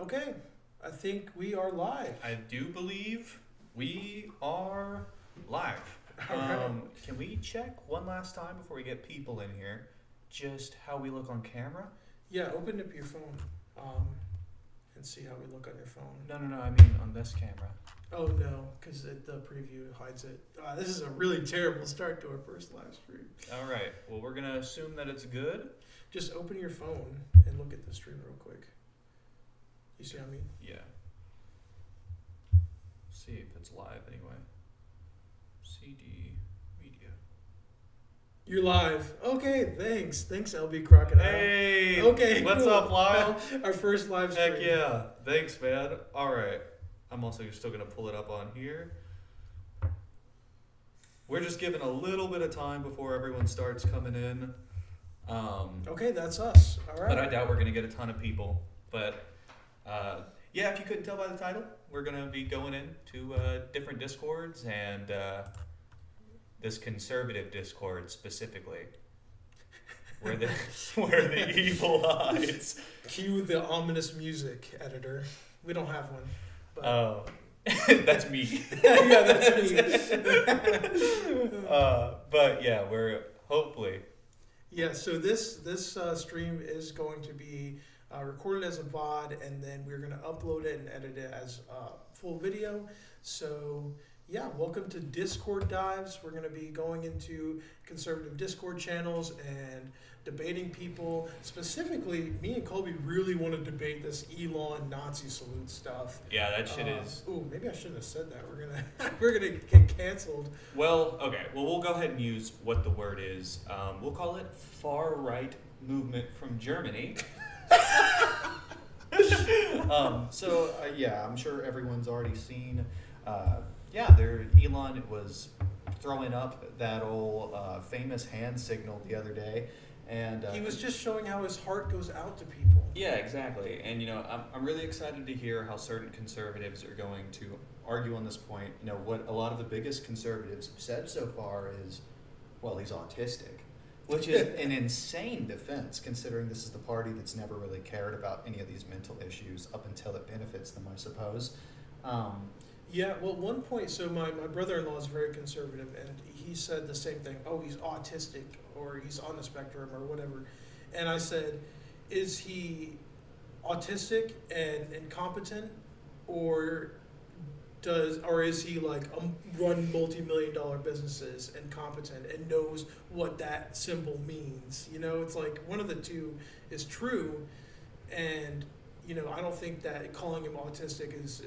Okay, I think we are live. I do believe we are live. All right. Can we check one last time before we get people in here just how we look on camera? Yeah, open up your phone and see how we look on your phone. No, I mean on this camera. Oh, no, because the preview hides it. This is a really terrible start to our first live stream. All right, well, we're going to assume that it's good. Just open your phone and look at the stream real quick. You see what I mean? Yeah. See if it's live anyway. CD Media. You're live. Okay, thanks. Thanks, LB Crocodile. Hey! Okay, What's cool. up, Lyle? Our first live stream. Heck yeah. Thanks, man. All right. I'm also still going to pull it up on here. We're just giving a little bit of time before everyone starts coming in. Okay, that's us. All right. But I doubt we're going to get a ton of people. But yeah, if you couldn't tell by the title, we're going to be going into different Discords and this conservative Discord specifically. Where the evil hides. Cue the ominous music, editor. We don't have one. But Oh, that's me. yeah, that's me. But yeah, we're hopefully. Yeah, so this stream is going to be recorded as a VOD, and then we're going to upload it and edit it as full video. So yeah, welcome to Discord Dives. We're going to be going into conservative Discord channels and debating people. Specifically, me and Colby really want to debate this Elon Nazi salute stuff. Yeah, that shit is. Ooh, maybe I shouldn't have said that. We're gonna get canceled. Well, okay. Well, we'll go ahead and use what the word is. We'll call it far right movement from Germany. Yeah, I'm sure everyone's already seen. Elon was throwing up that old famous hand signal the other day, and He was just showing how his heart goes out to people. Yeah, exactly. And I'm really excited to hear how certain conservatives are going to argue on this point. What a lot of the biggest conservatives have said so far is, well, he's autistic, which is an insane defense considering this is the party that's never really cared about any of these mental issues up until it benefits them, I suppose. Yeah, well, one point, so my brother-in-law is very conservative, and he said the same thing. Oh, he's autistic, or he's on the spectrum, or whatever. And I said, is he autistic and incompetent, or is he like run multi-million-dollar businesses and competent and knows what that symbol means? It's like one of the two is true, and I don't think that calling him autistic is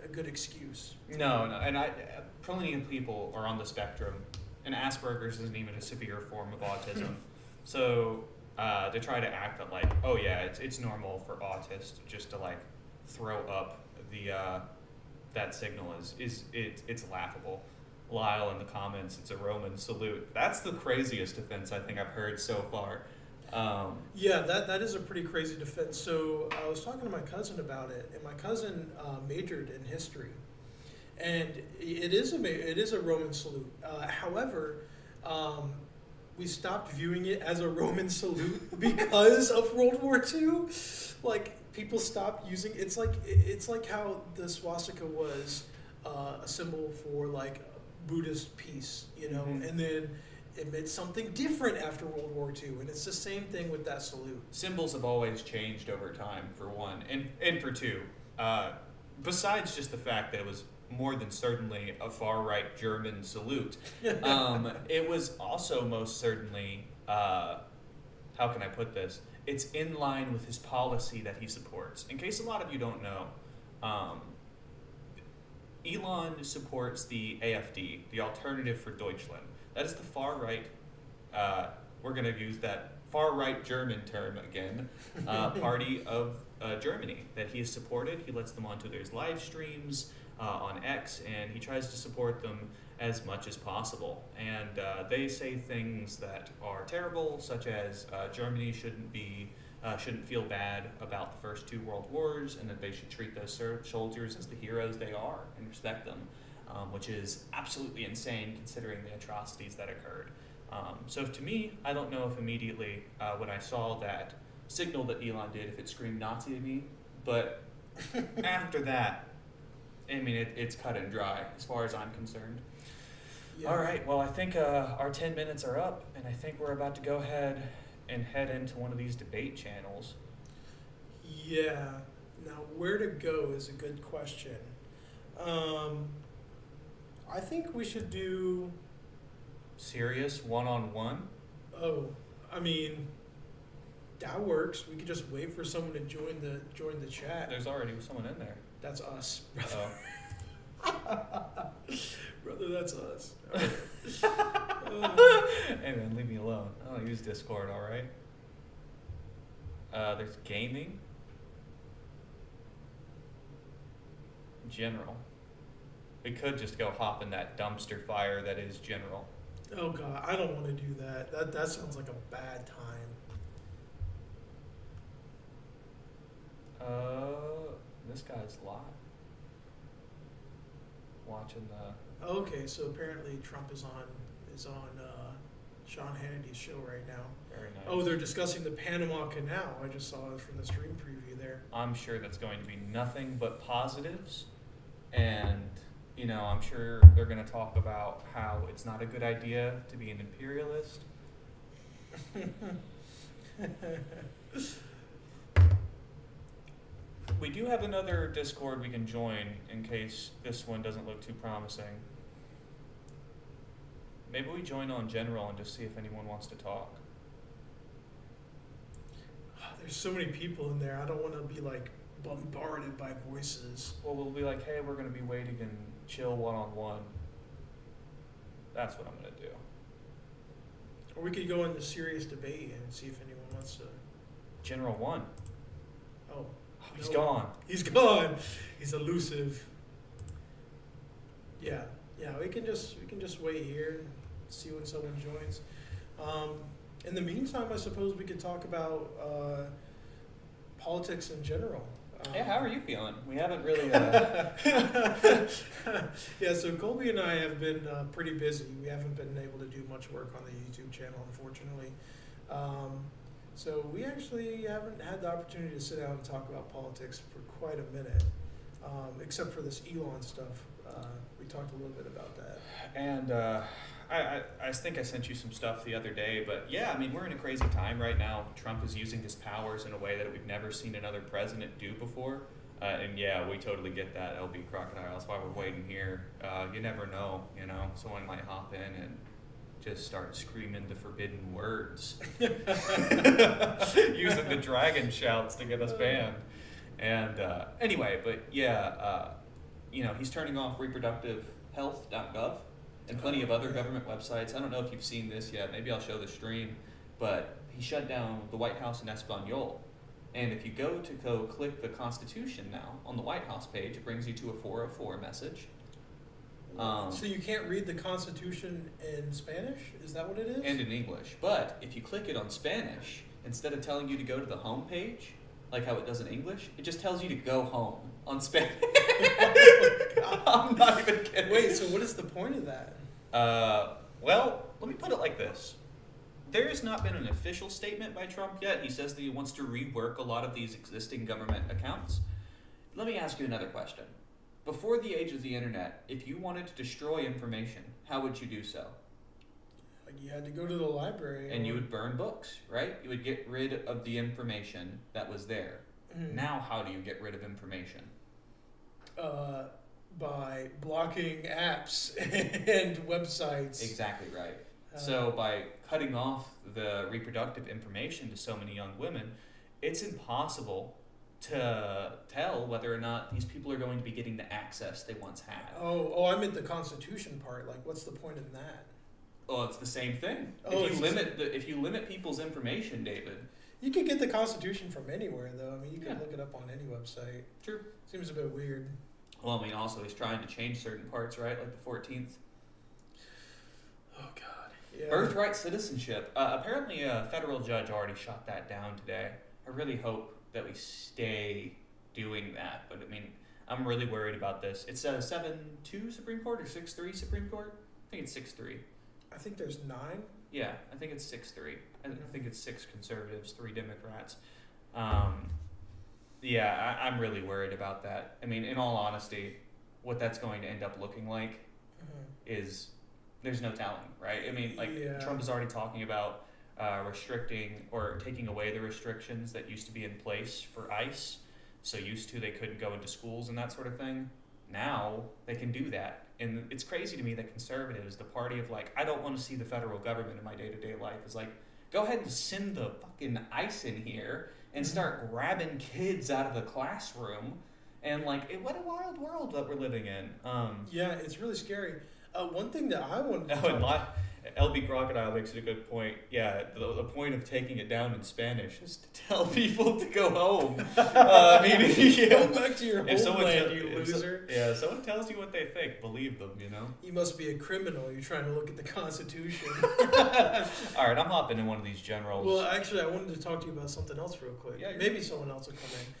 a good excuse. No, and plenty of people are on the spectrum, and Asperger's isn't even a severe form of autism. So they try to act that like, oh yeah, it's normal for autists just to like throw up the that signal it's laughable. Lyle in the comments, it's a Roman salute. That's the craziest defense I think I've heard so far. Yeah, that is a pretty crazy defense. So I was talking to my cousin about it, and my cousin majored in history, and it is a Roman salute. However, we stopped viewing it as a Roman salute because of World War II. Like people stopped using it's like how the swastika was a symbol for like Buddhist peace, Mm-hmm. and then it meant something different after World War II, and it's the same thing with that salute. Symbols have always changed over time, for one, and for two. Besides just the fact that it was more than certainly a far-right German salute, it was also most certainly, how can I put this? It's in line with his policy that he supports. In case a lot of you don't know, Elon supports the AfD, the Alternative for Deutschland. That is the far right, we're going to use that far right German term again, party of Germany that he has supported. He lets them onto their live streams on X, and he tries to support them as much as possible. And they say things that are terrible, such as Germany shouldn't feel bad about the first two world wars, and that they should treat those soldiers as the heroes they are and respect them. Which is absolutely insane considering the atrocities that occurred. So to me, I don't know if immediately when I saw that signal that Elon did, if it screamed Nazi to me, But after that, I mean, it's cut and dry as far as I'm concerned. Yeah. All right, well, I think our 10 minutes are up, and I think we're about to go ahead and head into one of these debate channels. Yeah. Now, where to go is a good question. I think we should do. Serious one-on-one? Oh, I mean, that works. We could just wait for someone to join the chat. There's already someone in there. That's us, Oh. brother. That's us. Hey man, leave me alone. I don't use Discord, alright? There's gaming. General. We could just go hop in that dumpster fire that is general. Oh God, I don't want to do that. That sounds like a bad time. This guy's live. Watching the. Okay, so apparently Trump is on Sean Hannity's show right now. Very nice. Oh, they're discussing the Panama Canal. I just saw it from the stream preview there. I'm sure that's going to be nothing but positives. And, you know, I'm sure they're going to talk about how it's not a good idea to be an imperialist. We do have another Discord we can join in case this one doesn't look too promising. Maybe we join on general and just see if anyone wants to talk. There's so many people in there. I don't want to be like bombarded by voices. Well, we'll be like, hey, we're going to be waiting and chill one-on-one. That's what I'm going to do. Or we could go into serious debate and see if anyone wants to. General 1. Oh, He's no. gone. He's gone. He's elusive. Yeah, we can just wait here and see when someone joins. In the meantime, I suppose we could talk about politics in general. Hey, how are you feeling? We haven't really. Yeah, so Colby and I have been pretty busy. We haven't been able to do much work on the YouTube channel, unfortunately. So we actually haven't had the opportunity to sit down and talk about politics for quite a minute, except for this Elon stuff. We talked a little bit about that. And I think I sent you some stuff the other day, but yeah, I mean, we're in a crazy time right now. Trump is using his powers in a way that we've never seen another president do before. And yeah, we totally get that, LB Crocodile. That's why we're waiting here. You never know, you know, someone might hop in and just start screaming the forbidden words. Using the dragon shouts to get us banned. And anyway, but yeah, you know, he's turning off reproductivehealth.gov and plenty of other government websites. I don't know if you've seen this yet. Maybe I'll show the stream. But he shut down the White House in Espanol. And if you go click the Constitution now on the White House page, it brings you to a 404 message. So you can't read the Constitution in Spanish? Is that what it is? And in English. But if you click it on Spanish, instead of telling you to go to the home page, like how it does in English, it just tells you to go home on Spanish. I'm not even kidding. Wait, so what is the point of that? Well, let me put it like this. There has not been an official statement by Trump yet. He says that he wants to rework a lot of these existing government accounts. Let me ask you another question. Before the age of the internet, if you wanted to destroy information, how would you do so? You had to go to the library. And you would burn books, right? You would get rid of the information that was there. Now, how do you get rid of information? By blocking apps and websites. Exactly right. So by cutting off the reproductive information to so many young women, it's impossible to tell whether or not these people are going to be getting the access they once had. Oh, I meant the Constitution part. Like, what's the point in that? Oh, it's the same thing. Oh, If you limit people's information, David. You could get the Constitution from anywhere, though. I mean, you can Yeah. look it up on any website. True. Seems a bit weird. Well, I mean, also he's trying to change certain parts, right? Like the 14th. Oh God. Yeah. Birthright citizenship. Apparently, a federal judge already shot that down today. I really hope that we stay doing that. But I mean, I'm really worried about this. It's a 7-2 Supreme Court or 6-3 Supreme Court? I think it's 6-3. I think there's 9. Yeah, I think it's 6-3. I think it's 6 conservatives, 3 Democrats. Yeah, I'm really worried about that. I mean, in all honesty, what that's going to end up looking like is there's no telling, right? I mean, like Yeah. Trump is already talking about restricting or taking away the restrictions that used to be in place for ICE. So used to they couldn't go into schools and that sort of thing. Now they can do that. And it's crazy to me that conservatives, the party of like, I don't want to see the federal government in my day-to-day life, is like, go ahead and send the fucking ICE in here and start grabbing kids out of the classroom. And like, what a wild world that we're living in. Yeah, it's really scary. One thing that I wanted to Oh, and LB Crocodile makes it a good point. Yeah, the point of taking it down in Spanish is to tell people to go home. I mean, Go back to your if someone homeland, tell- you if so- loser. yeah, if someone tells you what they think, believe them, you know? You must be a criminal. You're trying to look at the Constitution. All right, I'm hopping in one of these generals. Well, actually, I wanted to talk to you about something else real quick. Yeah, Maybe someone else will come in.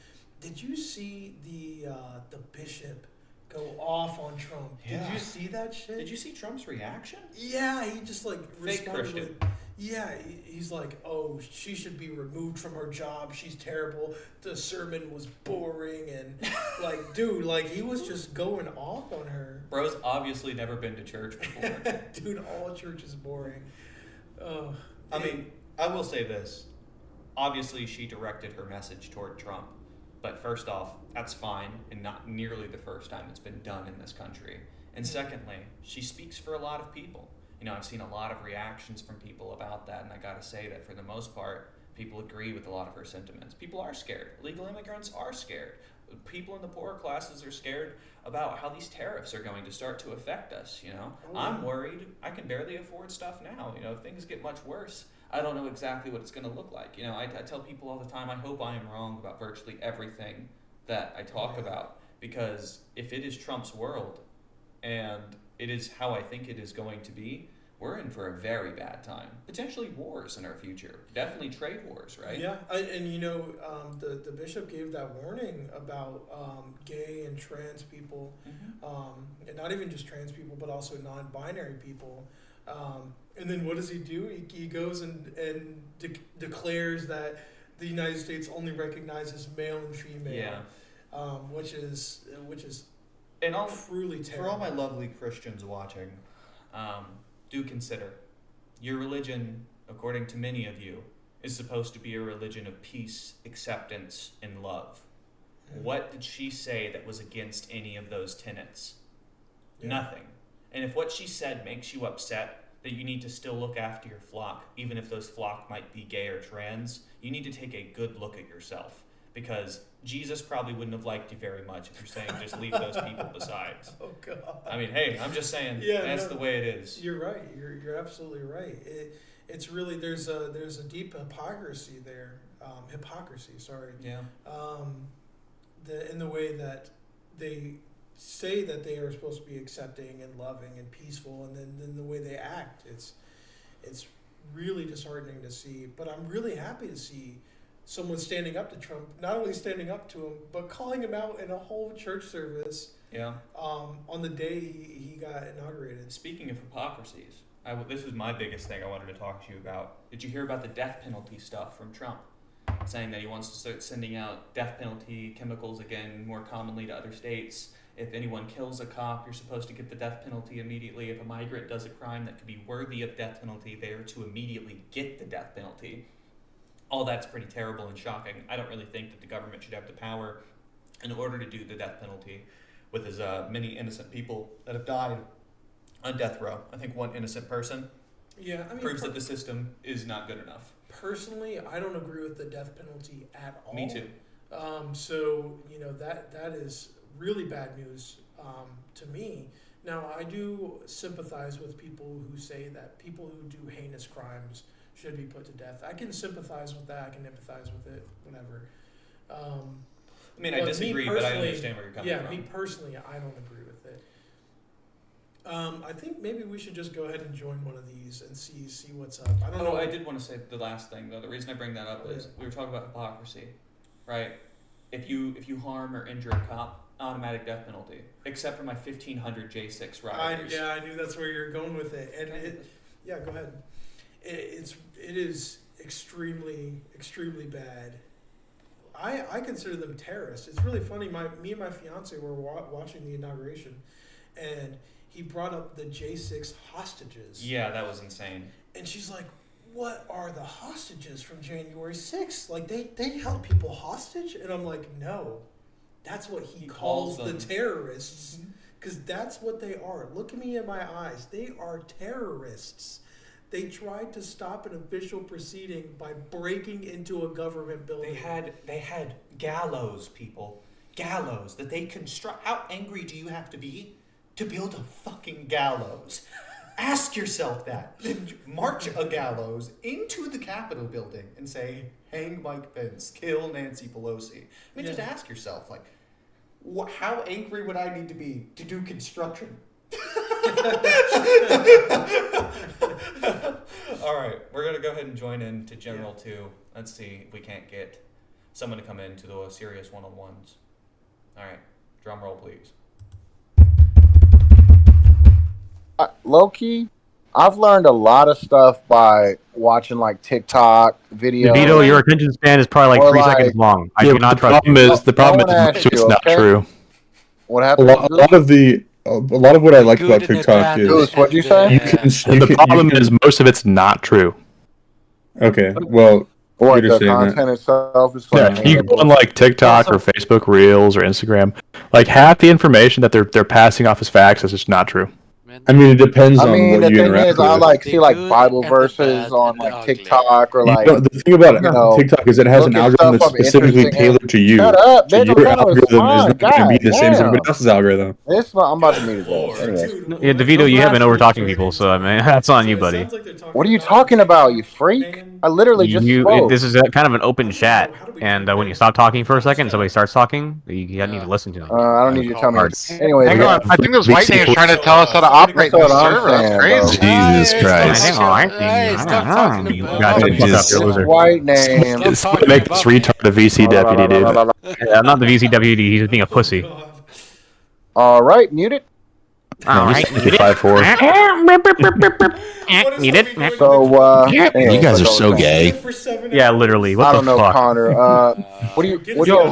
Did you see the bishop go off on Trump? Yeah. Did you see that shit? Did you see Trump's reaction? Yeah, he just like Fake responded Christian. with, yeah, he's like, oh, she should be removed from her job. She's terrible. The sermon was boring, and like, dude, like he was just going off on her. Bro's obviously never been to church before. Dude, all church is boring. I mean, I will say this. Obviously, she directed her message toward Trump. But first off, that's fine and not nearly the first time it's been done in this country. And secondly, she speaks for a lot of people. You know, I've seen a lot of reactions from people about that, and I gotta say that for the most part, people agree with a lot of her sentiments. People are scared. Illegal immigrants are scared. People in the poorer classes are scared about how these tariffs are going to start to affect us, you know? Oh, I'm yeah. worried. I can barely afford stuff now. You know, if things get much worse, I don't know exactly what it's going to look like. You know, I tell people all the time, I hope I am wrong about virtually everything that I talk about, because if it is Trump's world and it is how I think it is going to be, we're in for a very bad time. Potentially wars in our future. Definitely trade wars, right? Yeah, and you know, the bishop gave that warning about gay and trans people, and not even just trans people, but also non-binary people. And then what does he do? He goes and declares that the United States only recognizes male and female, which is And truly terrible. for all my lovely Christians watching, do consider your religion, according to many of you, is supposed to be a religion of peace, acceptance, and love. What did she say that was against any of those tenets? Yeah. Nothing. And if what she said makes you upset that you need to still look after your flock, even if those flock might be gay or trans, you need to take a good look at yourself. Because Jesus probably wouldn't have liked you very much if you're saying just leave those people besides. Oh God. I mean, hey, I'm just saying that's the way it is. You're right. You're absolutely right. It's really there's a deep hypocrisy there. Yeah. In the way that they say that they are supposed to be accepting and loving and peaceful, and then the way they act, it's really disheartening to see. But I'm really happy to see someone standing up to Trump, not only standing up to him, but calling him out in a whole church service. Yeah. On the day he got inaugurated. Speaking of hypocrisies, this is my biggest thing I wanted to talk to you about. Did you hear about the death penalty stuff from Trump? Saying that he wants to start sending out death penalty chemicals again more commonly to other states. If anyone kills a cop, you're supposed to get the death penalty immediately. If a migrant does a crime that could be worthy of death penalty, they are to immediately get the death penalty. All that's pretty terrible and shocking. I don't really think that the government should have the power in order to do the death penalty with as many innocent people that have died on death row. I think one innocent person proves that the system is not good enough. Personally, I don't agree with the death penalty at all. Me too. So, you know, that is really bad news to me. Now, I do sympathize with people who say that people who do heinous crimes should be put to death. I can sympathize with that. I can empathize with it, whatever. I mean, I disagree, but I understand where you're coming from. Yeah, me personally, I don't agree with it. I think maybe we should just go ahead and join one of these and see what's up. I don't know. I did want to say the last thing though. The reason I bring that up is we were talking about hypocrisy, right? If you harm or injure a cop, automatic death penalty, except for my 1500 J6 riders. I knew that's where you're going with it, and go ahead. It is extremely bad. I consider them terrorists. It's really funny. Me and my fiance were watching the inauguration, and he brought up the J6 hostages. Yeah, that was insane. And she's like, "What are the hostages from January 6th? Like they held people hostage?" And I'm like, "No, that's what he calls the terrorists, because that's what they are. Look at me in my eyes. They are terrorists." They tried to stop an official proceeding by breaking into a government building. They had gallows, people. Gallows that they construct. How angry do you have to be to build a fucking gallows? Ask yourself that. Then march a gallows into the Capitol building and say, hang Mike Pence, kill Nancy Pelosi. I mean, just ask yourself, like, how angry would I need to be to do construction? All right, we're gonna go ahead and join in to General 2. Let's see if we can't get someone to come in to the serious one-on-ones. All right, drum roll, please. Low-key, I've learned a lot of stuff by watching like TikTok videos. DeVito, your attention span is probably like 3 seconds long. I do not trust you. The problem is it's not true. What happened? A lot of what I like about TikTok is what'd you say? the problem is most of it's not true. Okay, well, What, you're just the saying content that. itself is Yeah, funny. if you go on like TikTok or Facebook Reels or Instagram, like half the information that they're passing off as facts is just not true. I mean, it depends on the what you thing interact is, with. I like The see like good Bible and the verses bad on and the like ugly. TikTok or like. The thing about you know, TikTok is it has an look at algorithm stuff that's I'm specifically interested in. tailored to you. Shut up, So bitch! I'm your trying to algorithm is respond. not going to be the same as God everybody else's algorithm. This I'm about to meet his Lord, ass. Anyways, dude, Yeah, DeVito, you have been over talking people, so I mean, that's on you, it buddy. sounds like they're talking what are you about talking about, you freak? man. I literally just spoke. This is kind of an open chat, and when you stop talking for a second, somebody starts talking, you need to listen to them. I don't need you to tell me. Cards. Anyways, Hang yeah. on, I think those white names trying to tell us how to operate That's the what I'm server. That's saying, crazy. bro. Jesus Christ. Hang on. Hey, stop talking You about got it. to fuck up, Just- you loser. White name. Oh, Stop talking Make about this retard a VC deputy, dude. Yeah, I'm not the VC deputy, he's being a pussy. God. All right, muted. Alright, You're 5'4". Muted. So, You anyways, guys are let's so go. gay. For 7 Yeah, hours. literally, I what don't the know, fuck? Connor. What do you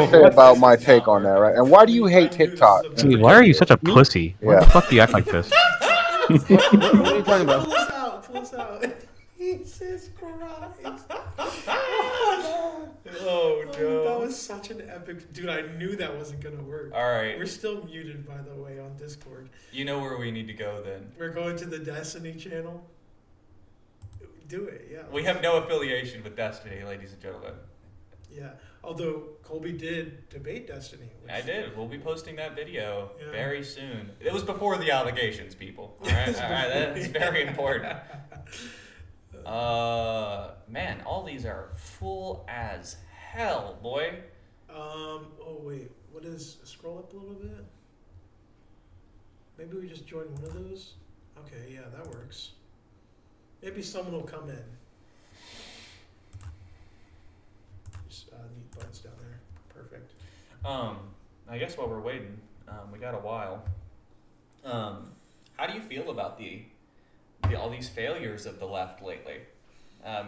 say about my take on that, right? And why do you hate TikTok? Dude, why are you such a pussy? Why Yeah. the fuck do you act like this? What are you talking about? Pull us out. Pull us out. Jesus Christ. Oh That was such an epic... Dude, I knew that wasn't going to work. All right, We're still muted, by the way, on Discord. you know where we need to go then. We're going to the Destiny channel. Do it, yeah. We have no affiliation with Destiny, ladies and gentlemen. Yeah. Although Colby did debate Destiny. Which I did. We'll be posting that video Yeah. very soon. It was before the allegations, people. All right, that's very important. Man, all these are full as hell, boy. Oh wait, what is, scroll up a little bit? Maybe we just join one of those? Okay, yeah, that works. Maybe someone will come in. Just neat buttons down there. Perfect. I guess while we're waiting, we got a while. How do you feel about all these failures of the left lately?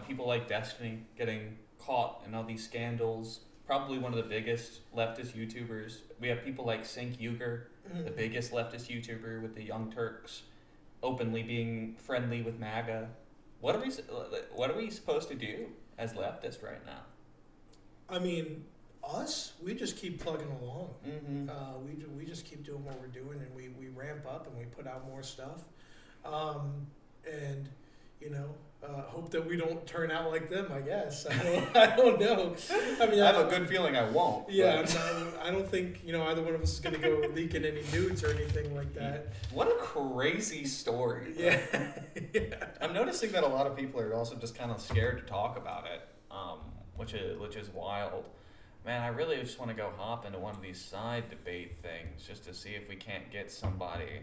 People like Destiny getting caught in all these scandals. Probably one of the biggest leftist YouTubers. We have people like Sink Uger, the biggest leftist YouTuber with the Young Turks, openly being friendly with MAGA. What are we supposed to do as leftists right now? I mean, us, we just keep plugging along. Mm-hmm. We just keep doing what we're doing, and we ramp up and we put out more stuff. And you know, hope that we don't turn out like them. I guess I don't know. I mean, I have a good feeling I won't. Yeah, but- no, I don't think either one of us is gonna go leaking any nudes or anything like that. What a crazy story. Yeah. I'm noticing that a lot of people are also just kind of scared to talk about it, which is wild. Man, I really just want to go hop into one of these side debate things just to see if we can't get somebody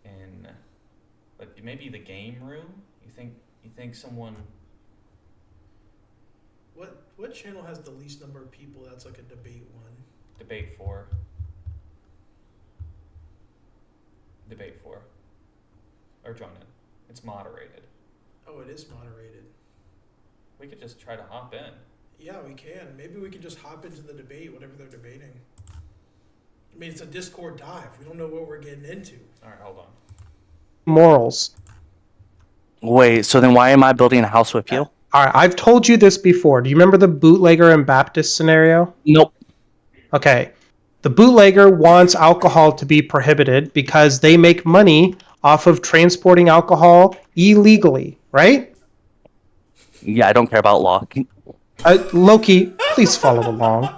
in, but maybe the game room. You think someone? What channel has the least number of people? That's like a debate one. Debate 4. Debate 4. Or join in. It's moderated. Oh, it is moderated. We could just try to hop in. Yeah, we can. Maybe we can just hop into the debate, whatever they're debating. I mean, it's a Discord dive. We don't know what we're getting into. All right, hold on. Morals. Wait, so then why am I building a house with you? All right, I've told you this before. Do you remember the bootlegger and Baptist scenario? Nope. Okay. The bootlegger wants alcohol to be prohibited because they make money off of transporting alcohol illegally, right? Yeah, I don't care about law. Loki, please follow along.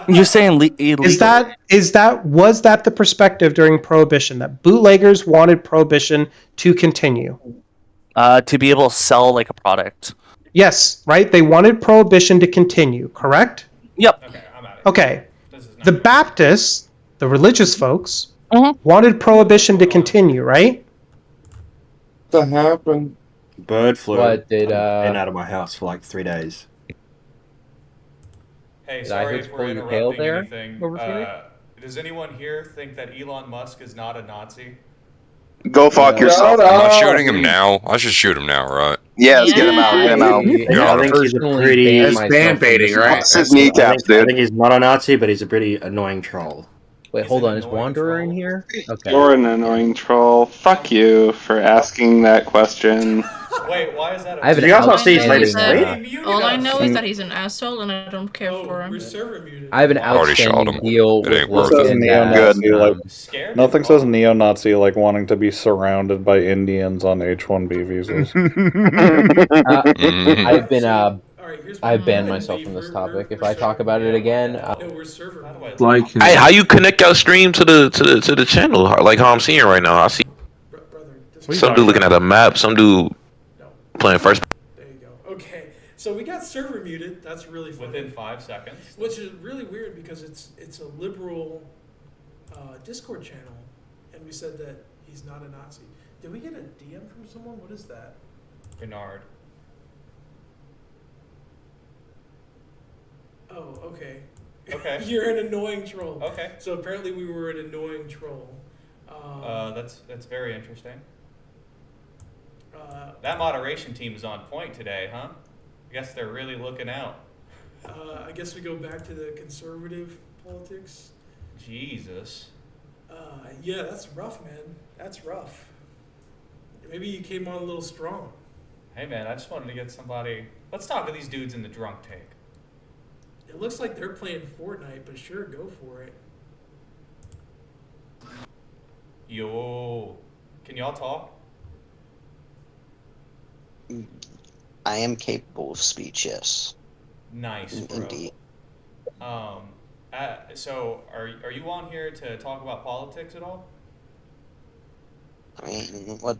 You're saying illegal. Was that the perspective during Prohibition, that bootleggers wanted Prohibition to continue? To be able to sell like a product. Yes, right? They wanted Prohibition to continue, correct? Yep. Okay, I'm out of here. Okay. This is not The good. Baptists, the religious folks, Mhm. wanted Prohibition to continue, right? What happened? Bird flu. What did I've been out of my house for like 3 days. Hey, Did I sorry just if we're pull your tail interrupting there anything. over here? Does anyone here think that Elon Musk is not a Nazi? Go fuck Yeah. yourself. Shut man. up. I'm not shooting him now. I should shoot him now, right? Yes, get him out. Get him out. I think he's a pretty. That's band baiting, right? Bust his kneecaps, I dude. think he's not a Nazi, but he's a pretty annoying troll. Wait, He's hold an on. Is annoying Wanderer in troll. here? Okay. You're an annoying troll. Fuck you for asking that question. Wait, why is that? I have Did an you guys not see his outstanding, latest tweet? uh, He muted All I us. know is that he's an asshole and I don't care Oh, for him. we're server muted. I have an Already shot outstanding him. deal It with ain't worth Loki it. and Neo-Nazi, like, Scared nothing me. says neo-Nazi like wanting to be surrounded by Indians on H-1B visas. Mhm. I've been All right, here's I've my- banned we're- myself from this we're- topic. we're If I talk server about it muted. again, No, we're server How do muted. I Like, Hey, how you connect your stream to the channel? Like how I'm seeing right now. I see Brother, this some dude looking at a map, some dude No. playing first. There you go. Okay, so we got server muted. That's really funny. Within 5 seconds. Which is really weird because it's a liberal Discord channel, and we said that he's not a Nazi. Did we get a DM from someone? What is that? Bernard. Oh, okay. Okay. You're an annoying troll. Okay. So apparently we were an annoying troll. That's very interesting. Uh, That moderation team is on point today, huh? I guess they're really looking out. I guess we go back to the conservative politics. Jesus. Yeah, that's rough, man. That's rough. Maybe you came on a little strong. Hey man, I just wanted to get somebody. Let's talk to these dudes in the drunk tank. It looks like they're playing Fortnite, but sure, go for it. Yo, can y'all talk? I am capable of speech, yes. Nice, bro. Indeed. So are you on here to talk about politics at all? I mean, what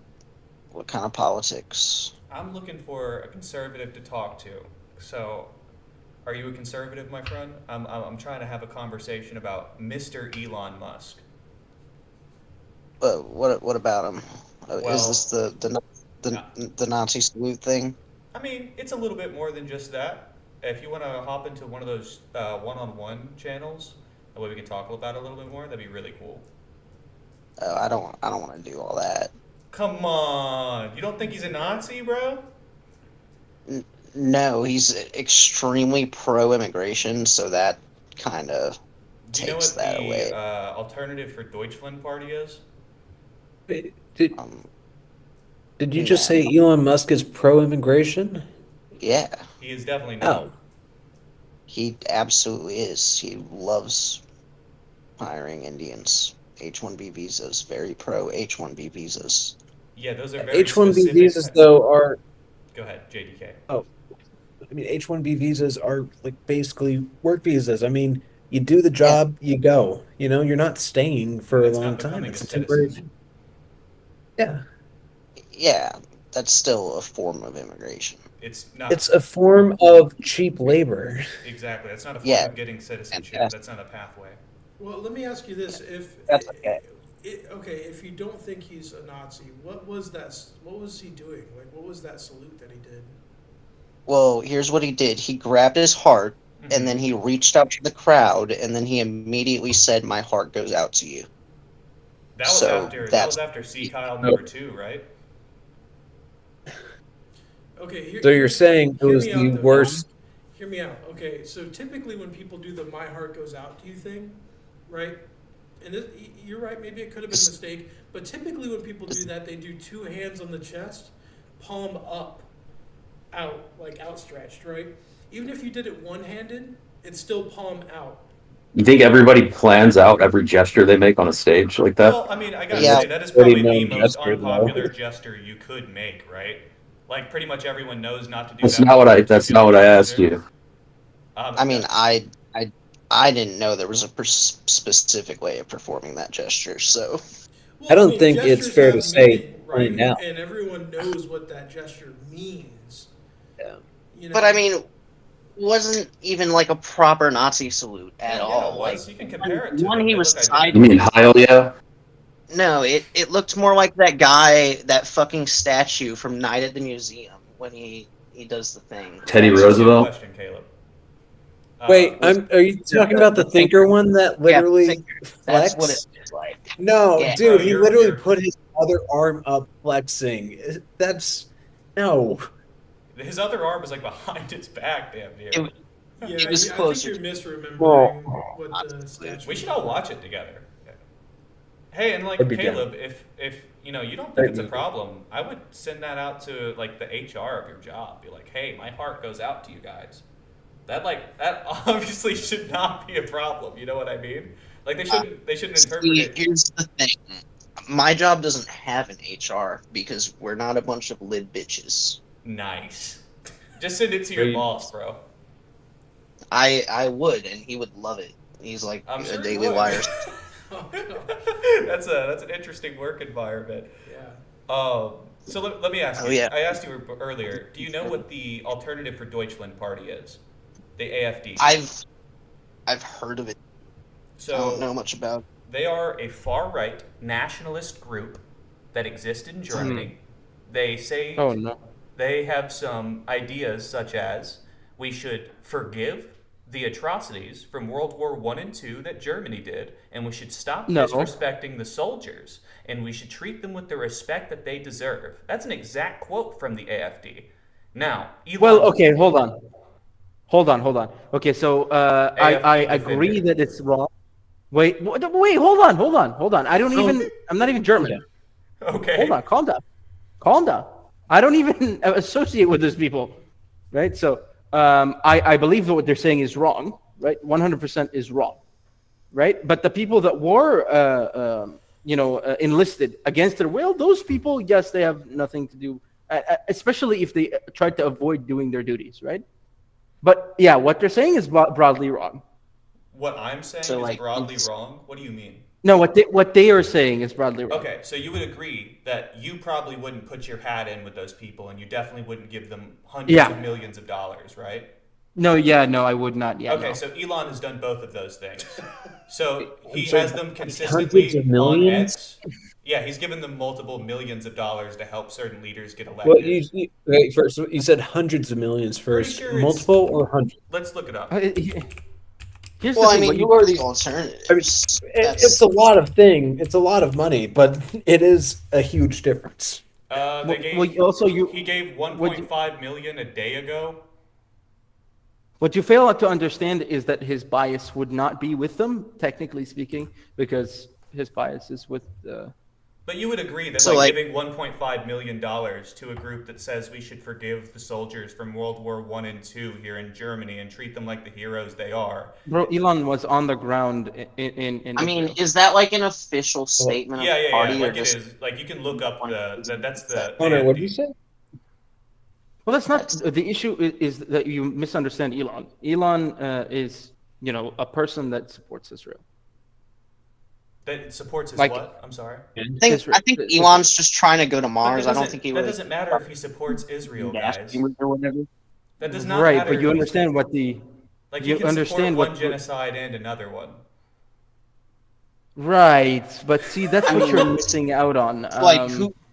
kind of politics? I'm looking for a conservative to talk to. So, are you a conservative, my friend? I'm trying to have a conversation about Mr. Elon Musk. What about him? Well, Is this the Nazi salute thing? I mean, it's a little bit more than just that. If you want to hop into one of those one-on-one channels, that way we can talk about it a little bit more, that'd be really cool. I don't want to do all that. Come on, you don't think he's a Nazi, bro? No, he's extremely pro-immigration, so that kind of Do you know takes what that the away. Alternative for Deutschland party is? Did you just say Elon Musk is pro-immigration? Yeah, He is definitely not. he absolutely is. He loves hiring Indians. H-1B visas, very pro H-1B visas. Yeah, those are very H-1B specific visas, type- though, are Go ahead, JDK. I mean, H-1B visas are like basically work visas. I mean, you do the job, you go. You know, you're not staying for That's a long not time. becoming It's a a temporary. citizen. Yeah, Yeah, that's still a form of immigration. It's not it's a form of cheap labor. exactly. That's not a form Yeah. of getting citizenship. Fantastic. That's not a pathway. Well, let me ask you this: if That's okay. okay, if you don't think he's a Nazi, what was that? What was he doing? Like, what was that salute that he did? Well, here's what he did. He grabbed his heart, Mhm. and then he reached out to the crowd, and then he immediately said, "My heart goes out to you." That was So after that that's- was after C Kyle number 2, right? Okay, So you're saying it hear was me the out, though. worst hear me out. Okay, so typically when people do the "My Heart Goes Out to You" thing, right? And you're right. Maybe it could have been a mistake, but typically when people do that, they do two hands on the chest, palm up, out, like outstretched, right? Even if you did it one-handed, it's still palm out. You think everybody plans out every gesture they make on a stage like that? Well, I mean, I gotta Yeah. say, that is probably the known most gesture, though. unpopular gesture you could make, right? Like, pretty much everyone knows not to do That's that. not what I. That's not what I asked you. I mean, I didn't know there was a specific way of performing that gesture. So I don't think it's gestures fair have to say meaning, right now. And everyone knows what that gesture means. Yeah. You know? but I mean, wasn't even like a proper Nazi salute at Yeah, all. it Like was. You can compare it to one them. he They was look side. You mean Heil yeah? No, it looked more like that guy, that fucking statue from Night at the Museum when he does the thing. Teddy That's a good Roosevelt. question, Caleb. Wait, are you talking about the thinker one that literally Thinker. That's flexed? what it was like. No, Yeah. dude, Oh, he you're- literally you're- put his other arm up flexing. That's no. His other arm was like behind his back, damn near. It- Yeah, was I closer. think you're misremembering what the statue. We should all watch it together. Hey, and like That'd be Caleb, if you know you don't think it's a problem, I would send that out to like the HR of your job. Be like, hey, my heart goes out to you guys. That obviously should not be a problem. You know what I mean? Like they shouldn't interpret it. Here's the thing. My job doesn't have an HR because we're not a bunch of lid bitches. Nice. Just send it to your boss, bro. I would, and he would love it. He's like I'm a sure he Daily would. Wire. Oh, God. That's an interesting work environment. Yeah. So let me ask Oh, you. yeah. I asked you earlier. Do you know what the Alternative for Deutschland party is? The AfD. I've heard of it. So I don't know much about it. They are a far-right nationalist group that exists in Germany. They say Oh no. they have some ideas such as we should forgive the atrocities from World War I and II that Germany did, and we should stop No. disrespecting the soldiers, and we should treat them with the respect that they deserve. That's an exact quote from the AfD. Now, Elon, Well, okay, hold on. Okay, so I AFD agree defender. that it's wrong. Wait, hold on. I'm not even German. Okay. Hold on, calm down. I don't even associate with those people, right? So I believe that what they're saying is wrong, right? 100% is wrong, right? But the people that were, enlisted against their will, those people, yes, they have nothing to do, especially if they tried to avoid doing their duties, right? But yeah, what they're saying is broadly wrong. What I'm saying So, is like, broadly wrong. What do you mean? No, what they are saying is broadly wrong. Okay, so you would agree that you probably wouldn't put your hat in with those people, and you definitely wouldn't give them hundreds Yeah. of millions of dollars, right? No, I would not. Yeah. Okay, no. so Elon has done both of those things. So he So, has them consistently hundreds of on millions? X. Yeah, he's given them multiple millions of dollars to help certain leaders get elected. Well, wait, first you said hundreds of millions first. Pretty sure it's- Multiple or hundreds? Let's look it up. Here's Well, the I thing, mean, what you are the alternative. I mean, it's a lot of It's a lot of money, but it is a huge difference. They gave, he gave 1.5 million a day ago. What you fail to understand is that his bias would not be with them, technically speaking, because his bias is with. But you would agree that So, giving $1.5 million to a group that says we should forgive the soldiers from World War I and II here in Germany and treat them like the heroes they are. Bro, Elon was on the ground in I mean, Israel. is that like an official statement of the party? Like or it just... is. Like you can look up that's the. Connor, what did you say? Well, that's not the issue. Is that you misunderstand Elon? Elon is, a person that supports Israel. That supports his Like- what? I'm sorry. I think Elon's just trying to go to Mars. I don't think he That would. doesn't matter if he supports Israel, guys. Or whatever. That does not Right, matter. but you if he's- understand what the. Like you you can understand support what- one genocide and another one. Right, but see, that's what you're missing out on.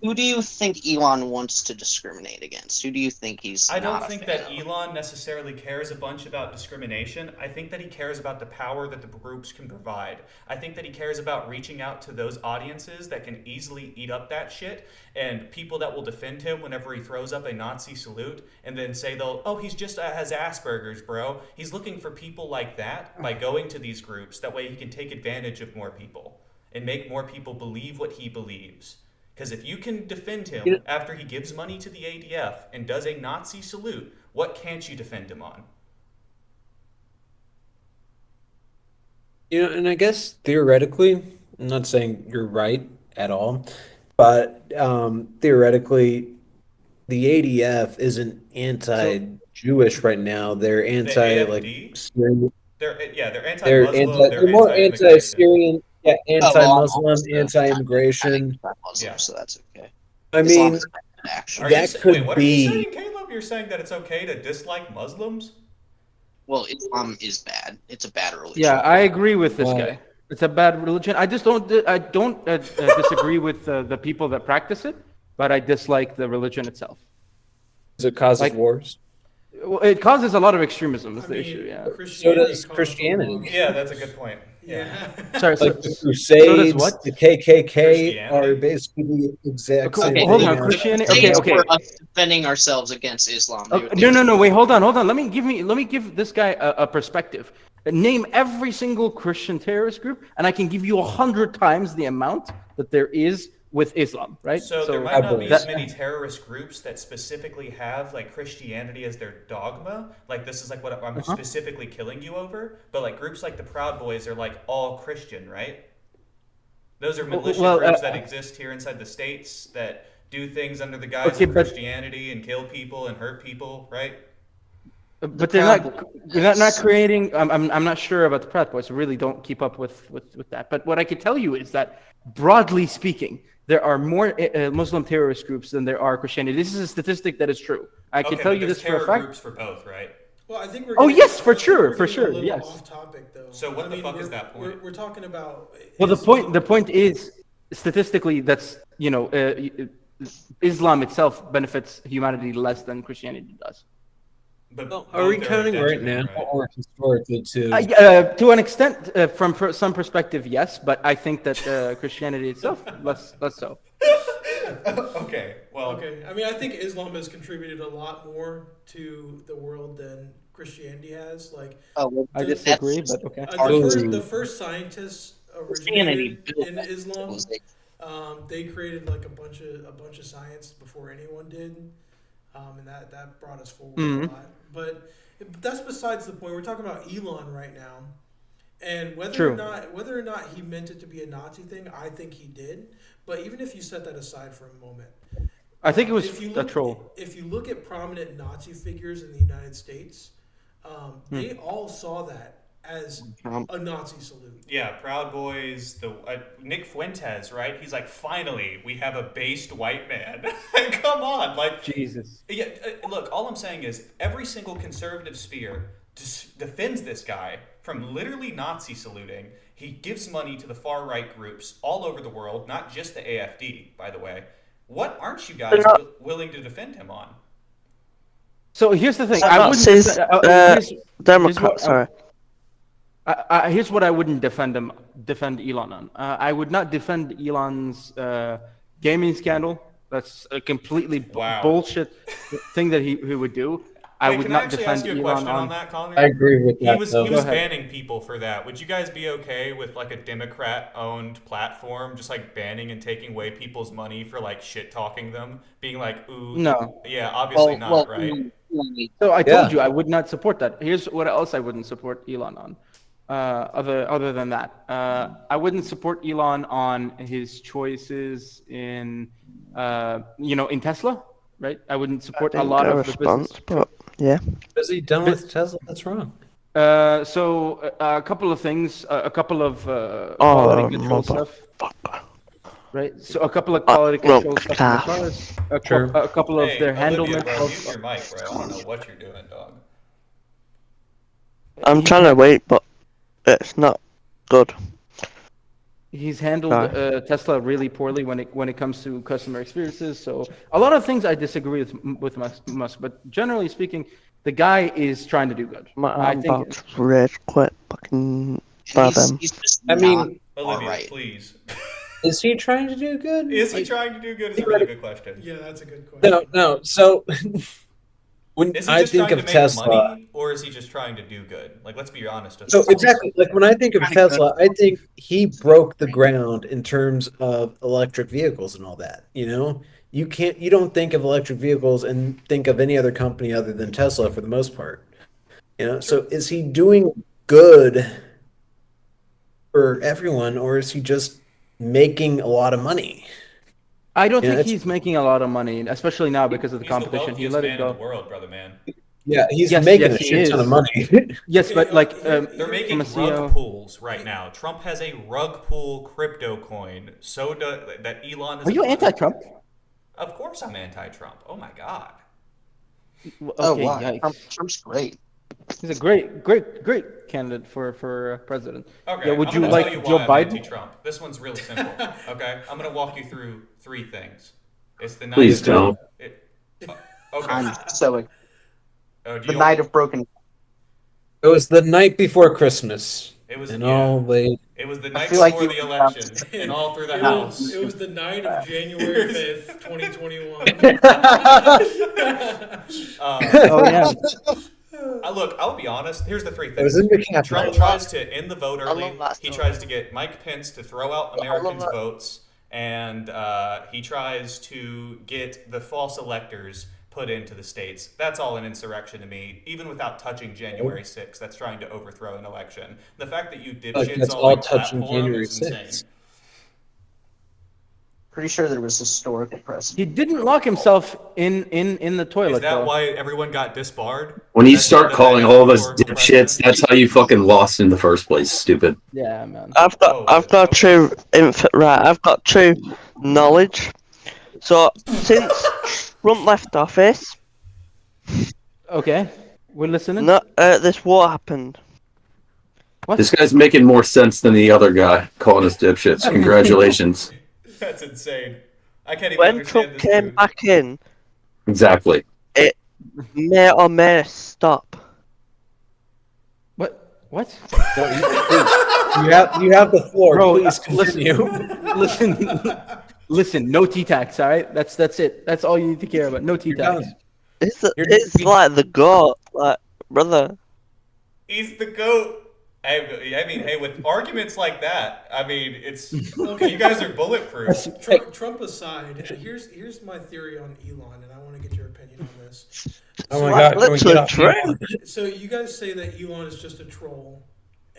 Who do you think Elon wants to discriminate against? Who do you think he's? I don't not a think fan that of? Elon necessarily cares a bunch about discrimination. I think that he cares about the power that the groups can provide. I think that he cares about reaching out to those audiences that can easily eat up that shit, and people that will defend him whenever he throws up a Nazi salute and then say he's just has Asperger's, bro. He's looking for people like that by going to these groups. That way he can take advantage of more people and make more people believe what he believes. Because if you can defend him after he gives money to the ADF and does a Nazi salute, what can't you defend him on? And I guess theoretically, I'm not saying you're right at all, but theoretically, the ADF isn't anti-Jewish right now. They're anti Syrian. They're anti-Muslim. They're more anti-Syrian. Yeah, anti-Muslim, anti-immigration. Muslim, so that's okay. I mean, that could what be. Are you saying, Caleb? You're saying that it's okay to dislike Muslims? Well, Islam is bad. It's a bad religion. Yeah, I agree with this guy. It's a bad religion. I just don't. I don't disagree with the people that practice it, but I dislike the religion itself. Does it cause wars? Well, it causes a lot of extremism. Is the issue? Yeah. So does Christianity. Yeah, that's a good point. Yeah. Sorry. Like the Crusades, what? the KKK are basically the exact same thing. Hold on, Christianity. Okay. For us defending ourselves against Islam. No. Wait, hold on. Let me give this guy a perspective. Name every single Christian terrorist group, and I can give you 100 times the amount that there is with Islam, right? So there might not be as many terrorist groups that specifically have like Christianity as their dogma. Like this is like what I'm specifically killing you over. But like groups like the Proud Boys are like all Christian, right? Those are militia groups that exist here inside the States that do things under the guise of Christianity and kill people and hurt people, right? But they're not creating. I'm not sure about the Proud Boys. I really don't keep up with that. But what I can tell you is that, broadly speaking, there are more Muslim terrorist groups than there are Christianity. This is a statistic that is true. I can tell you this for a fact. Groups for both, right? Well, I think we're. Yes, for sure, yes. Off topic though. So what the fuck is that point? We're talking about. Well, the point is, statistically, that's Islam itself benefits humanity less than Christianity does. But are we counting right now or historically too? To an extent, from some perspective, yes, but I think that Christianity itself less so. Okay. I mean, I think Islam has contributed a lot more to the world than Christianity has. Like, I disagree, but okay. The first scientists originated in Islam. They created like a bunch of science before anyone did. And that brought us forward a lot. But that's besides the point. We're talking about Elon right now, and whether or not he meant it to be a Nazi thing, I think he did. But even if you set that aside for a moment, I think it was a troll. If you look at prominent Nazi figures in the United States, they all saw that as a Nazi salute. Yeah, Proud Boys, Nick Fuentes, right? He's like, finally, we have a based white man. Come on, like Jesus. Yeah, look, all I'm saying is every single conservative sphere defends this guy from literally Nazi saluting. He gives money to the far right groups all over the world, not just the AFD, by the way. What aren't you guys willing to defend him on? So here's the thing. Here's what I wouldn't defend Elon on. I would not defend Elon's gaming scandal. That's a completely bullshit thing that he would do. I would not defend Elon on that, Connor? I agree with that. He was banning people for that. Would you guys be okay with like a Democrat-owned platform just like banning and taking away people's money for like shit talking them, being like, ooh, no, yeah, obviously not, right? So I told you I would not support that. Here's what else I wouldn't support Elon on. Other than that, I wouldn't support Elon on his choices in Tesla, right? I wouldn't support a lot of the business. But yeah, is he done with Tesla? That's wrong. So a couple of things, a couple of quality control stuff. Right, so a couple of quality control stuff. A couple of their handlement. Mute your mic, bro. I don't know what you're doing, dog. I'm trying to wait, but it's not good. He's handled Tesla really poorly when it comes to customer experiences. So a lot of things I disagree with Musk, but generally speaking, the guy is trying to do good. I think. Red, quit fucking. He's just I mean, Olivia, right. please. is he trying to do good? Is he trying to do good? Is a really good question. Yeah, that's a good question. No. So when Is he I just think trying of to make Tesla, money, or is he just trying to do good? Like, let's be honest. so exactly like when I think of Tesla, I think he broke the ground in terms of electric vehicles and all that. You know, you don't think of electric vehicles and think of any other company other than Tesla for the most part. You know, so is he doing good for everyone, or is he just making a lot of money? I don't Yeah, think it's- he's making a lot of money, especially now because of the He's competition. the He wealthiest let man it go. in the world, brother man. Yeah, he's Yes, making yes, a he shit ton is. of money. Yes, but like They're making from a rug CEO pools right now. Trump has a rug pool crypto coin. So that Elon is. Are you anti-Trump? Of course, I'm anti-Trump. Oh my god. Oh Okay, wow, yikes. Trump's great. He's a great candidate for president. Okay, Yeah, would I'm you gonna like tell you Joe why I'm Biden? anti-Trump. This one's really simple. Okay, I'm gonna walk you through 3 things. It's the night. Please don't. Okay. I'm so Oh, do the you- night of broken. It was the night before Christmas. It was and yeah. all they. It was the I night feel like before you- the election, and all through the house. It was the night of January 5th, 2021. Oh yeah. Look, I'll be honest. Here's the 3 It was things. in the capital. Trump tries to end the vote early. love that He story. tries to get Mike Pence to throw out Americans' that. votes, and he tries to get the false electors put into the states. That's all an insurrection to me, even without touching January 6th. That's trying to overthrow an election. The fact that you Like, dipshits that's all all like touching platform January is insane. 6th. Pretty sure there was historical precedent. He didn't lock himself in the toilet. Is that though. why everyone got disbarred? When you That's start the calling night all of us before dipshits, president? that's how you fucking lost in the first place, stupid. Yeah, man. I've got true I've got true knowledge. So since Trump left office, Okay, we're listening. this war happened. This guy's making more sense than the other guy calling us dipshits. Congratulations. That's insane. I can't even When understand Trump this came dude. back in, Exactly. it may or may stop. What? What? You have the floor. Bro, Please continue. Listen. No T-tax. All right, that's it. That's all you need to care about. No T-tax. It's like the goat, like brother. He's the GOAT. I mean, hey, with arguments like that, I mean, it's okay. You guys are bulletproof. Trump aside, here's my theory on Elon, and I want to get your opinion on this. Oh my God, can we get off Elon? So you guys say that Elon is just a troll,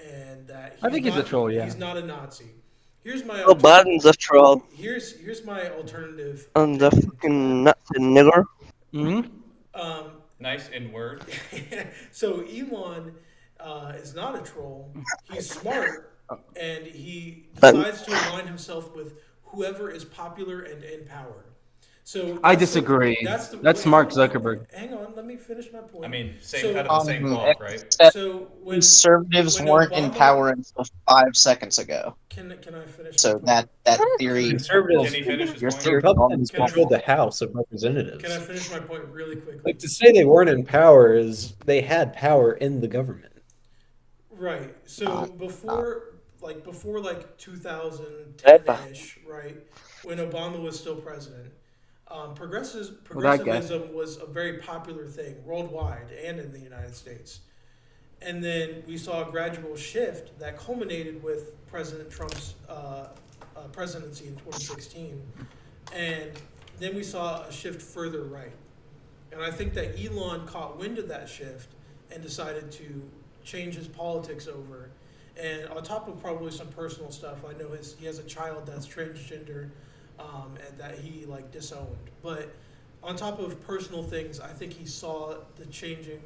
and that I think he's a troll, yeah. he's not a Nazi. Here's my Joe Biden's a troll. here's my alternative. And the fucking Nazi nigger. Nice in word. So Elon is not a troll. He's smart, and he decides to align himself with whoever is popular and in power. So I disagree. That's Mark Zuckerberg. Hang on, let me finish my point. I mean, same cut of the same cloth, right? So when Conservatives when weren't in Obama- power until 5 seconds ago. Can I finish? So my point? that theory. Conservatives, Can he finish his Your point? theory Republicans Can I- control the House of Representatives. Can I finish my point really quickly? Like to say they weren't in power is they had power in the government. Right. So before 2010-ish, right, when Obama was still president, progressivism was a very popular thing worldwide and in the United States. And then we saw a gradual shift that culminated with President Trump's presidency in 2016. And then we saw a shift further right. And I think that Elon caught wind of that shift and decided to change his politics over. And on top of probably some personal stuff, I know he has a child that's transgender and that he like disowned. But on top of personal things, I think he saw the changing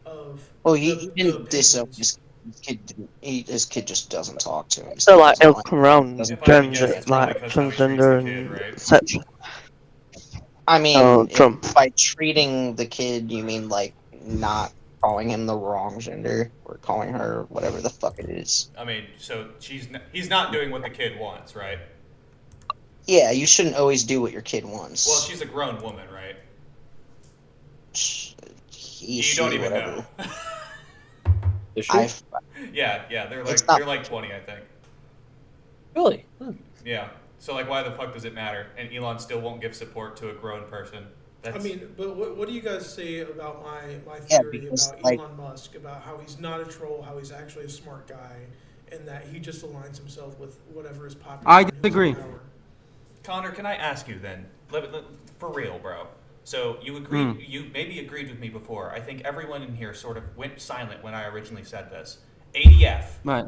of. Well, he didn't disown his kid. His kid just doesn't talk to him. So like he'll come around If I had to guess, gender, it's probably like because how he treats transgender the kid, and right? sexual. I mean, Trump. by treating the kid, you mean like not calling him the wrong gender. We're calling her whatever the fuck it is. I mean, so he's not doing what the kid wants, right? Yeah, you shouldn't always do what your kid wants. Well, she's a grown woman, right? You don't even know. Is she? Yeah, they're It's not- like 20, I think. Really? Yeah. So like, why the fuck does it matter? And Elon still won't give support to a grown person. I mean, but what do you guys say about my Yeah, theory because, about like- Elon Musk, about how he's not a troll, how he's actually a smart guy, and that he just aligns himself with whatever is popular? I and who's in disagree. power? Connor, can I ask you then, for real, bro? So you agreed, you maybe agreed with me before. I think everyone in here sort of went silent when I originally said this. ADF, Right.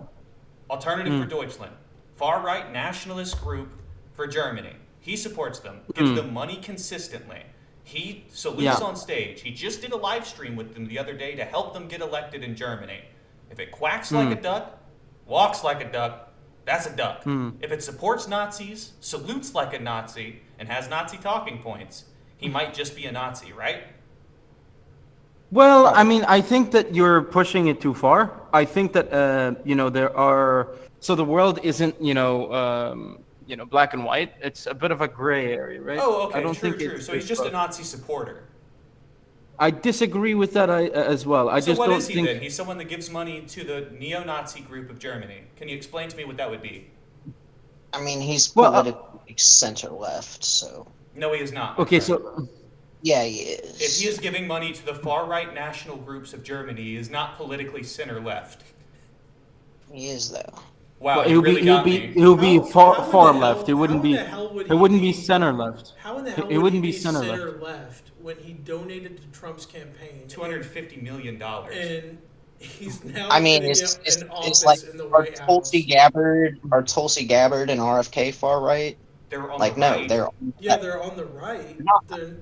Alternative for Deutschland, far-right nationalist group for Germany. He supports them, gives them money consistently. He salutes on stage. He just did a live stream with them the other day to help them get elected in Germany. If it quacks like a duck, walks like a duck, that's a duck. If it supports Nazis, salutes like a Nazi, and has Nazi talking points, he might just be a Nazi, right? Well, I mean, I think that you're pushing it too far. I think that there are the world isn't black and white. It's a bit of a gray area, right? Oh, okay, I don't true. think So he's just a Nazi supporter. I disagree with that as well. I So just what don't is he think. then? He's someone that gives money to the neo-Nazi group of Germany. Can you explain to me what that would be? I mean, he's Well, politically center left, so. No, he is not. Okay, so Yeah, he is. If he is giving money to the far-right national groups of Germany, he is not politically center-left. He is though. Wow, Well, you really got me. it would be How in far the left. It hell- wouldn't how be. in the hell would It he wouldn't be be- center left. How in the hell It would wouldn't he be center left when he donated to Trump's campaign? $250 million. And he's now I mean, gonna it's, get it's, an it's office like in the are White Tulsi House. Gabbard, and RFK far right? They're on Like the no, right. they're Yeah, they're on the right.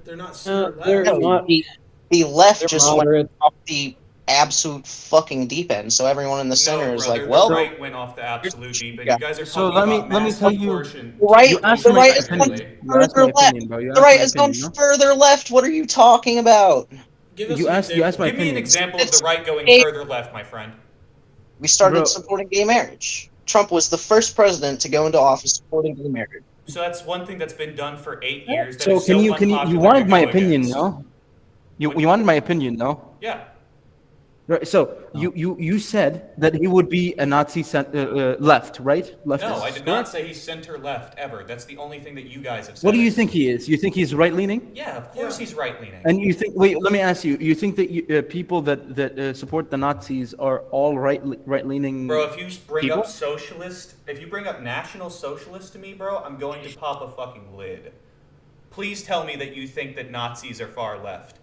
They're not center left. they're not. the left They're just moderate. went off the absolute fucking deep end. So everyone in the center No, is brother, like, well, the right went off the absolute deep, and Yeah. you guys are So talking let me about mass tell you- proportion. the right, You asked the my right has gone opinion. You asked further my left. opinion, bro. You The asked right my has gone opinion, no? further left. What are you talking about? Give us You an asked my Give me an opinion. example of the right going further left, my friend. We started Bro. supporting gay marriage. Trump was the first president to go into office supporting gay marriage. So that's one thing that's been done for 8 years. That So is can you unpopular you wanted to my go opinion, against. no? You wanted my opinion, no? Yeah. Right. So you said that he would be a Nazi left, right? Leftist. No, I did correct? not say he's center left ever. That's the only thing that you guys have said. What do you think he is? You think he's right leaning? Yeah, of course he's right leaning. And you think? Wait, let me ask you. You think that people that support the Nazis are all right leaning? Bro, if you bring people? up socialist, if you bring up national socialist to me, bro, I'm going to pop a fucking lid. Please tell me that you think that Nazis are far left.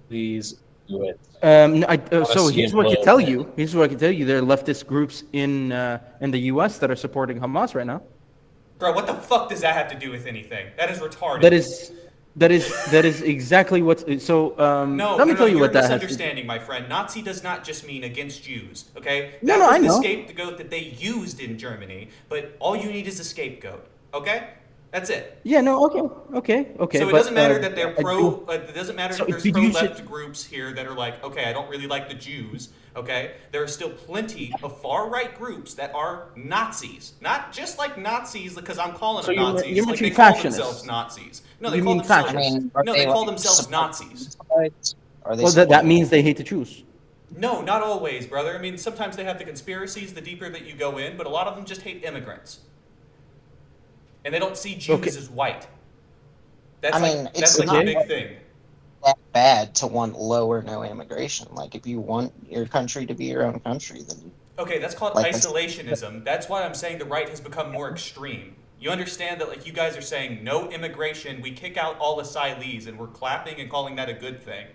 Please do it. So here's what I can tell you. Here's what I can tell you. There are leftist groups in the U.S. that are supporting Hamas right now. Bro, what the fuck does that have to do with anything? That is retarded. That is exactly what. So let me tell you you're what that has to do. misunderstanding, my friend. Nazi does not just mean against Jews, okay? No, That no, was I the know. scapegoat that they used in Germany, but all you need is a scapegoat, okay? That's it. Yeah. No. Okay. So it but, doesn't matter that they're I pro. do- It doesn't matter So if there's did you pro-left groups here that are like, okay, I don't really like the Jews. Okay, there are still plenty of far-right groups that are Nazis, not just like Nazis because I'm calling So them you're Nazis. mentioning Like they call fascists. themselves Nazis. No, they You call mean themselves. fascists? Are No, they they call like themselves support- Nazis. Are they Well, that supporting- means they hate the Jews. No, not always, brother. I mean, sometimes they have the conspiracies the deeper that you go in, but a lot of them just hate immigrants, and they don't see Jews Okay. as white. That's I mean, like, it's that's like not a big like- thing. that bad to want low or no immigration. Like, if you want your country to be your own country, then Okay, that's called Like, isolationism. That's why I'm saying the right has become more extreme. You understand that, like, you guys are saying no immigration, we kick out all asylees, and we're clapping and calling that a good thing.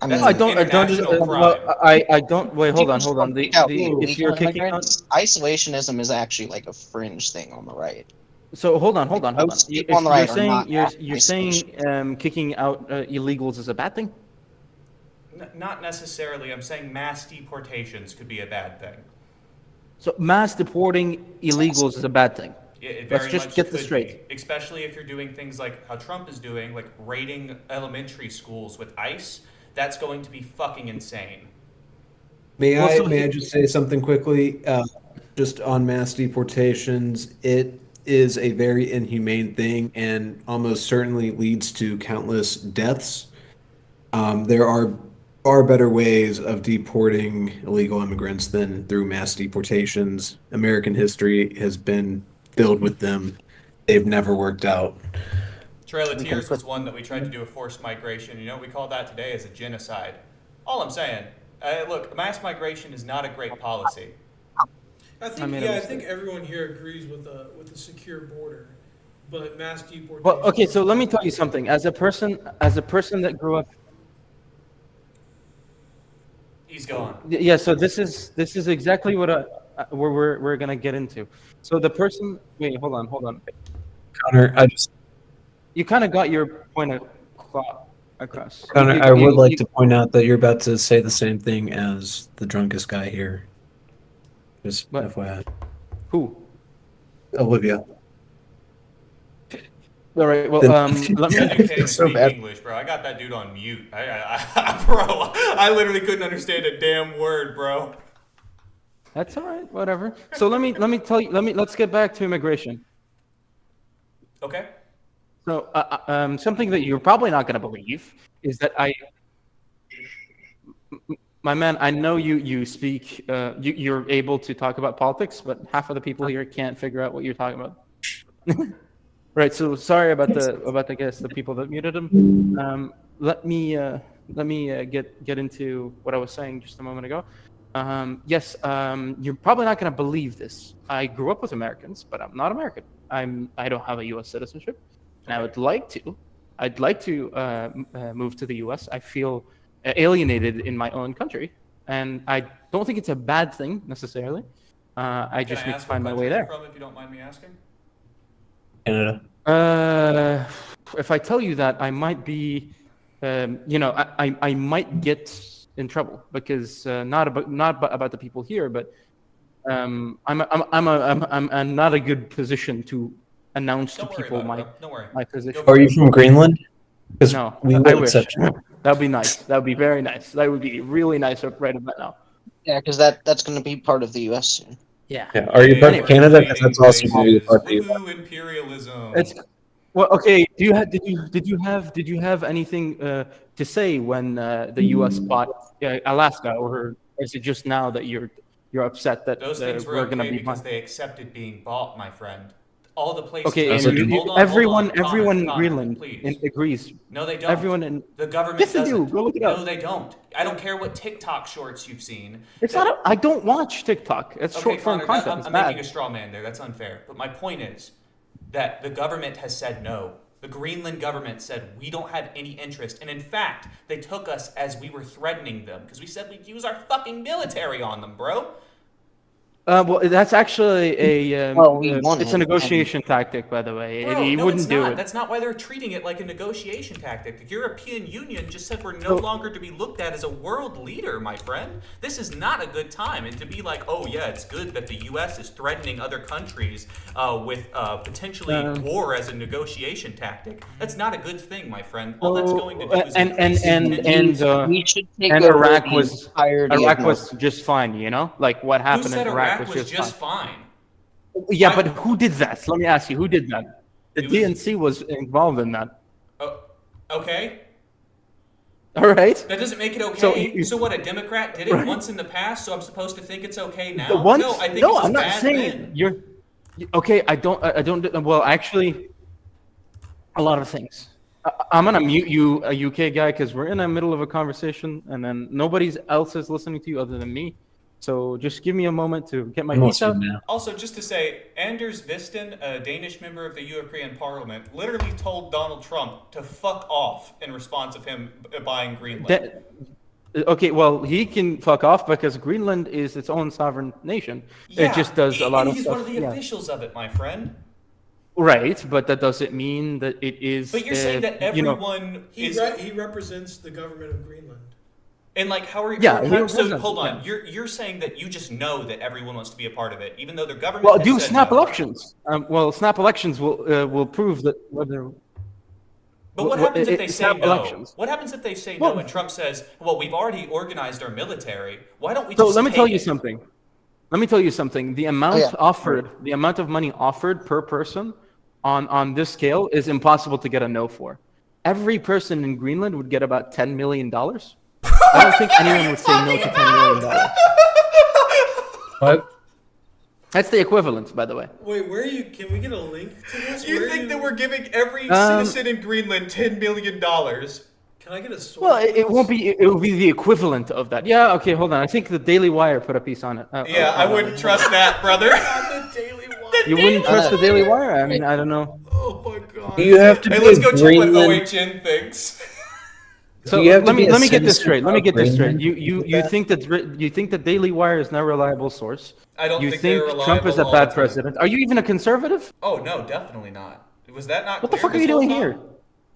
I That's mean, an international crime. I don't. Wait, hold on. If you're kicking out, isolationism is actually like a fringe thing on the right. so hold on. Most If people on the you're right are saying not you're saying kicking out illegals is a bad thing. Not necessarily. I'm saying mass deportations could be a bad thing. So mass deporting illegals is a bad thing. It Let's very just much get this could straight. be, especially if you're doing things like how Trump is doing, like raiding elementary schools with ICE. that's going to be fucking insane. May Well, so I just say something quickly? Just on mass deportations, it is a very inhumane thing and almost certainly leads to countless deaths. There are far better ways of deporting illegal immigrants than through mass deportations. American history has been filled with them. They've never worked out. Trail of Tears was one that we tried to do a forced migration. You know what we call that today is a genocide. All I'm saying, look, mass migration is not a great policy. I think everyone here agrees with a secure border, but mass deportation. Well, okay, so let me tell you something. As a person that grew up. He's gone. Yeah, so this is exactly what we're gonna get into. So the person. Wait, hold on. Connor, You kind of got your point across. Connor, I would like to point out that you're about to say the same thing as the drunkest guy here. Just FYI. Who? Olivia. All right. Well, let me. That dude can't even speak English, bro. I got that dude on mute. Bro, I literally couldn't understand a damn word, bro. That's all right. Whatever. So let me tell you. Let's get back to immigration. Okay. So something that you're probably not going to believe is that my man, I know you speak. You're able to talk about politics, but half of the people here can't figure out what you're talking about. Right. So sorry about the people that muted him. Let me get into what I was saying just a moment ago. Yes. You're probably not going to believe this. I grew up with Americans, but I'm not American. I don't have a U.S. citizenship, and I would like to. I'd like to move to the U.S. I feel alienated in my own country, and I don't think it's a bad thing necessarily. I just need to find my way there. From, if you don't mind me asking? Canada. If I tell you that, I might be, I might get in trouble because not about the people here, but I'm not a good position to announce to people my position. Are you from Greenland? No, we I would wish. accept you. That'd be nice. That'd be very nice. That would be really nice right about now. Yeah, because that's going to be part of the U.S. soon. Yeah. Are you from Canada? Because that's also going to be part of the U.S. Imperialism. It's well, okay. Did you have anything to say when the U.S. bought Alaska, or is it just now that you're upset that those things were we're going to okay be because they accepted being bought, my friend. All the places. Okay, and everyone in Greenland agrees. No, they don't. Everyone in the government. Yes, they doesn't. do. Go look it up. No, they don't. I don't care what TikTok shorts you've seen. It's not. I don't watch TikTok. It's Okay, short form Connor, content. I'm making a straw man there. That's unfair. But my point is that the government has said no. The Greenland government said we don't have any interest, and in fact, they took us as we were threatening them because we said we'd use our fucking military on them, bro. Well, that's actually it's a negotiation tactic, by the way. Bro, he no, wouldn't it's do not. it. That's not why they're treating it like a negotiation tactic. The European Union just said we're no longer to be looked at as a world leader, my friend. This is not a good time. And to be like, oh yeah, it's good that the U.S. is threatening other countries with potentially war as a negotiation tactic. That's not a good thing, my friend. All that's going to do is and Iraq was just fine, you know? Like what happened in Iraq was just fine. Yeah, but who did that? Let me ask you, who did that? The DNC was involved in that. Oh, okay. All right. That doesn't make it okay. So what? A Democrat did it once in the past, so I'm supposed to think it's okay now? Once? No, I think it was I'm not bad saying then. you're okay. I don't. Well, actually, a lot of things. I'm gonna mute you, a UK guy, because we're in the middle of a conversation, and then nobody else is listening to you other than me. So just give me a moment to get my piece out. Also, just to say, Anders Visten, a Danish member of the European Parliament, literally told Donald Trump to fuck off in response of him buying Greenland. Okay, well, he can fuck off because Greenland is its own sovereign nation. Yeah, it just does a lot of he's stuff. one of the officials of it, my friend. Right, but that doesn't mean that it is. But you're saying that everyone he represents the government of Greenland. And like, how are you? Yeah. So hold on, you're saying that you just know that everyone wants to be a part of it, even though their government. Well, has do said snap no. elections. Snap elections will prove that whether. But what happens if they it's say not no? elections. What happens if they say no and Trump says, "Well, we've already organized our military. Why don't we So just let me take tell you it?" something. Let me tell you something. The amount offered, the amount of money offered per person on this scale is impossible to get a no for. Every person in Greenland would get about $10 million. I don't think anyone would say no to $10 million. What? That's the equivalent, by the way. Wait, where are you? Can we get a link to this? Do you Where are think that we're giving every Um, citizen in Greenland $10 million? Can I get a source? Well, it won't be. It will be the equivalent of that. Yeah. Okay. Hold on. I think the Daily Wire put a piece on it. Yeah, I wouldn't trust that, brother. The Daily Wire. You wouldn't trust the Daily Wire? I mean, I don't know. Oh my god. You have to Hey, be let's a go check what Greenland. OHN thinks. So You have to let me be a let me get this citizen straight. Let me of get this straight. Greenland You think that Daily Wire is not a reliable source? I don't You think think they're reliable Trump is a all bad the time. president? Are you even a conservative? Oh no, definitely not. Was that not? What the clear fuck are this you whole doing time? here?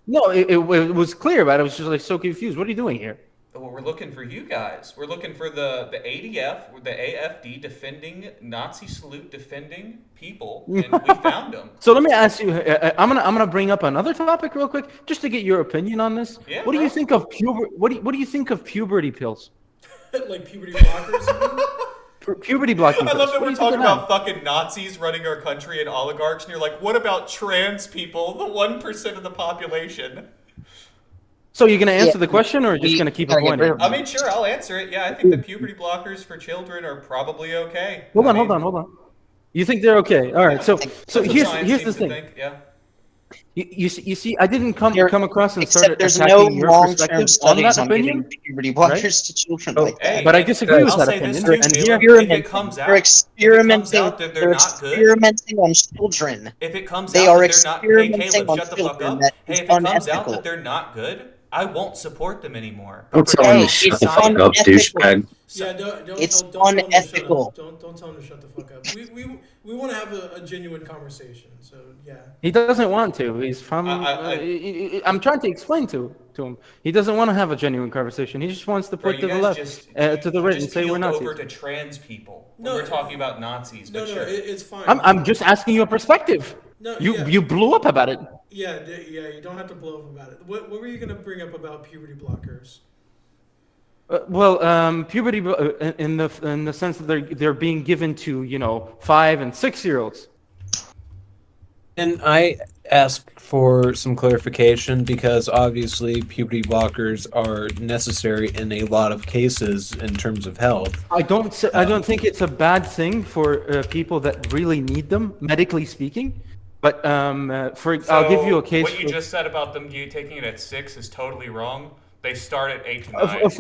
No, it was clear, but I was just like so confused. What are you doing here? Well, we're looking for you guys. We're looking for the ADF, the AFD defending Nazi salute defending people, and we found them. So let me ask you. I'm gonna bring up another topic real quick, just to get your opinion on this. Yeah, What do you bro. think of What do you think of puberty pills? Like puberty blockers? Puberty blocking I pills. love that What do we're you think talking of about fucking Nazis running our country and oligarchs, and you're like, what about trans people, the 1% of the population? So you're gonna answer Yeah, the question, or just we gonna keep gotta get avoiding rid it? of I mean, sure, I'll answer it. Yeah, I think the puberty blockers for children are probably okay. Hold I on, mean, hold on. You think they're okay? All right. So that's what here's science the seems to thing. think, yeah. You see, I didn't come across and Except started there's attacking no your long-term perspective on studies that on giving opinion. puberty right? blockers to children like that. Hey, But I disagree with I'll that say this opinion. too, And Caleb. here, If it comes out, They're if it comes experimenting. out that they're They're not good, experimenting on children. if it comes They out are that they're not, hey experimenting Caleb, on shut the fuck children. up. That Hey, is if it comes out unethical. that they're not good, I won't support them anymore. Don't tell him Hey, to shut it's the fuck up, unethical. douchebag. Yeah, don't It's tell, don't tell him to shut unethical. up. Don't tell him to shut the fuck up. We want to have a genuine conversation. So yeah. he doesn't want to. He's from. I'm trying to explain to him. He doesn't want to have a genuine conversation. He just wants to Bro, put you to the guys left, just to the you right, and just say we're peeled Nazis. over to trans people. No, We're talking about Nazis, No, but no, sure. it's fine. I'm just asking you a perspective. No, you yeah. you blew up about it. Yeah, you don't have to blow up about it. What were you gonna bring up about puberty blockers? Puberty in the sense that they're being given to 5 and 6 year olds. And I ask for some clarification because obviously puberty blockers are necessary in a lot of cases in terms of health. I don't think it's a bad thing for people that really need them, medically speaking. But I'll give you a case. What you just said about them taking it at 6 is totally wrong. They start at 8 to 9.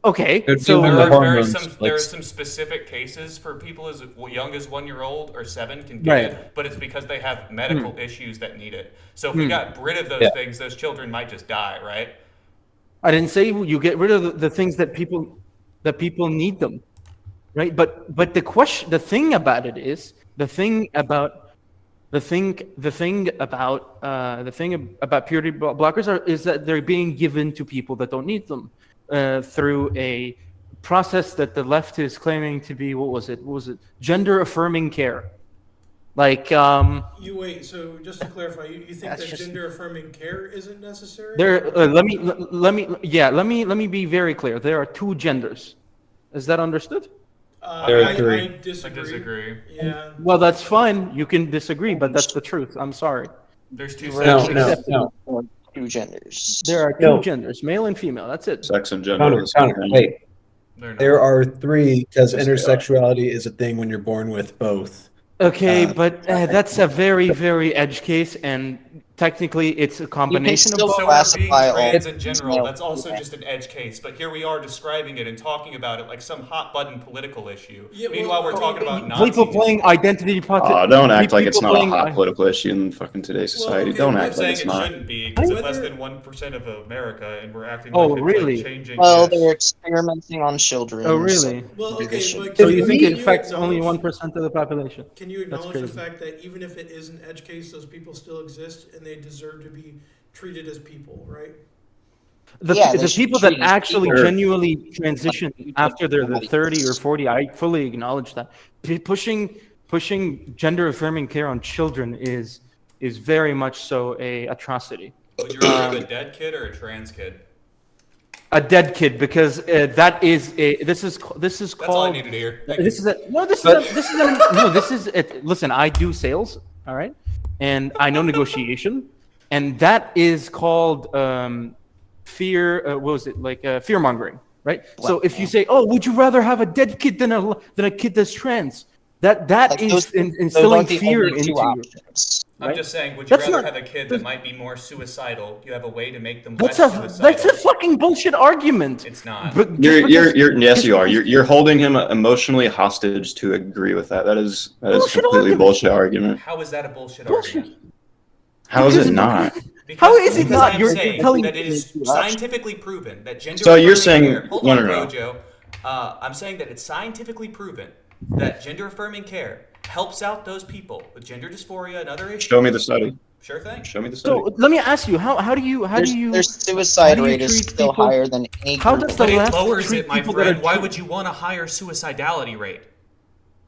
Okay, They're so doing There the are hormones, some specific cases for people as young as 1 year old or 7 can get Right. it, but it's because they have medical issues that need it. So if we got rid of those things, those children might just die, right? I didn't say you get rid of the things that people need them, right? But the thing about puberty blockers is that they're being given to people that don't need them through a process that the left is claiming to be what was it gender affirming care, like You wait. So just to clarify, you think that gender affirming care isn't necessary? let me be very clear. There are 2 genders. Is that understood? There are 3. I disagree. Yeah. Well, that's fine. You can disagree, but that's the truth. I'm sorry. There's 2 No, sections. no. Two genders. There are 2 No. genders, male and female. That's it. Sex and gender. Connor, wait. They're not. There are 3 because Yes, they are. intersexuality is a thing when you're born with both. Okay, but that's a very, very edge case, and technically it's a combination still of So both. we're being classify all trans in general. male. That's also just an edge case. But here we are describing it and talking about it like some hot button political issue. Yeah, well, Meanwhile, we're I mean, talking about Nazis. People playing identity politics. Don't act like it's not a hot political issue in fucking today's Well, society. okay, Don't I'm act I'm like saying it's it not. shouldn't be because it's less Whether- than 1% of America, and we're acting Oh, like it's really? like changing. Well, yes. they're experimenting on children. Oh, really? Well, maybe they okay, should. but So can you think can it affects only acknowledge- 1% of the population? Can you That's acknowledge the crazy. fact that even if it is an edge case, those people still exist and they deserve to be treated as people, right? Yeah, they The should people that treat as actually people. genuinely transition after they're the 30 or 40, I fully acknowledge that. Pushing gender affirming care on children is is very much so a atrocity. Would you rather have a dead kid or a trans kid? A dead kid, because that is a this is called. That's all I needed to hear. Thank This you. is a no. This is a, this is a, no. This is it. Listen, I do sales. All right, and I know negotiation, and that is called fear. What was it like? Fear mongering, right? So if you say, "Oh, would you rather have a dead kid than a kid that's trans?" That Like is those instilling aren't the fear only into two you. options. I'm right? just saying, would you That's rather not- have a kid that might be more suicidal? You have a way to make them That's less a suicidal. fucking bullshit argument. It's not. But Yes, you are. You're holding him emotionally hostage to agree with that. That is a completely bullshit argument. How is that a bullshit argument? How is it not? How is it Because not? I'm You're saying telling that me it is to us. scientifically proven that gender. So you're affirming saying- care, hold no, on, no, no. Rojo. I'm saying that it's scientifically proven that gender affirming care helps out those people with gender dysphoria and other issues. Show me the study. Sure thing. Show me the study. So let me ask you, how do you Their suicide how do you rate is treat still people- higher than any How group does of the But it left lowers treat it, my people that friend. are Why trans- would you want a higher suicidality rate?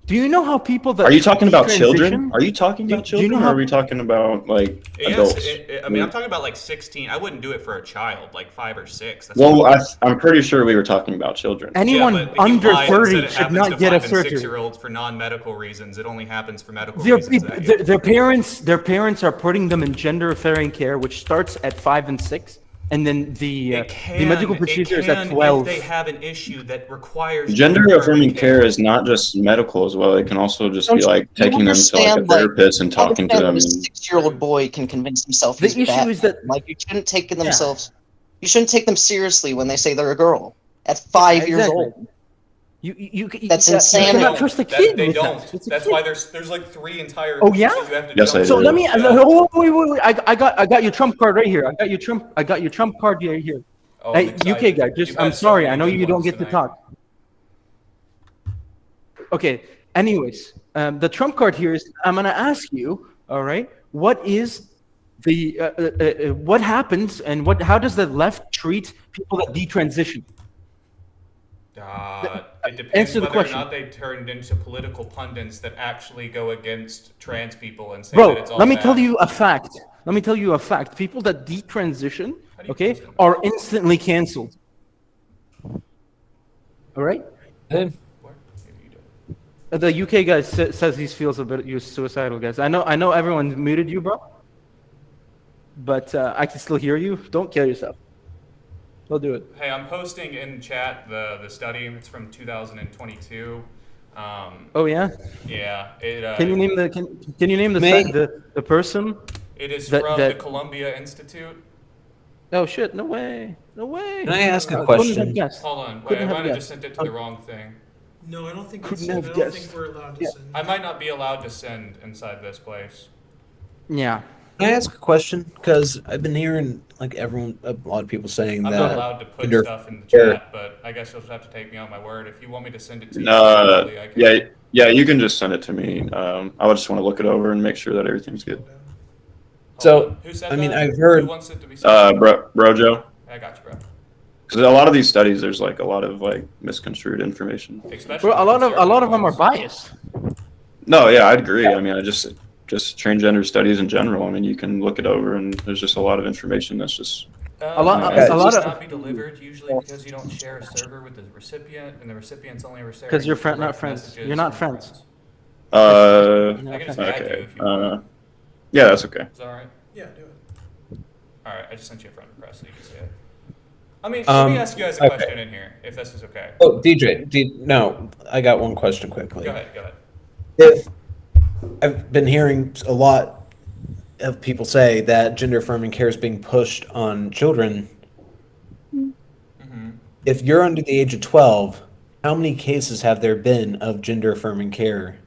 Do you know how people that Are you talking about transition- children? Are you talking about Do you know children, or how- are we talking about like Yes, adults? I mean, I'm talking about like 16. I wouldn't do it for a child, like 5 or 6. That's Well, what I'm pretty sure we were talking about children. Anyone yeah, but he under lied and 30 said it should happens not to get a 5 and surgery. 6-year-olds for non-medical reasons. It only happens for medical Their, reasons. that their parents are putting them in gender affirming care, which starts at 5 and 6, and then the medical procedure is at 12. If they have an issue that requires Gender affirming care is not just medical as well. It can also just be like taking them to like a therapist and talking to them. A 6-year-old boy can convince himself The he's issue Batman. is that- like you shouldn't take themselves. You shouldn't take them seriously when they say they're a girl at 5 years exactly. old. You That's you insane. cannot trust a kid. They with that. don't. It's a That's kid. why there's like 3 entire. Oh, yeah? pieces you have to Yes, jump I So do. let me. Yeah. Oh, wait. I got your trump card right here. I got your trump card right here. Oh, Hey, I'm UK excited. guy, You've just had I'm so sorry. many I know good you don't ones get to tonight. talk. Okay. Anyways, the trump card here is. I'm gonna ask you. All right. What is the what happens and how does the left treat people that detransition? It depends Answer the whether question. or not they turned into political pundits that actually go against trans people and say Bro, that it's all let me bad. tell you a fact. People that detransition, okay, are instantly canceled. All right. The UK guy says he feels a bit suicidal, guys. I know everyone muted you, bro. But I can still hear you. Don't kill yourself. Don't do it. Hey, I'm posting in chat the study. It's from 2022. Oh yeah. Yeah. It, Can you name the can you name the person? It is that- from that- the Columbia Institute. Oh shit! No way! No way! Can I ask a Couldn't question? have guessed. Hold on. Wait, Couldn't I have might have guessed. just sent it to the wrong thing. No, I don't think Couldn't I have don't guessed. think we're allowed to Yeah. send. I might not be allowed to send inside this place. Yeah. Can I ask a question? Because I've been hearing like a lot of people saying I'm that. not allowed to put gender stuff in the care- chat, but I guess you'll just have to take me on my word. If you want me to send it to you, I can. Yeah, you can just send it to me. I would just want to look it over and make sure that everything's good. So, Who said I mean, that? I've heard. Who wants it to be sent? Brojo. I got you, bro. Because a lot of these studies, there's like a lot of like misconstrued information. Especially Bro, a lot of conservative them are ones. biased. No, yeah, I'd agree. I mean, I just transgender studies in general. I mean, you can look it over, and there's just a lot of information that's just. A lot Messages of- not be delivered usually because you don't share a server with the recipient, and the recipient's only receiving. Because you're not friends. You're not friends. I can just add you Okay. if you want. Yeah, that's okay. Is that all right? Yeah, do it. All right, I just sent you a friend request so you can see it. I mean, let me ask you guys a okay. question in here, if this is okay. Oh, no, I got one question quickly. Go ahead. If I've been hearing a lot of people say that gender affirming care is being pushed on children. Mm-hmm. If you're under the age of 12, how many cases have there been of gender affirming care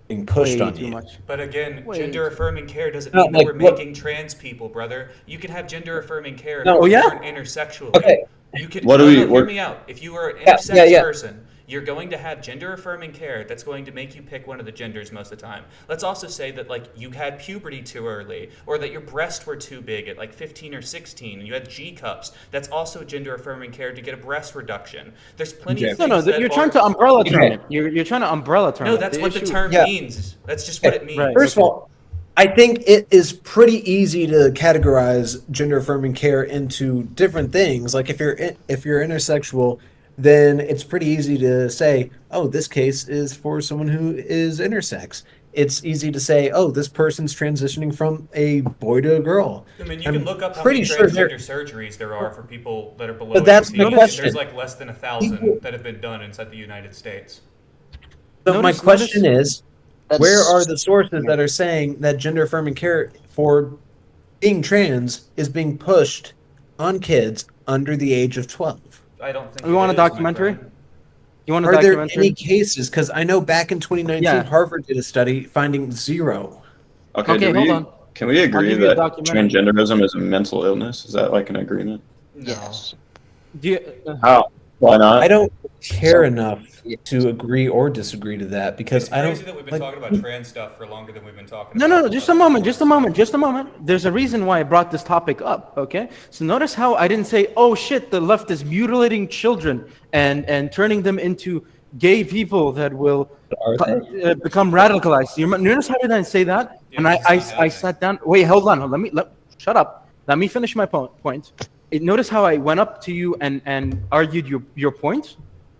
being pushed Way on too you? much. But again, Wait. gender affirming care doesn't No, mean like, that we're what- making trans people, brother. You can have gender affirming care if No, you're yeah. born intersexually. Okay. You could What do we- hear what- me out. If you are an Yeah, intersex yeah. person, you're going to have gender affirming care that's going to make you pick one of the genders most of the time. Let's also say that like you had puberty too early, or that your breasts were too big at like 15 or 16, and you had G cups. That's also gender affirming care to get a breast reduction. There's plenty of No, things no, that you're are- trying to umbrella term Okay. it. You're trying to umbrella term No, it. that's The what the issue- term Yeah. means. That's just what it means. Right. First of all, I think it is pretty easy to categorize gender affirming care into different things. Like if you're intersexual, then it's pretty easy to say, "Oh, this case is for someone who is intersex." It's easy to say, "Oh, this person's transitioning from a boy to a girl." I mean, you can look up how pretty many sure transgender surgeries there are for people that are below But that's 18, the question. There's like less than 1,000 that have been done inside the United States. So my question is, That's- where are the sources that are saying that gender affirming care for being trans is being pushed on kids under the age of 12? I don't think. You want a documentary? You want a Are there documentary? any cases? Because I know back in 2019, Yeah. Harvard did a study finding 0. Okay, Okay, hold on. Can we agree give you a that documentary. transgenderism is a mental illness? Is that like an agreement? Yes. Do you, How? Why not? I don't care enough to agree or disagree to that because It's I crazy don't. that we've been like- talking about trans stuff for longer than we've been talking No, about. no, no, just a moment, just a moment, just a moment. There's a reason why I brought this topic up, okay? So notice how I didn't say, oh shit, the left is mutilating children and turning them into gay people that will become radicalized. You notice how did I say that? Yeah, And but it's not I happening. sat down, wait, hold on, shut up. Let me finish my point. Notice how I went up to you and argued your point?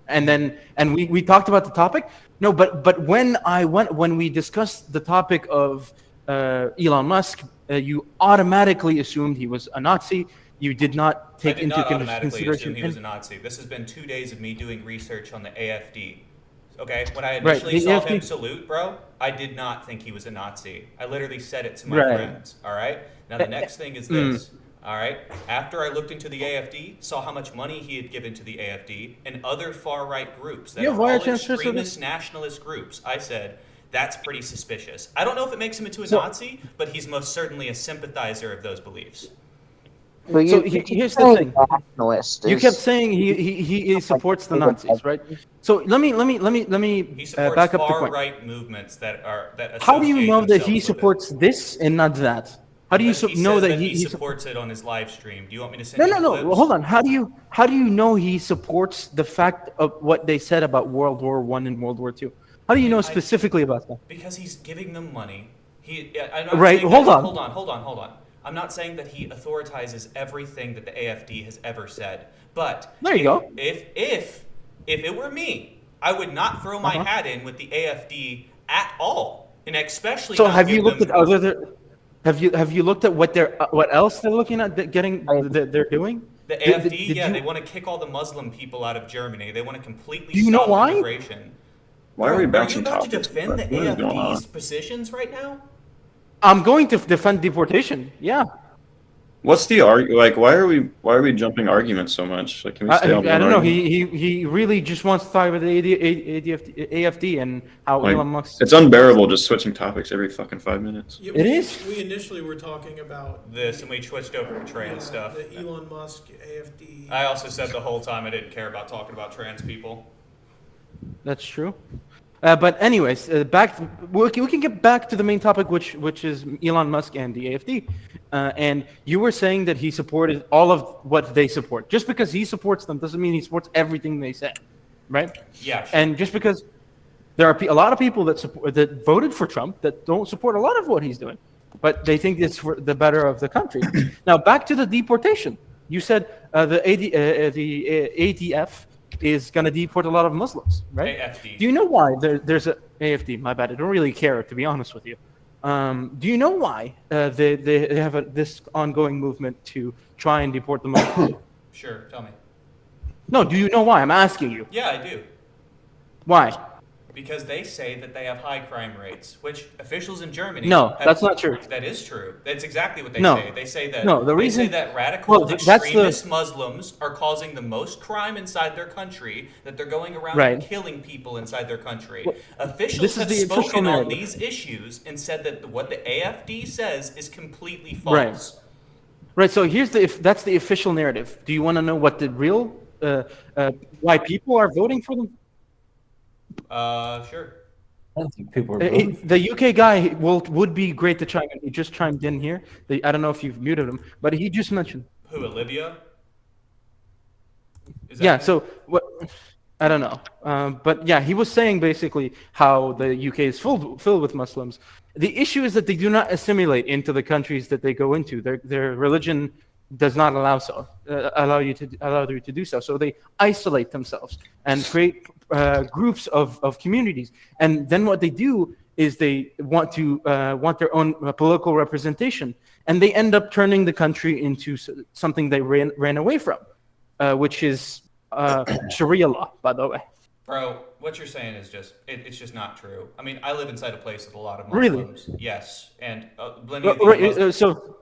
And we talked about the topic. No, but when we discussed the topic of Elon Musk, you automatically assumed he was a Nazi. You did not take I did into not automatically consideration. assume he was a Nazi. This has been 2 days of me doing research on the AFD. Okay, when I Right, initially the saw AFD him salute, bro, I did not think he was a Nazi. I literally said it to my Right. friends. All right. Now the next thing is this. All right. After I looked into the AFD, saw how much money he had given to the AFD and other far right groups that You are have wire all transfers for this? extremist nationalist groups, I said that's pretty suspicious. I don't know if it makes him into a So- Nazi, but he's most certainly a sympathizer of those beliefs. But So you here's the thing. nationalist You is- kept saying he supports the Nazis, right? So let me He supports back up the far point. right movements that How do you associate know that themselves he with it. supports this and not that? How do you Because know says that he he supports it on his live stream? Do you want me to send No, you no, the no. clips? Well, hold on. How do you know he supports the fact of what they said about World War I and World War II? How do you know specifically about that? Because he's giving them money. I'm not Right, saying hold that- on. Hold on. I'm not saying that he authorizes everything that the AFD has ever said. But There you go. If it were me, I would not throw my Uh-huh. hat in with the AFD at all, and especially. So not have you give looked them- at other? Have you looked at what else they're looking at they're doing? The Did- AFD? did Yeah, you- they want to kick all the Muslim people out of Germany. They want to completely Do you know stop why? immigration. Why are we Are you bouncing about to topics? defend the What is going on? AFD's positions right now? I'm going to defend deportation. Yeah. What's the arg? Like, why are we jumping arguments so much? Like, can we I stay on don't one know. argument? He really just wants to talk about the AFD and how Like, Elon Musk. it's unbearable just switching topics every fucking 5 minutes. Yeah, It we- is. We initially were talking about This, and we switched over to trans stuff. the Elon Musk AFD. I also said the whole time I didn't care about talking about trans people. That's true. But anyways, we can get back to the main topic, which is Elon Musk and the AFD. And you were saying that he supported all of what they support. Just because he supports them doesn't mean he supports everything they say, right? Yeah, sure. And just because there are a lot of people that voted for Trump that don't support a lot of what he's doing, but they think it's for the better of the country. Now back to the deportation. You said the ADF is going to deport a lot of Muslims, right? AFD. Do you know why there's a AFD? My bad. I don't really care, to be honest with you. Do you know why they have this ongoing movement to try and deport the Muslims? Sure, tell me. No, do you know why? I'm asking you. Yeah, I do. Why? Because they say that they have high crime rates, which officials in Germany. No, have- that's not true. That is true. That's exactly what they No. say. They say that. No, the they reason- say that radical Well, that's the- extremist Muslims are causing the most crime inside their country. That they're going around Right. and killing people inside their country. Well, Officials this is have the official spoken on narrative. these issues and said that what the AFD says is completely Right. false. Right. So here's that's the official narrative. Do you want to know what the real why people are voting for them? Sure. I don't think people are voting. The UK guy would be great to chime in. He just chimed in here. I don't know if you've muted him, but he just mentioned. Who, Olivia? Is that Yeah. him? So what? I don't know. But yeah, he was saying basically how the UK is filled with Muslims. The issue is that they do not assimilate into the countries that they go into. Their religion does not allow you to do so. So they isolate themselves and create groups of communities. And then what they do is they want their own political representation, and they end up turning the country into something they ran away from, which is Sharia law, by the way. Bro, what you're saying is it's just not true. I mean, I live inside a place with a lot of Muslims. Really? Yes, and blending with these Muslims. So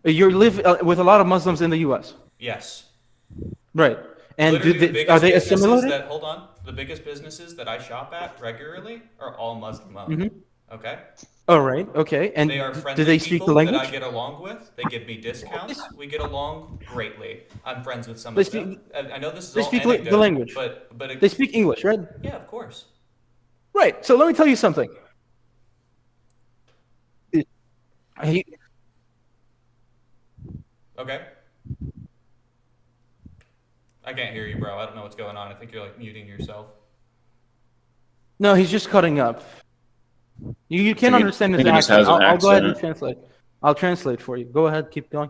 you live with a lot of Muslims in the U.S. Yes. Are they assimilated? Hold on. The biggest businesses that I shop at regularly are all Muslim owned. Mm-hmm. Okay. All right. Okay. And they are friendly do they speak people the language? that I get along with. They give me discounts. We get along greatly. I'm friends with some of them. I know this is They all speak anecdote, the language. but They speak English, right? Yeah, of course. Right. So let me tell you something. Okay. I can't hear you, bro. I don't know what's going on. I think you're like muting yourself. No, he's just cutting up. You can't think understand he his just accent. has an I'll go ahead and accent. translate. I'll translate for you. Go ahead, keep going.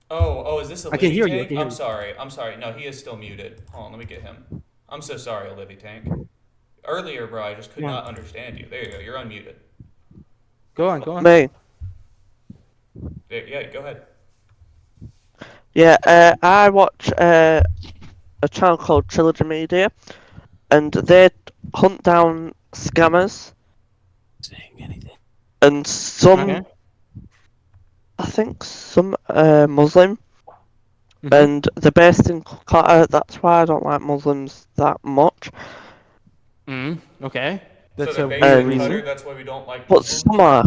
Oh, is this a I can hear you, I Tank? can hear I'm you. I'm sorry. No, he is still muted. Hold on, let me get him. I'm so sorry, Olivia Tank. Earlier, bro, I just could not understand you. There you go. You're unmuted. Go on. Me. Yeah, go ahead. Yeah, I watch a channel called Trilogy Media, and they hunt down scammers. And some, I think some Muslim, and they're based in Qatar. That's why I don't like Muslims that much. Okay. That's so a they're weird based in reason. Qatar, that's why we don't like But Muslims? some are.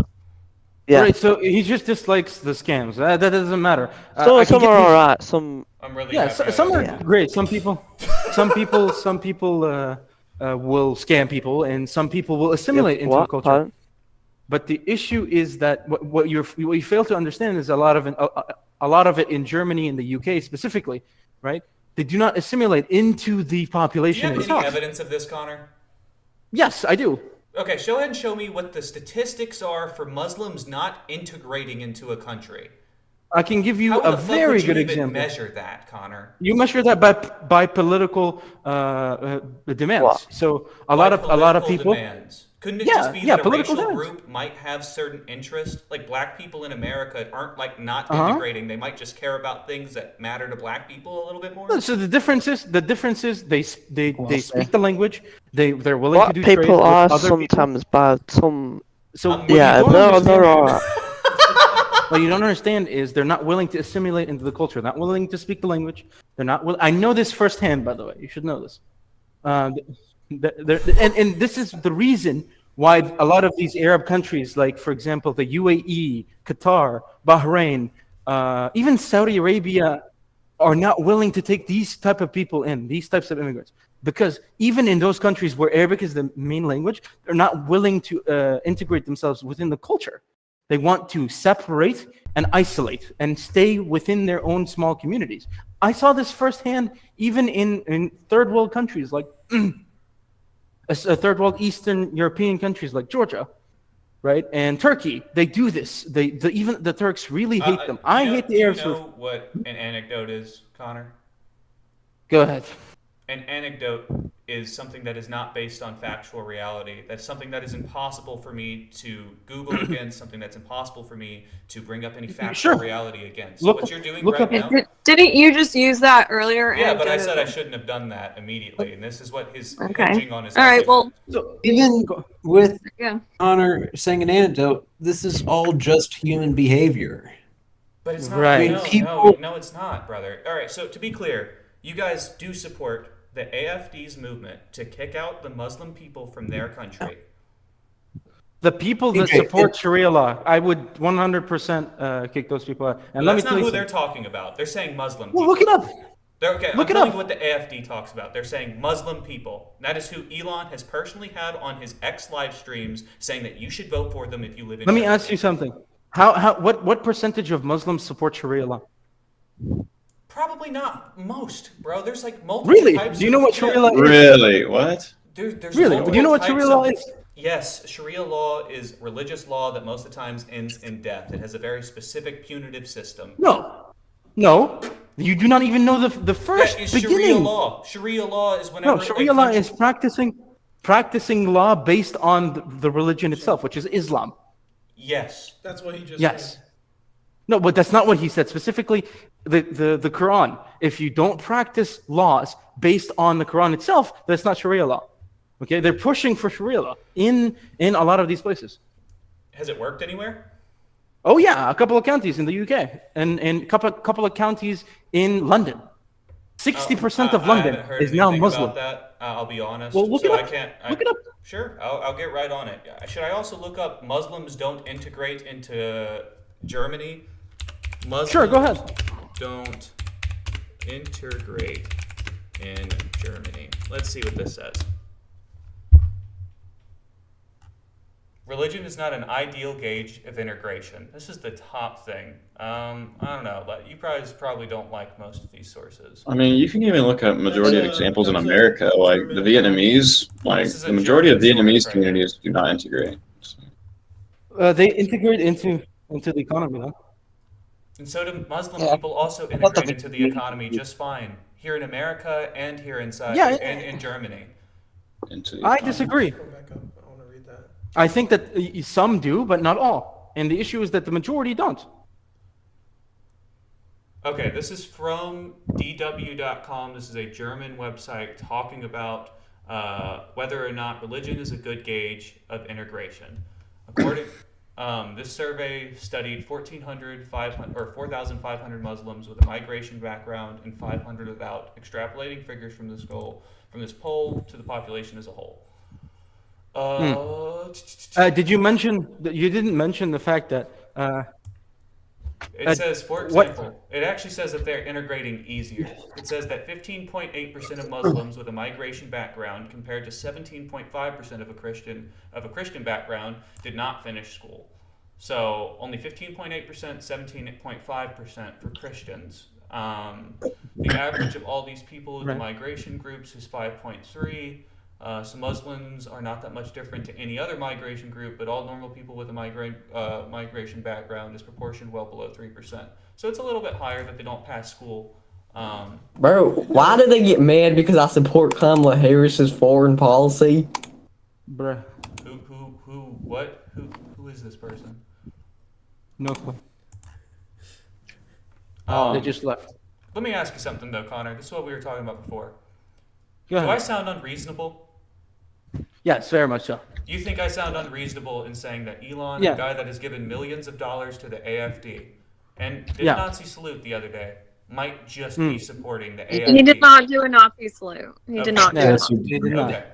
Yeah. Right, so he just dislikes the scams. That doesn't matter. So I can some get are his- alright. Some. I'm really Yeah, happy some I- are great. Some people will scam people, and some people will assimilate into the What? culture. Pardon? But the issue is that what you fail to understand is a lot of it in Germany and the UK specifically, right? They do not assimilate into the Do you population have any itself. evidence of this, Connor? Yes, I do. Okay, go ahead and show me what the statistics are for Muslims not integrating into a country. I can give you How a the fuck very would you good even example. measure that, Connor? You measure that by political demands. What? So By a lot of political people. demands. Couldn't it Yeah, just be yeah, that a political racial demands. group might have certain interests? Like black people in America aren't like not Uh-huh. integrating. They might just care about things that matter to black people a little bit more. No, so the difference is they speak the language. They're willing What to do trade people with are other people. sometimes bad. Some. So what Yeah, you don't they're understand- alright. What you don't understand is they're not willing to assimilate into the culture. They're not willing to speak the language. They're not. I know this firsthand, by the way. You should know this. And this is the reason why a lot of these Arab countries, like for example the UAE, Qatar, Bahrain, even Saudi Arabia, are not willing to take these type of people in, these types of immigrants, because even in those countries where Arabic is the main language, they're not willing to integrate themselves within the culture. They want to separate and isolate and stay within their own small communities. I saw this firsthand even in third world countries like third world Eastern European countries like Georgia, right? And Turkey. They do this. Even the Turks really hate them. I hate the Arabs. Do you know what an anecdote is, Connor? Go ahead. An anecdote is something that is not based on factual reality. That's something that is impossible for me to Google against, something that's impossible for me to bring up any factual reality against. What you're doing right now... Didn't you just use that earlier? Yeah, and but I did said it- I shouldn't have done that immediately, and this is what his Okay. hinging on his All right. Well, Even with yeah. Connor saying an anecdote, this is all just human behavior. But it's not. Right. No, it's not, brother. All right, so to be clear, you guys do support the AFD's movement to kick out the Muslim people from their country. The people that Okay, support Sharia law, I would 100% kick those people out. And let me That's tell not you who they're something. talking about. They're saying Muslim Well, people. look it up. I'm Look it telling up. you what the AFD talks about. They're saying Muslim people. That is who Elon has personally had on his X live streams saying that you should vote for them if you live in Let me Germany. ask you something. What percentage of Muslims support Sharia law? Probably not most, bro. There's like multiple Really? types. Do you know what Sharia law is? Really? What? There's Really? multiple Do you know what types Sharia law of- is? Yes, Sharia law is religious law that most of the times ends in death. It has a very specific punitive system. No. You do not even know the first That is beginning. Sharia law. Sharia law is whenever No, Sharia law is practicing law based on the religion itself, which is Islam. Yes. That's what he just Yes. said. No, but that's not what he said. Specifically, the Quran. If you don't practice laws based on the Quran itself, that's not Sharia law. Okay, they're pushing for Sharia law in a lot of these places. Has it worked anywhere? Oh yeah, a couple of counties in the UK and a couple of counties in London. 60% of I London haven't heard is now anything Muslim. About that. I'll be honest. Well, look so it up. I can't. Look it up. Sure, I'll get right on it. Should I also look up Muslims don't integrate into Germany? Muslims Sure, go ahead. Don't integrate in Germany. Let's see what this says. Religion is not an ideal gauge of integration. This is the top thing. I don't know, but you probably don't like most of these sources. I mean, you can even look at majority of examples in America, like the Vietnamese. Like This is a the majority of German source Vietnamese right communities do not integrate. They integrate into the economy, huh? And so do Muslim Yeah. people also integrate into the economy just fine. Here in America and here inside and in Germany. Into the I economy. disagree. Go back up. I want to read that. I think that some do, but not all. And the issue is that the majority don't. Okay, this is from DW.com. This is a German website talking about whether or not religion is a good gauge of integration. According, this survey studied 4,500 Muslims with a migration background and 500 without, extrapolating figures from this poll to the population as a whole. Did you mention that you didn't mention the fact that It says, for example, it actually says that they're integrating easier. It says that 15.8% of Muslims with a migration background compared to 17.5% of a Christian background did not finish school. So only 15.8%, 17.5% for Christians. The average of all these people in the migration groups is 5.3. So Muslims are not that much different to any other migration group, but all normal people with a migration background is proportioned well below 3%. So it's a little bit higher that they don't pass school. Bro, why did they get mad because I support Kamala Harris's foreign policy? Bruh. Who is this person? No clue. They just left. Let me ask you something though, Connor. This is what we were talking about before. Go ahead. Do I sound unreasonable? Yes, very much so. Do you think I sound unreasonable in saying that Elon, Yeah. the guy that has given millions of dollars to the AFD and did Yeah. a Nazi salute the other day, might just be supporting the He AFD? did not do a Nazi salute. He did not do Yeah, it. he did not. Okay.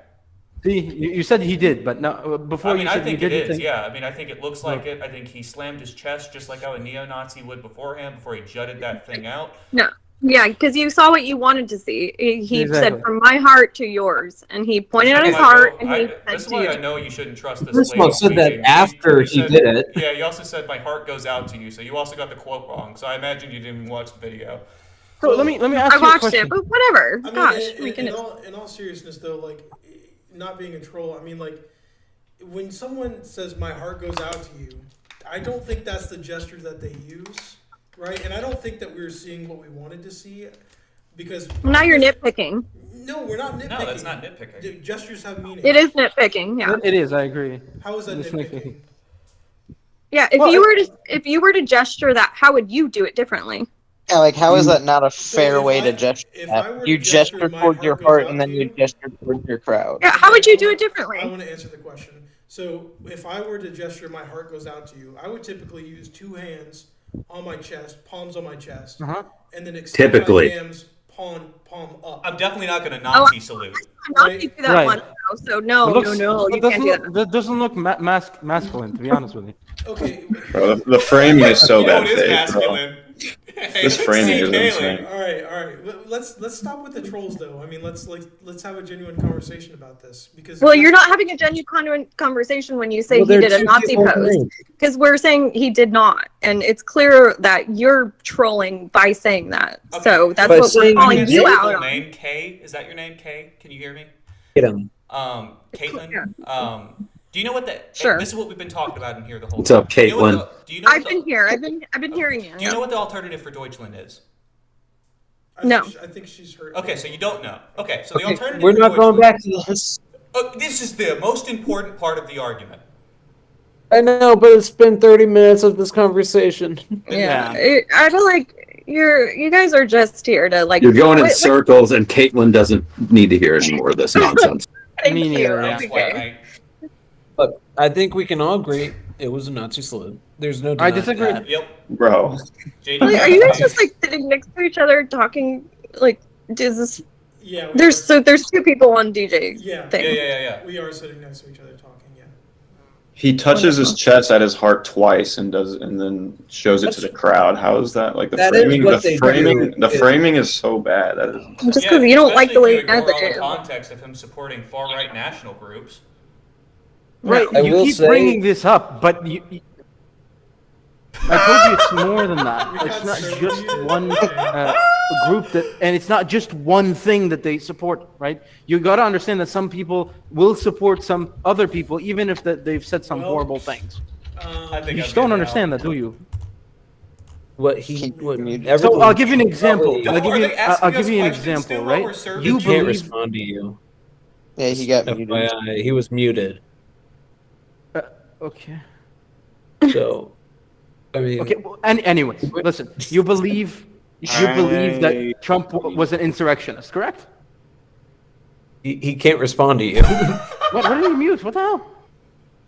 See, you said he did, but no. Before I mean, you I said think he it didn't. is. Yeah, I mean, I think it looks like it. I think he slammed his chest just like how a neo-Nazi would beforehand before he jutted that thing out. No. Yeah, because you saw what you wanted to see. He Exactly. said, "From my heart to yours," and he pointed at his heart and he said This is to why you. I know you shouldn't trust this. First of lady all, said that speaking. after You he said- did it. Yeah, you also said my heart goes out to you, so you also got the quote wrong. So I imagine you didn't even watch the video. So let me ask I you a watched question. it, but whatever. I mean, Gosh, in all seriousness, though, like, not being a troll, I mean, like, when someone says my heart goes out to you, I don't think that's the gesture that they use, right? And I don't think that we're seeing what we wanted to see, because now you're nitpicking. no, we're not nitpicking. No, that's not nitpicking. The gestures have meaning. It is nitpicking. Yeah. It is. I agree. How is that It's nitpicking? Yeah. If you were to gesture that, how would you do it differently? Yeah, like how is that not a fair way to gesture that? You gesture towards your heart and then you gesture towards your crowd. Yeah. How would you do it differently? I want to answer the question. So, if I were to gesture my heart goes out to you, I would typically use two hands on my chest, palms on my chest, and then extend Typically. my hands palm up. I'm definitely not going to Nazi salute. Nazi do that Right. once though, so no, It looks- no, it you doesn't can't do look, that. that doesn't look masculine, to be honest with you. Okay. Bro, the framing is so Yo, bad. it is Faith, bro. masculine. This framing is insane. All right. Let's stop with the trolls, though. I mean, let's have a genuine conversation about this because. Well, you're not having a genuine conversation when you say Well, he there are did a two Nazi people in the post, room. because we're saying he did not, and it's clear that you're trolling by saying that. So that's By what we're saying calling he you did. out Full on. name Kay? Is that your name, Kay? Can you hear me? Get him. Caitlin. Do you know what the? Sure. This is what we've been talking about in here the whole What's time. up, Do you know what Caitlin? Do you know? I've been here. I've been hearing you. Do you know what the alternative for Deutschland is? No. I think she's heard. Okay, so you don't know. Okay, so the Okay, alternative. we're for not going Deutschland- back to this. This is the most important part of the argument. I know, but it's been 30 minutes of this conversation. Yeah. I feel like you guys are just here to like. You're going in Wait, circles, and Caitlin doesn't need to hear any more of this nonsense. Thank Me you. neither, Thanks, Okay. white knight. Look, I think we can all agree it was a Nazi salute. There's no I denying disagree. that. Yep. Bro. JD, Wait, are you guys just like sitting next to each other talking? Like, does this? Yeah. There's two people on DJ's thing. Yeah. We are sitting next to each other talking. Yeah. He touches his chest at his heart twice and then shows it to the crowd. How is that like the That is framing? what The they framing. do. The framing is so bad. That is. Just because you don't like the way he does all the it. context of him supporting far-right national groups. Right, I you will keep say- bringing this up, but I told you it's more than that. It's not just one group that, and it's not just one thing that they support, right? You got to understand that some people will support some other people, even if they've said some horrible things. I think You I'm just don't getting understand out. that, do you? Everything- So I'll give you an example. Probably- I'll give you an example, right? You You can't believe respond to you. Yeah, he got muted. FYI, he was muted. Okay. So, I mean, Okay. Well, anyways, listen. You believe that Trump was an insurrectionist, correct? he can't respond to you. What did you mute? What the hell?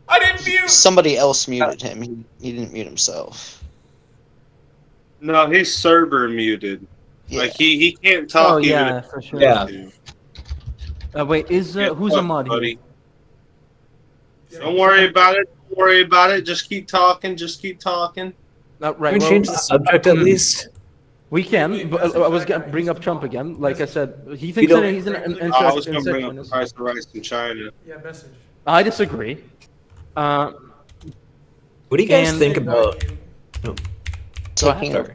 I didn't mute. Somebody else muted him. He didn't mute himself. No, his server muted. Yeah. Like he can't talk. Oh even yeah, if- for sure. Yeah. Wait, is Get who's fucked, Ahmad here? buddy. Don't worry about it. Don't worry about it. Just keep talking. Just keep talking. Right. Can we change the subject at least? We can, but I was gonna bring up Trump again. Like I said, he thinks don't- that he's an I was going to bring up the insurrectionist. price of rice in China. Yeah. Message. I disagree. What do you guys And- think about? Taking Sorry.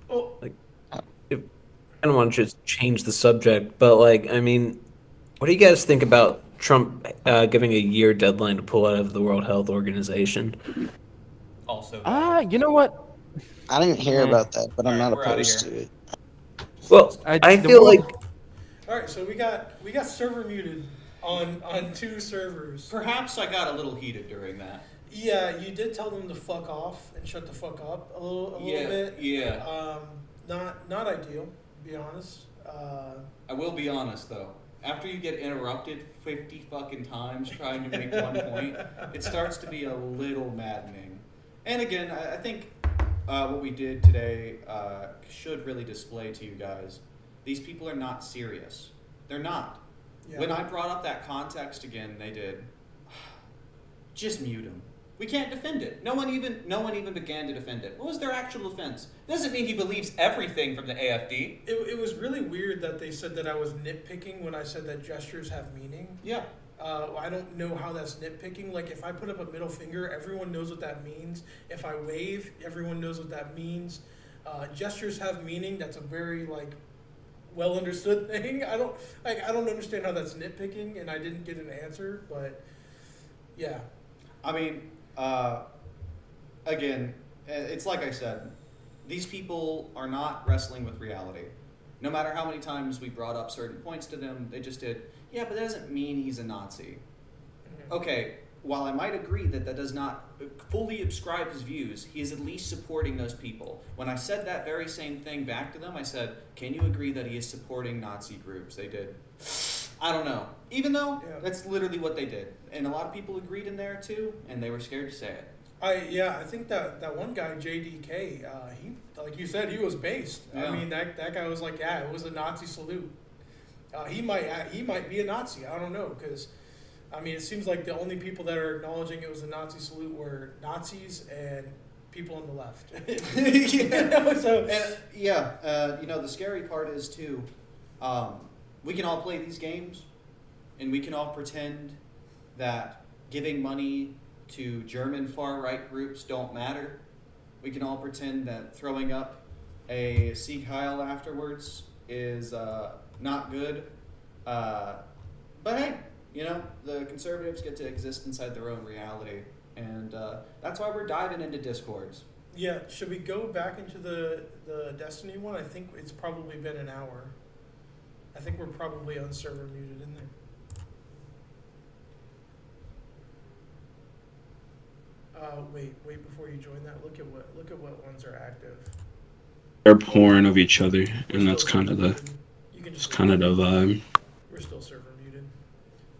Oh. I don't want to just change the subject, but like, I mean, what do you guys think about Trump giving a year deadline to pull out of the World Health Organization? Also. You know what? I didn't hear about that, but I'm not we're outta opposed here. to it. Well, I the feel world- like All right. So we got server muted on two servers. Perhaps I got a little heated during that. Yeah, you did tell them to fuck off and shut the fuck up a little bit. Yeah. Not ideal, to be honest. I will be honest though. After you get interrupted 50 fucking times trying to make one point, it starts to be a little maddening. And again, I think what we did today should really display to you guys. These people are not serious. They're not. Yeah. When I brought up that context again, they did. Just mute them. We can't defend it. No one even began to defend it. What was their actual offense? Doesn't mean he believes everything from the AFD. It was really weird that they said that I was nitpicking when I said that gestures have meaning. Yeah. I don't know how that's nitpicking. Like, if I put up a middle finger, everyone knows what that means. If I wave, everyone knows what that means. Gestures have meaning. That's a very, like, well understood thing. I don't understand how that's nitpicking, and I didn't get an answer. But yeah, I mean, again, it's like I said, these people are not wrestling with reality. No matter how many times we brought up certain points to them, they just did, yeah, but that doesn't mean he's a Nazi. Okay, while I might agree that that does not fully ascribe his views, he is at least supporting those people. When I said that very same thing back to them, I said, can you agree that he is supporting Nazi groups? They did. I don't know. Even though that's literally what they did. And a lot of people agreed in there too, and they were scared to say it. I think that one guy, JDK, he, like you said, he was based. Yeah. I mean, that guy was like, yeah, it was a Nazi salute. He might be a Nazi. I don't know, because I mean, it seems like the only people that are acknowledging it was a Nazi salute were Nazis and people on the left. So the scary part is too, we can all play these games, and we can all pretend that giving money to German far-right groups don't matter. We can all pretend that throwing up a Sieg Heil afterwards is not good. But hey, the conservatives get to exist inside their own reality. And that's why we're diving into Discords. Yeah, should we go back into the Destiny one? I think it's probably been an hour. I think we're probably on server muted in there. Wait before you join that. Look at what ones are active. They're pouring of each other, and that's kind of the vibe. We're still server muted.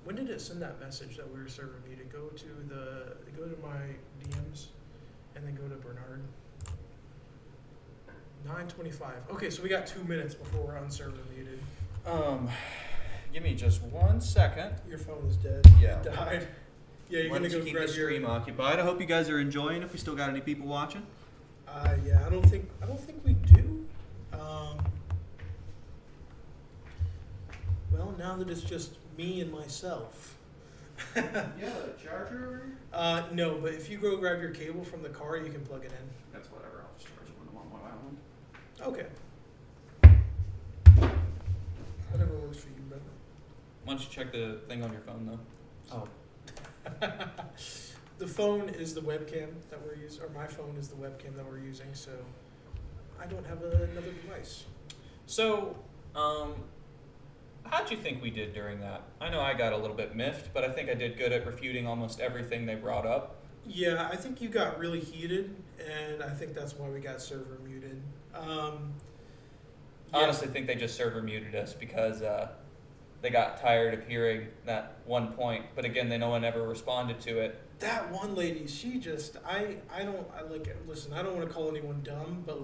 When did it send that message that we were server muted? Go to my DMs, and then go to Bernard. 9:25. Okay, so we got 2 minutes before we're on server muted. Give me just 1 second. Your phone is dead. Yeah. It died. Yeah, you're Why gonna don't go you keep grab the your stream occupied. I hope you guys are enjoying. If we still got any people watching. Yeah, I don't think we do. Well, now that it's just me and myself. Yeah, the charger. No, but if you go grab your cable from the car, you can plug it in. That's whatever. I'll just charge it when I'm on my island. Okay. Whatever works for you, brother. Why don't you check the thing on your phone though? Oh. The phone is the webcam that we're using, or my phone is the webcam that we're using, so I don't have another device. So, how'd you think we did during that? I know I got a little bit miffed, but I think I did good at refuting almost everything they brought up. Yeah, I think you got really heated, and I think that's why we got server muted. I honestly think they just server muted us because they got tired of hearing that one point. But again, no one ever responded to it. That one lady, she just, listen, I don't want to call anyone dumb, but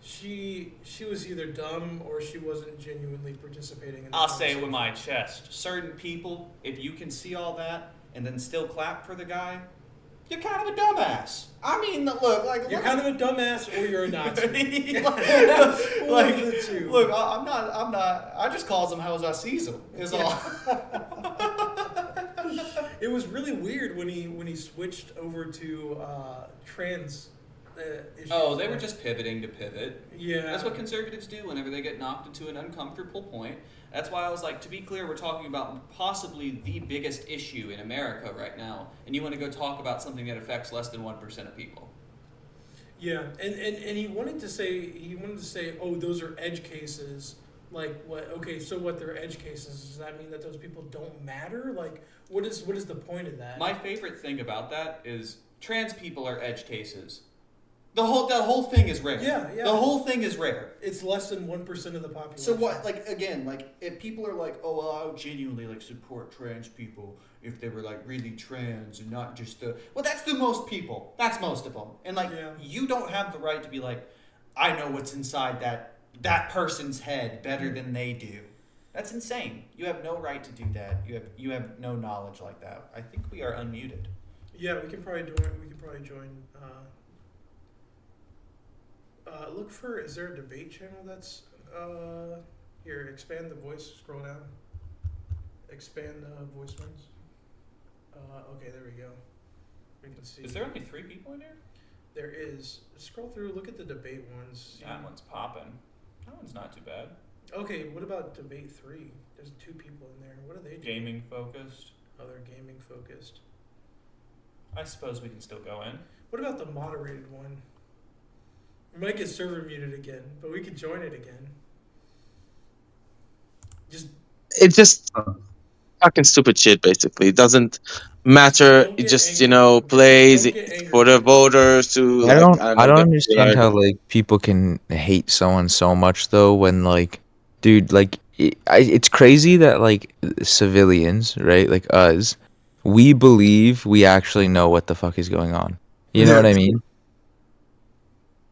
she was either dumb or she wasn't genuinely participating in the I'll say it conversation. with my chest. Certain people, if you can see all that and then still clap for the guy, you're kind of a dumbass. I mean, look, You're kind of a dumbass or you're a Nazi. Look, I'm not. I just calls them how I sees them. Is all. It was really weird when he switched over to trans issues. Oh, they were just pivoting to pivot. Yeah. That's what conservatives do whenever they get knocked into an uncomfortable point. That's why I was like, to be clear, we're talking about possibly the biggest issue in America right now, and you want to go talk about something that affects less than 1% of people. Yeah, and he wanted to say, oh, those are edge cases. Like what? Okay, so what? They're edge cases. Does that mean that those people don't matter? Like, what is the point of that? My favorite thing about that is trans people are edge cases. The whole thing is rare. Yeah. The whole thing is rare. It's less than 1% of the population. So what? If people are like, oh, well, I would genuinely support trans people if they were really trans and not just that's the most people. That's most of them. And you don't have the right to be like, I know what's inside that person's head better than they do. That's insane. You have no right to do that. You have no knowledge like that. I think we are unmuted. Yeah, we can probably join. Look for, is there a debate channel that's, here, expand the voice, scroll down. Expand voice ones. Okay, there we go. We can see. Is there only 3 people in here? There is. Scroll through, look at the debate ones. That one's popping. That one's not too bad. Okay, what about debate 3? There's 2 people in there. What are they doing? Gaming focused. Oh, they're gaming focused. I suppose we can still go in. What about the moderated one? We might get server muted again, but we could join it again. It's just fucking stupid shit. Basically, it doesn't matter. It just plays for the voters to. I don't understand how people can hate someone so much though when dude, it's crazy that civilians, right, like us, we believe we actually know what the fuck is going on. You know what I mean?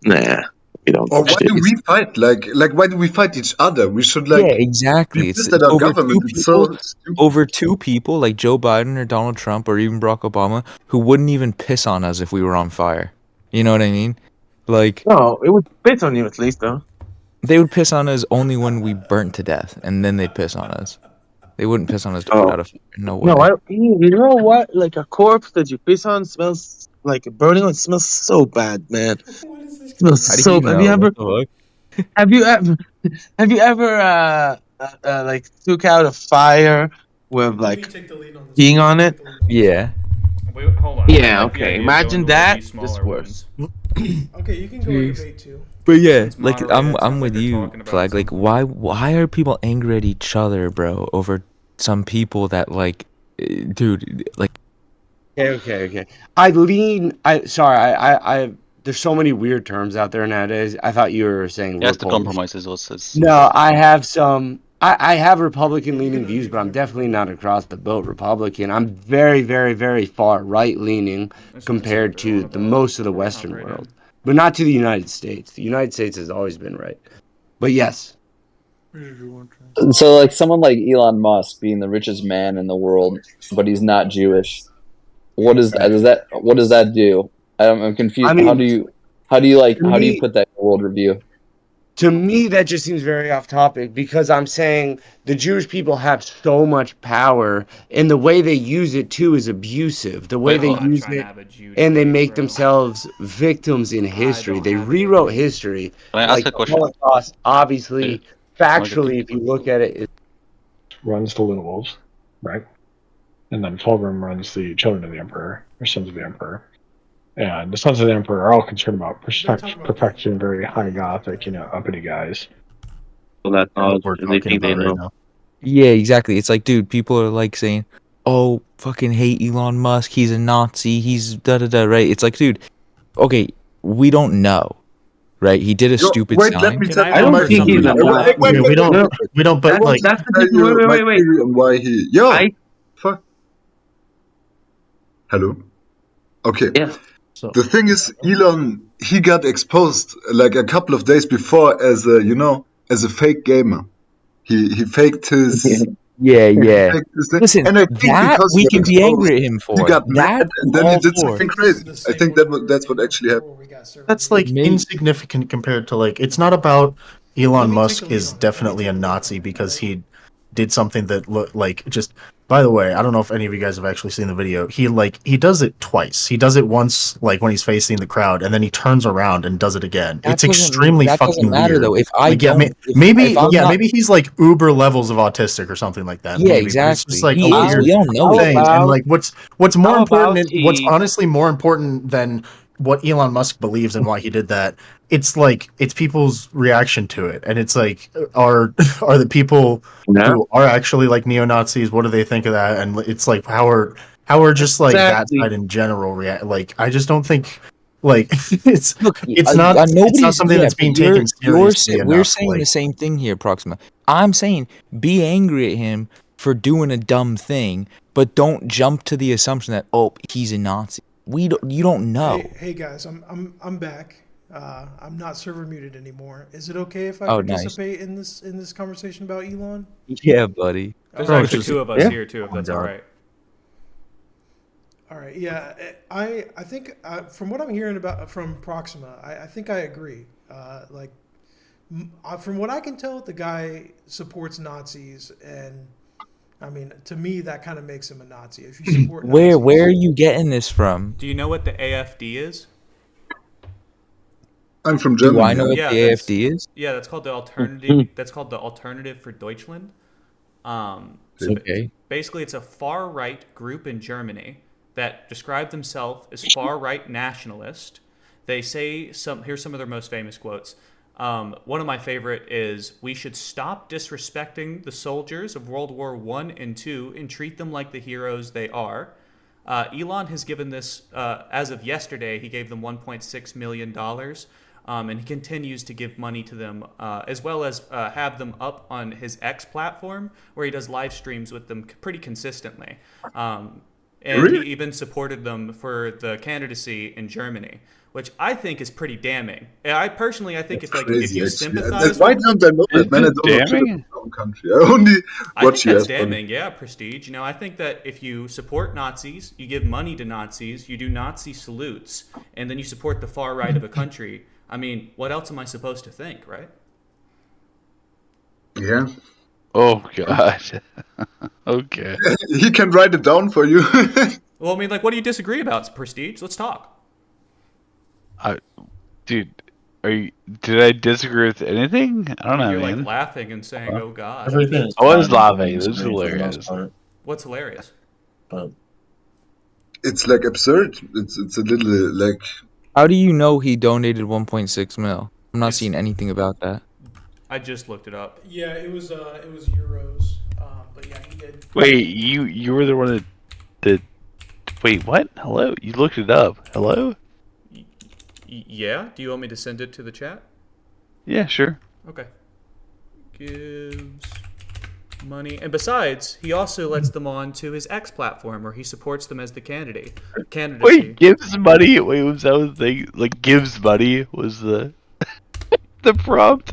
Nah, we don't. Or why do we fight? Why do we fight each other? We should yeah, exactly. It's that our over government is so over 2 people like Joe Biden or Donald Trump or even Barack Obama who wouldn't even piss on us if we were on fire. You know what I mean? Like, No, it would piss on you at least, though. they would piss on us only when we burnt to death, and then they'd piss on us. They wouldn't piss on us Oh. out of no way. No, you know what? Like a corpse that you piss on smells like burning one smells so bad, man. Smells How do so you bad. know? Have you ever like took out a fire with like peeing on it? Yeah. Wait, hold on. I Yeah, like the okay. idea of Imagine going that, with the just smaller worse. Okay, you can go in debate too. But yeah, Since like Monterey, it I'm sounds with like they're you, talking about Flag. Like, why are people angry at each other, bro, over some people that like, dude, like. Okay. I there's so many weird terms out there nowadays. I thought you were saying He has to loopholes. compromise his losses. No, I have some. I have Republican leaning views, but I'm definitely not across the boat Republican. I'm very, very, very far right leaning compared to the most of the Western world, but not to the United States. The United States has always been right. But yes. So, like someone like Elon Musk being the richest man in the world, but he's not Jewish. What is that? What does that do? I'm confused. I mean, how do you put that in world review? To me, that just seems very off topic because I'm saying the Jewish people have so much power, and the way they use it too is abusive. The way they use it, and they make themselves victims in history. They rewrote history. Can I ask a question? Holocaust, obviously, factually, if you look at it, runs the Little Wolves, right? And then Fulgrim runs the Children of the Emperor, or Sons of the Emperor. And the Sons of the Emperor are all concerned about perfection, very high gothic, uppity guys. Well, that's all they think they know. Yeah, exactly. It's like, dude, people are like saying, "Oh, fucking hate Elon Musk. He's a Nazi. He's da da da." Right? It's like, dude, okay, we don't know, right? He did a stupid sign. I don't think he's a Nazi. We don't. But like, that's the wait. And why he? Fuck. Hello. Okay. Yeah. The thing is, Elon, he got exposed like a couple of days before as a fake gamer. He faked his. Yeah. faked his thing. Listen, and I think that because we he can got be exposed, angry at him for. He got mad, and then he did all something for. crazy. I think that's what actually happened. That's like insignificant compared to like it's not about Elon Musk is definitely a Nazi because he did something that looked like just. By the way, I don't know if any of you guys have actually seen the video. He does it twice. He does it once, like when he's facing the crowd, and then he turns around and does it again. It's extremely fucking matter, weird. though. If I like, don't, maybe he's like uber levels of autistic or something like that. Yeah, maybe, but exactly. It's just like He a is. weird We don't know thing. that. And like, what's more How important? about What's he- honestly more important than what Elon Musk believes and why he did that? It's people's reaction to it, and it's like, are the people who are actually like neo-Nazis? What do they think of that? And it's like how are just like Exactly. that side in general react? Like I just don't think like it's not nobody's something that's being taken seriously enough. We're saying the same thing here, Proxima. I'm saying be angry at him for doing a dumb thing, but don't jump to the assumption that he's a Nazi. You don't know. Hey guys, I'm back. I'm not server muted anymore. Is it okay if I Oh, nice. participate in this conversation about Elon? Yeah, buddy. There's actually two of us here too, if that's all right. All right. Yeah, I think from what I'm hearing from Proxima, I think I agree. From what I can tell, the guy supports Nazis, and I mean, to me, that kind of makes him a Nazi. If you support Where are you getting this from? Do you know what the AFD is? I'm from Germany. Do I know what the AFD is? Yeah, that's called the alternative. That's called the Alternative for Deutschland. Okay. Basically, it's a far right group in Germany that describe themselves as far right nationalist. They say here's some of their most famous quotes. One of my favorite is, "We should stop disrespecting the soldiers of World War I and II and treat them like the heroes they are." Elon has given this, as of yesterday, he gave them $1.6 million. And he continues to give money to them, as well as have them up on his X platform, where he does live streams with them pretty consistently. and Really? he even supported them for the candidacy in Germany, which I think is pretty damning. And I personally, I think if you Crazy, actually. sympathize, Why don't I know that, man? I don't know shit about my own country. I only I watch think that's US. damning. Yeah, Prestige. You know, I think that if you support Nazis, you give money to Nazis, you do Nazi salutes, and then you support the far right of a country. I mean, what else am I supposed to think, right? Yeah. Oh God. Okay. He can write it down for you. Well, I mean, like, what do you disagree about, Prestige? Let's talk. Dude, did I disagree with anything? I don't know, You're man. like laughing and saying, "Oh God." I was laughing. This is hilarious. What's hilarious? It's like absurd. It's a little like. How do you know he donated 1.6 mil? I'm not seeing anything about that. I just looked it up. Yeah, it was euros. But yeah, he did. Wait, you were the one that wait, what? Hello? You looked it up. Hello? Yeah? Do you want me to send it to the chat? Yeah, sure. Okay. Gives money. And besides, he also lets them on to his X platform where he supports them as the candidacy. Wait, gives money? Wait, was that the thing? Like, gives money was the the prompt?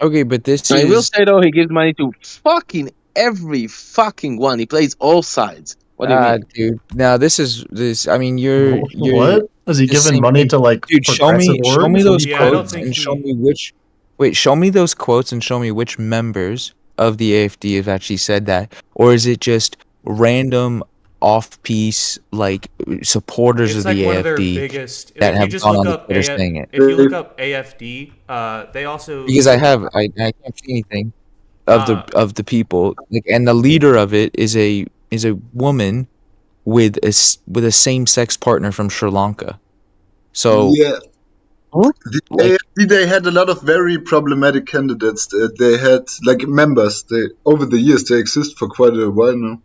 Okay, but this I will is say though, he gives money to fucking every fucking one. He plays all sides. What do you mean? dude. Now this. I mean, you're What? Is he the giving same money thing. to like Dude, show me progressive those orgs? Yeah, I don't quotes think and he- show me which. Wait, show me those quotes and show me which members of the AFD have actually said that, or is it just random off-piece like supporters It's of like the one of their AFD biggest. that If you have just gone look on up Twitter saying it? if you look up AFD, they also Because I can't see anything of the people, like, and the leader of it is a woman with a same-sex partner from Sri Lanka. So Yeah. The AFD, they had a lot of very problematic candidates. They had like members. They over the years they exist for quite a while now,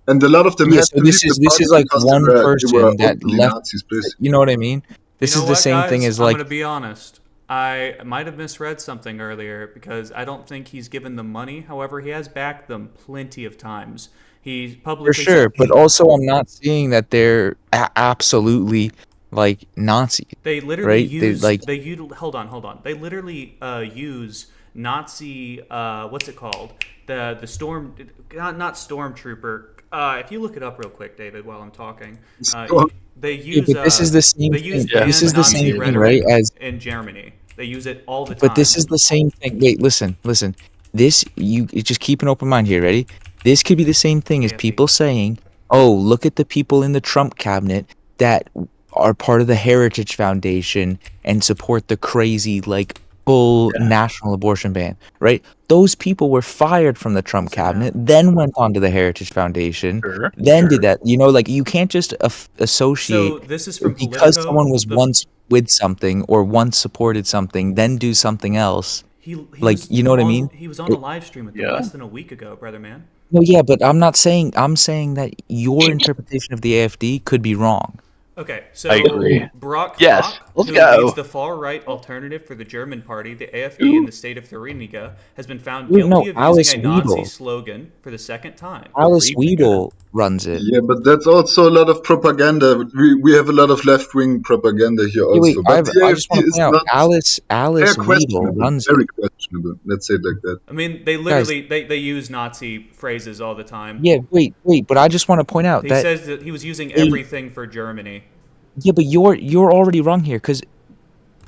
and a lot of them yeah, had so to this leave is the party like because one they were person that openly left. Nazis, basically. You know what I mean? This You know is the what, same thing guys? as I'm like gonna be honest. I might have misread something earlier because I don't think he's given them money. However, he has backed them plenty of times. He for publicly sure, said- but also I'm not seeing that they're absolutely like Nazi. They literally right? use hold on. They literally use Nazi what's it called? The storm not stormtrooper. If you look it up real quick, David, while I'm talking, they use. but this is the same They use thing. This is the Nazi same thing, rhetoric right? As in Germany, they use it all the time. But this is the same thing. Wait, listen. This you just keep an open mind here. Ready? This could be the same thing as people saying, "Oh, look at the people in the Trump cabinet that are part of the Heritage Foundation and support the crazy like full national abortion ban." Right? Those people were fired from the Trump cabinet, then went on to the Heritage Foundation, then did that. You know, like you can't just associate. So this is from because Politico, someone was once with something or once supported something, then do something else. He like, was you know what I on- mean? He was on a live stream with them less than a week ago, brother man. No, yeah, but I'm not saying. I'm saying that your interpretation of the AFD could be wrong. Okay, so I agree. Brock Yes, Koch, let's who go. leads the far-right alternative for the German party, the AFD, in the state of Thuringia, has been found Wait, guilty no, of Alice using a Nazi Weidel. slogan for the second time. Alice Weidel runs it. Yeah, but that's also a lot of propaganda. We have a lot of left wing propaganda here Wait, also. wait, But the I just AFD want to is point out, not. Alice They're Weidel questionable, runs very it. questionable. Let's say it like that. I mean, they literally they use Nazi phrases all the time. Yeah, wait, but I just want to point out He that. says that he was using everything for Germany. Yeah, but you're already wrong here because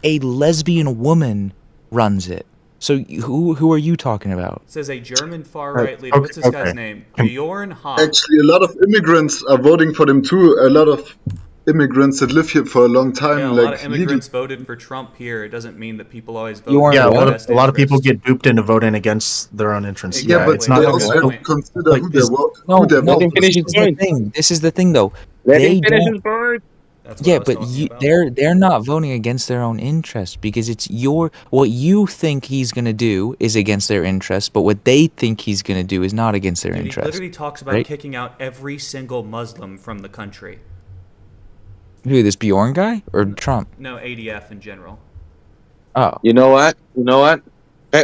a lesbian woman runs it. So who are you talking about? It says a German far-right leader. What's this guy's name? Bjorn Hahn. Actually, a lot of immigrants are voting for them too. A lot of immigrants that live here for a long time, Yeah, a like lot of immigrants voted for Trump here. It doesn't mean that people always vote. Yeah, for a the lot best of people interest. get duped into voting against their own entrance. Yeah, but it's not they also have to consider like, who they is- vote. No, who they no, vote this for. is the thing. This is the thing, though. Let They him finish don't- his point. Yeah, but they're not voting against their own interests because it's what you think he's gonna do is against their interests, but what they think he's gonna do is not against their Dude, he interests. literally talks about right? kicking out every single Muslim from the country. Who, this Bjorn guy or Trump? No, ADF in general. Oh, You know what?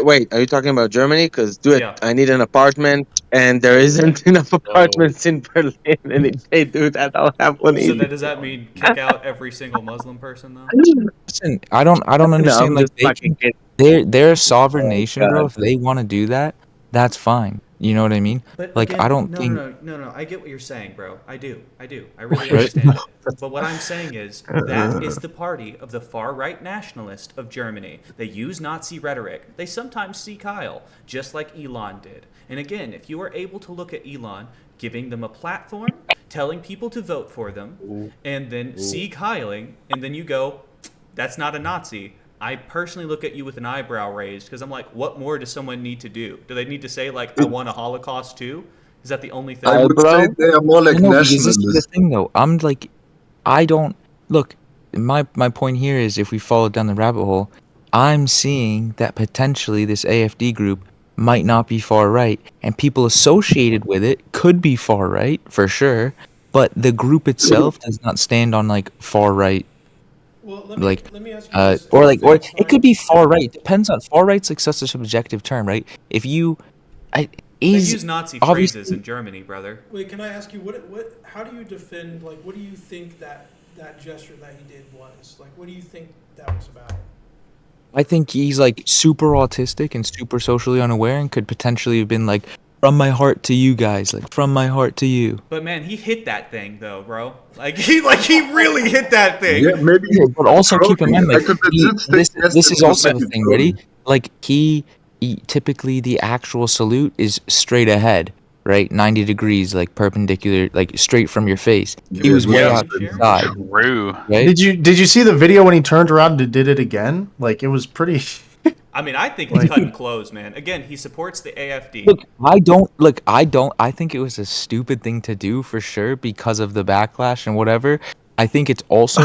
Wait, are you talking about Germany? Because do it. Yeah. I need an apartment and there isn't enough apartments in Berlin, and if they do that, I'll have one. So does that mean kick out every single Muslim person though? Listen, I don't understand. I'm Like just fucking they're a sovereign nation, bro. God. If they want to do that, that's fine. You know what I mean? But Like again, I don't no, think. No. I get what you're saying, bro. I do. I really Right. understand it. But what I'm saying is that is the party of the far right nationalist of Germany. They use Nazi rhetoric. They sometimes seek Heil, just like Elon did. And again, if you are able to look at Elon giving them a platform, telling people to vote for them, and then seek Heiling, and then you go, that's not a Nazi. I personally look at you with an eyebrow raised because I'm like, what more does someone need to do? Do they need to say like, I want a Holocaust too? Is that the only thing? I would say they are more like No, because this is the nationalists. thing though. I'm like, I don't look. My point here is, if we follow down the rabbit hole, I'm seeing that potentially this AFD group might not be far right, and people associated with it could be far right for sure, but the group itself does not stand on like far right. Well, Like, let me ask you this. or it could be far right. It depends on far right's like such a subjective term, right? If you, They is use Nazi obviously phrases in Germany, brother. Wait, can I ask you how do you defend, like, what do you think that gesture that he did was? Like, what do you think that was about? I think he's like super autistic and super socially unaware, and could potentially have been like, from my heart to you guys, like from my heart to you. But man, he hit that thing though, bro. Like he really hit that thing. Yeah, maybe. Yeah, but also keep in mind, like, I could legit think this is it also was the thing. maybe Ready? Like he typically the actual salute is straight ahead, right? 90 degrees, like perpendicular, like straight from your face. He was way out to the side. True. Right? Did you see the video when he turned around and did it again? Like, it was pretty. I mean, I think he's cutting close, man. Again, he supports the AFD. I think it was a stupid thing to do for sure because of the backlash and whatever. I think it's also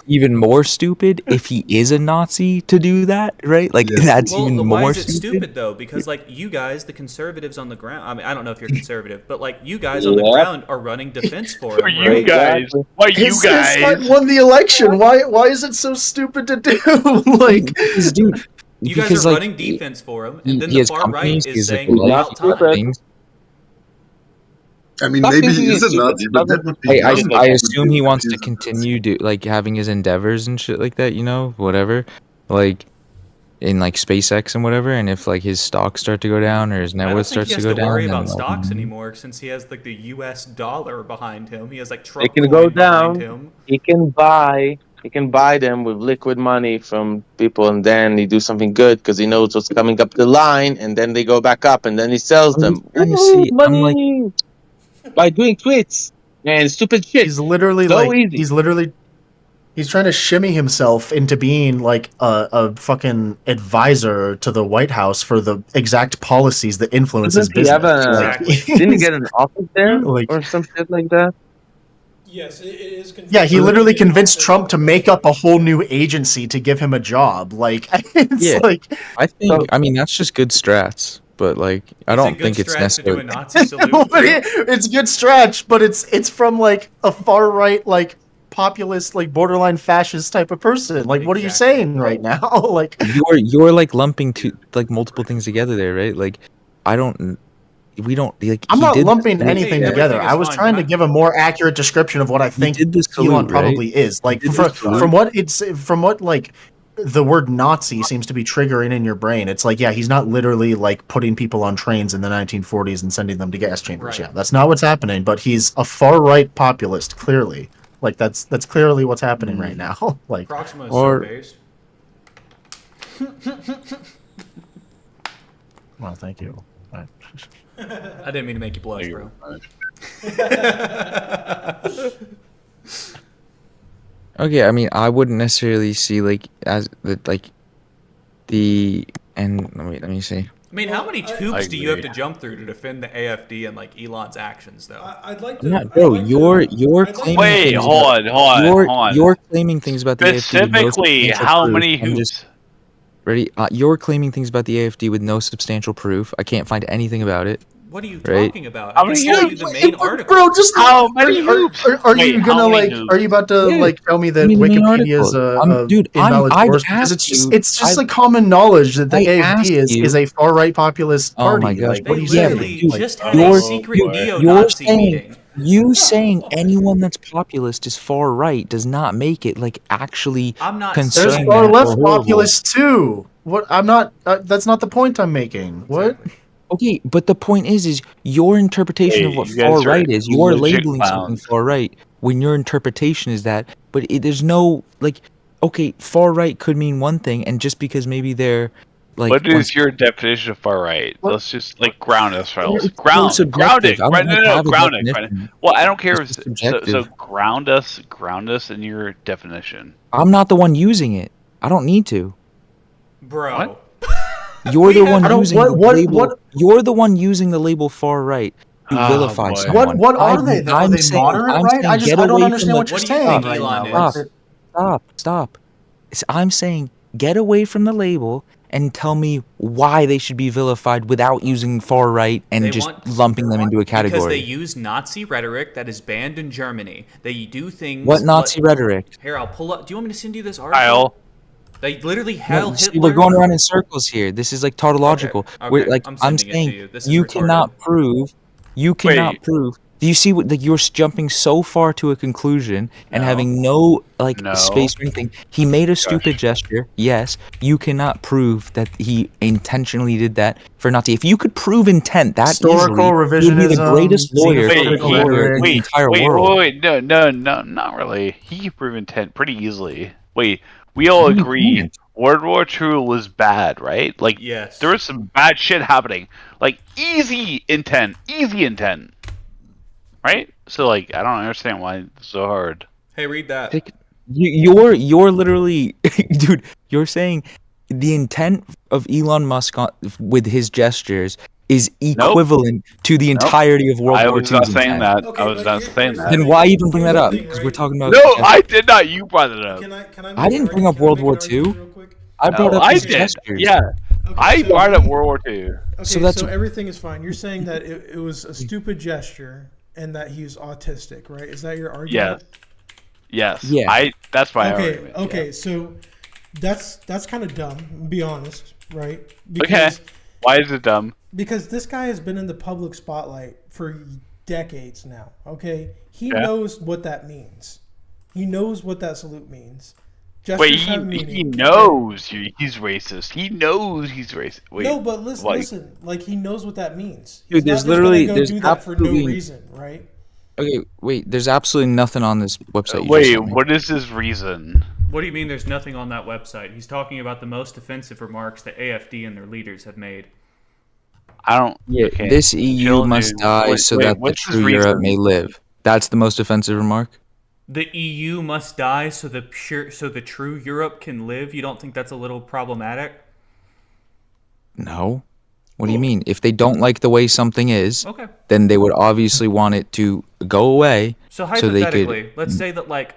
even more stupid if he is a Nazi to do that, right? Like that's Well, even why more is it stupid though? Because like you guys, the conservatives on the ground. I mean, I don't know if you're conservative, but like you guys on the Yep. ground are running defense for him. you right? guys? His side won the election. Why is it so stupid to do? Like, dude. You guys Because, are like, running defense for him, he and then he the has far right companies, he is has, like, saying a lot about of time. things. I mean, Stop maybe thinking he is he's a Nazi, stupid. but that would be. I assume he wants to continue like having his endeavors and shit like that, you know, whatever, like in like SpaceX and whatever. And if like his stocks start to go down or his net I don't worth think starts he to has go to worry down, about then, stocks anymore since he has like the U.S. dollar behind him. He has like Trump It can go coin behind down. him. He can buy them with liquid money from people, and then he do something good because he knows what's coming up the line, and then they go back up, and then he sells them. trying to Ooh, see- I'm like- money by doing tweets and stupid shit. he's literally So like, easy. he's trying to shimmy himself into being like a fucking advisor to the White House for the exact policies that influence his Doesn't he business. have a? Like, Didn't he get an office there Like- or some shit like that? Yes, it is. Yeah, he literally convinced Trump to make up a whole new agency to give him a job. Like, it's Yeah. like, I think I mean that's just good strats, but like I Is it don't good think it's strats to do a necessary. Nazi salute? But it's good stretch, but it's from like a far right, like populist, like borderline fascist type of person. Like, what are you saying right now? Like, You're like lumping two like multiple things together there, right? Like we don't like. I'm he not did lumping the- anything everything together. is I was fine. trying to Can I- give a more accurate description of what I think did the salute, Elon right? probably is. Like, He did the salute. from what like the word Nazi seems to be triggering in your brain. It's like, yeah, he's not literally like putting people on trains in the 1940s and sending them to gas chambers. Right. Yeah, that's not what's happening. But he's a far right populist, clearly. Like, that's clearly what's happening right now. Like, Proxima is or- so based. well, thank you. I didn't mean to make you blush, bro. Okay, I mean, I wouldn't necessarily see like as the and let me see. I mean, how many hoops do you have agree. to jump through to defend the AFD and like Elon's actions, though? I'd like I'm not, bro. You're claiming. Wait, things hold about- on. You're claiming things about the AFD. with no Specifically, substantial how proof. many I'm just- hoops? Ready? You're claiming things about the AFD with no substantial proof. I can't find anything about it. What are you Right? talking about? How I many can tell you hoops? the main article. Bro, just How many hoops? Are Wait, you how gonna many like? hoops? Are you about to Dude, like tell me that give me the main Wikipedia is article. Dude, invalid I'd source? Because asked it's just you. like common knowledge that the I AFD asked you. is a far right populist Oh party. my gosh! Like, what They are you literally saying? just Like, had a You're secret you're neo-Nazi saying meeting. you saying anyone that's populist is far right does not make it like actually I'm not there's concerning far them or left horrible. populists too. What? I'm not. That's not the point I'm making. What? Okay, but the point is your interpretation of Hey, what you far guys are right is. You're legit labeling something clowns. far right when your interpretation is that. But there's no like, okay, far right could mean one thing, and just because maybe they're like, What once- is your definition of far right? Let's just like ground ourselves. It's so Ground it. subjective. I don't No, like to have a ground it. definition. Well, I don't care. It's just So subjective. ground us in your definition. I'm not the one using it. I don't need to. Bro. You're the one I don't- using what- the what- label. what- You're the one using the label far right to Oh, vilify boy. someone. What are they? Though? Are I'm they saying- moderate I'm right? saying get I don't away understand from what the- you're What do you saying think right Elon now. is? Stop. I'm saying get away from the label and tell me why they should be vilified without using far right and They just want- lumping them into a Because they category. use Nazi rhetoric that is banned in Germany. They do things. What Nazi rhetoric? Here, I'll pull up. Do you want me to send you this article? Kyle. They literally No, held see, Hitler. we're going around in circles here. This is like tautological. Okay, We're like I'm I'm sending it to saying you. This is you retarded. cannot prove. You cannot Wait. prove. Do you see what like you're jumping so far to a conclusion and No. having no like No. space or anything? He made a stupid gesture. Yes, you cannot prove that he intentionally did that for Nazi. If you could prove intent that Historical easily, you'd be the revisionism, greatest lawyer xenophobic for lawyer in the entire world. Wait, no, not really. He can prove intent pretty easily. Wait, we all What do you agree mean? World War II was bad, right? Like, Yes. there was some bad shit happening. Like, easy intent, right? So, like, I don't understand why it's so hard. Hey, read that. You're literally, dude. You're saying the intent of Elon Musk with his gestures is equivalent to the entirety of World I War was II's not saying intent. that. I was not saying that. Then why even bring that up? Because we're talking about. No, I did not. You brought it up. I didn't bring up World War II. I brought No, up I his did. gestures. Yeah, I so brought up World War II. Okay, So that's- everything is fine. You're saying that it was a stupid gesture and that he's autistic, right? Is that your argument? Yes. Yeah. That's my Okay. argument. Okay. So that's kind of dumb. Be honest, right? Okay. Why is it dumb? Because this guy has been in the public spotlight for decades now. Okay, he Yeah. knows what that means. He knows what that salute means. Wait, Gestures have he meaning. knows he's racist. He knows he's racist. Wait, No, but listen, like- listen. Like he knows what that means. Dude, He's there's not just literally- gonna go there's do that for no absolutely- reason, right? Okay, wait. There's absolutely nothing on this website. You just Wait, sent me. what is his reason? What do you mean there's nothing on that website? He's talking about the most offensive remarks that AFD and their leaders have made. I don't. Yeah, okay. this EU Chill, must dude. die Wait, so wait, that the what's his true Europe reason? may live. That's the most offensive remark. The EU must die so the true Europe can live. You don't think that's a little problematic? No. What do you mean? If they don't like the way something is, Okay. then they would obviously want it to go away. So they hypothetically, could. let's say that like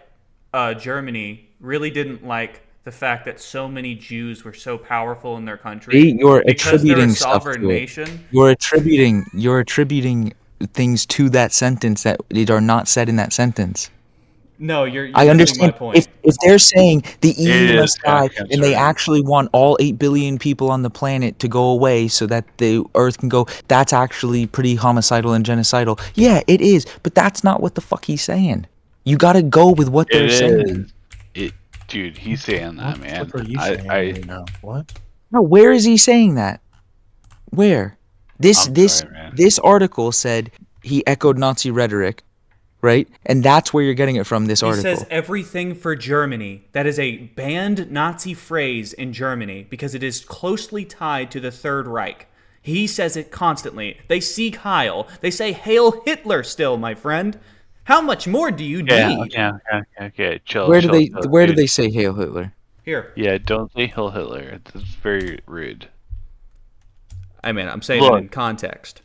Germany really didn't like the fact that so many Jews were so powerful in their country. See, you're because they're attributing a stuff sovereign to it. nation. You're attributing things to that sentence that are not said in that sentence. No, you're I missing understand my point. if they're saying the EU It is must die kind of and they concerning. actually want all 8 billion people on the planet to go away so that the Earth can go, that's actually pretty homicidal and genocidal. Yeah, it is, but that's not what the fuck he's saying. You got to go with what they're It saying. is. Dude, he's saying that, man. What are you saying right now? What? No, where is he saying that? Where? This I'm this sorry, man. this article said he echoed Nazi rhetoric, right? And that's where you're getting it from. This He article. says everything for Germany. That is a banned Nazi phrase in Germany because it is closely tied to the Third Reich. He says it constantly. They seek Heil. They say Hail Hitler still, my friend. How much more do you need? Okay, chill. where do chill, they chill, where do dude. they say Hail Hitler? Here. Yeah, don't say Hill Hitler. That's very rude. I mean, I'm saying Look. it in context.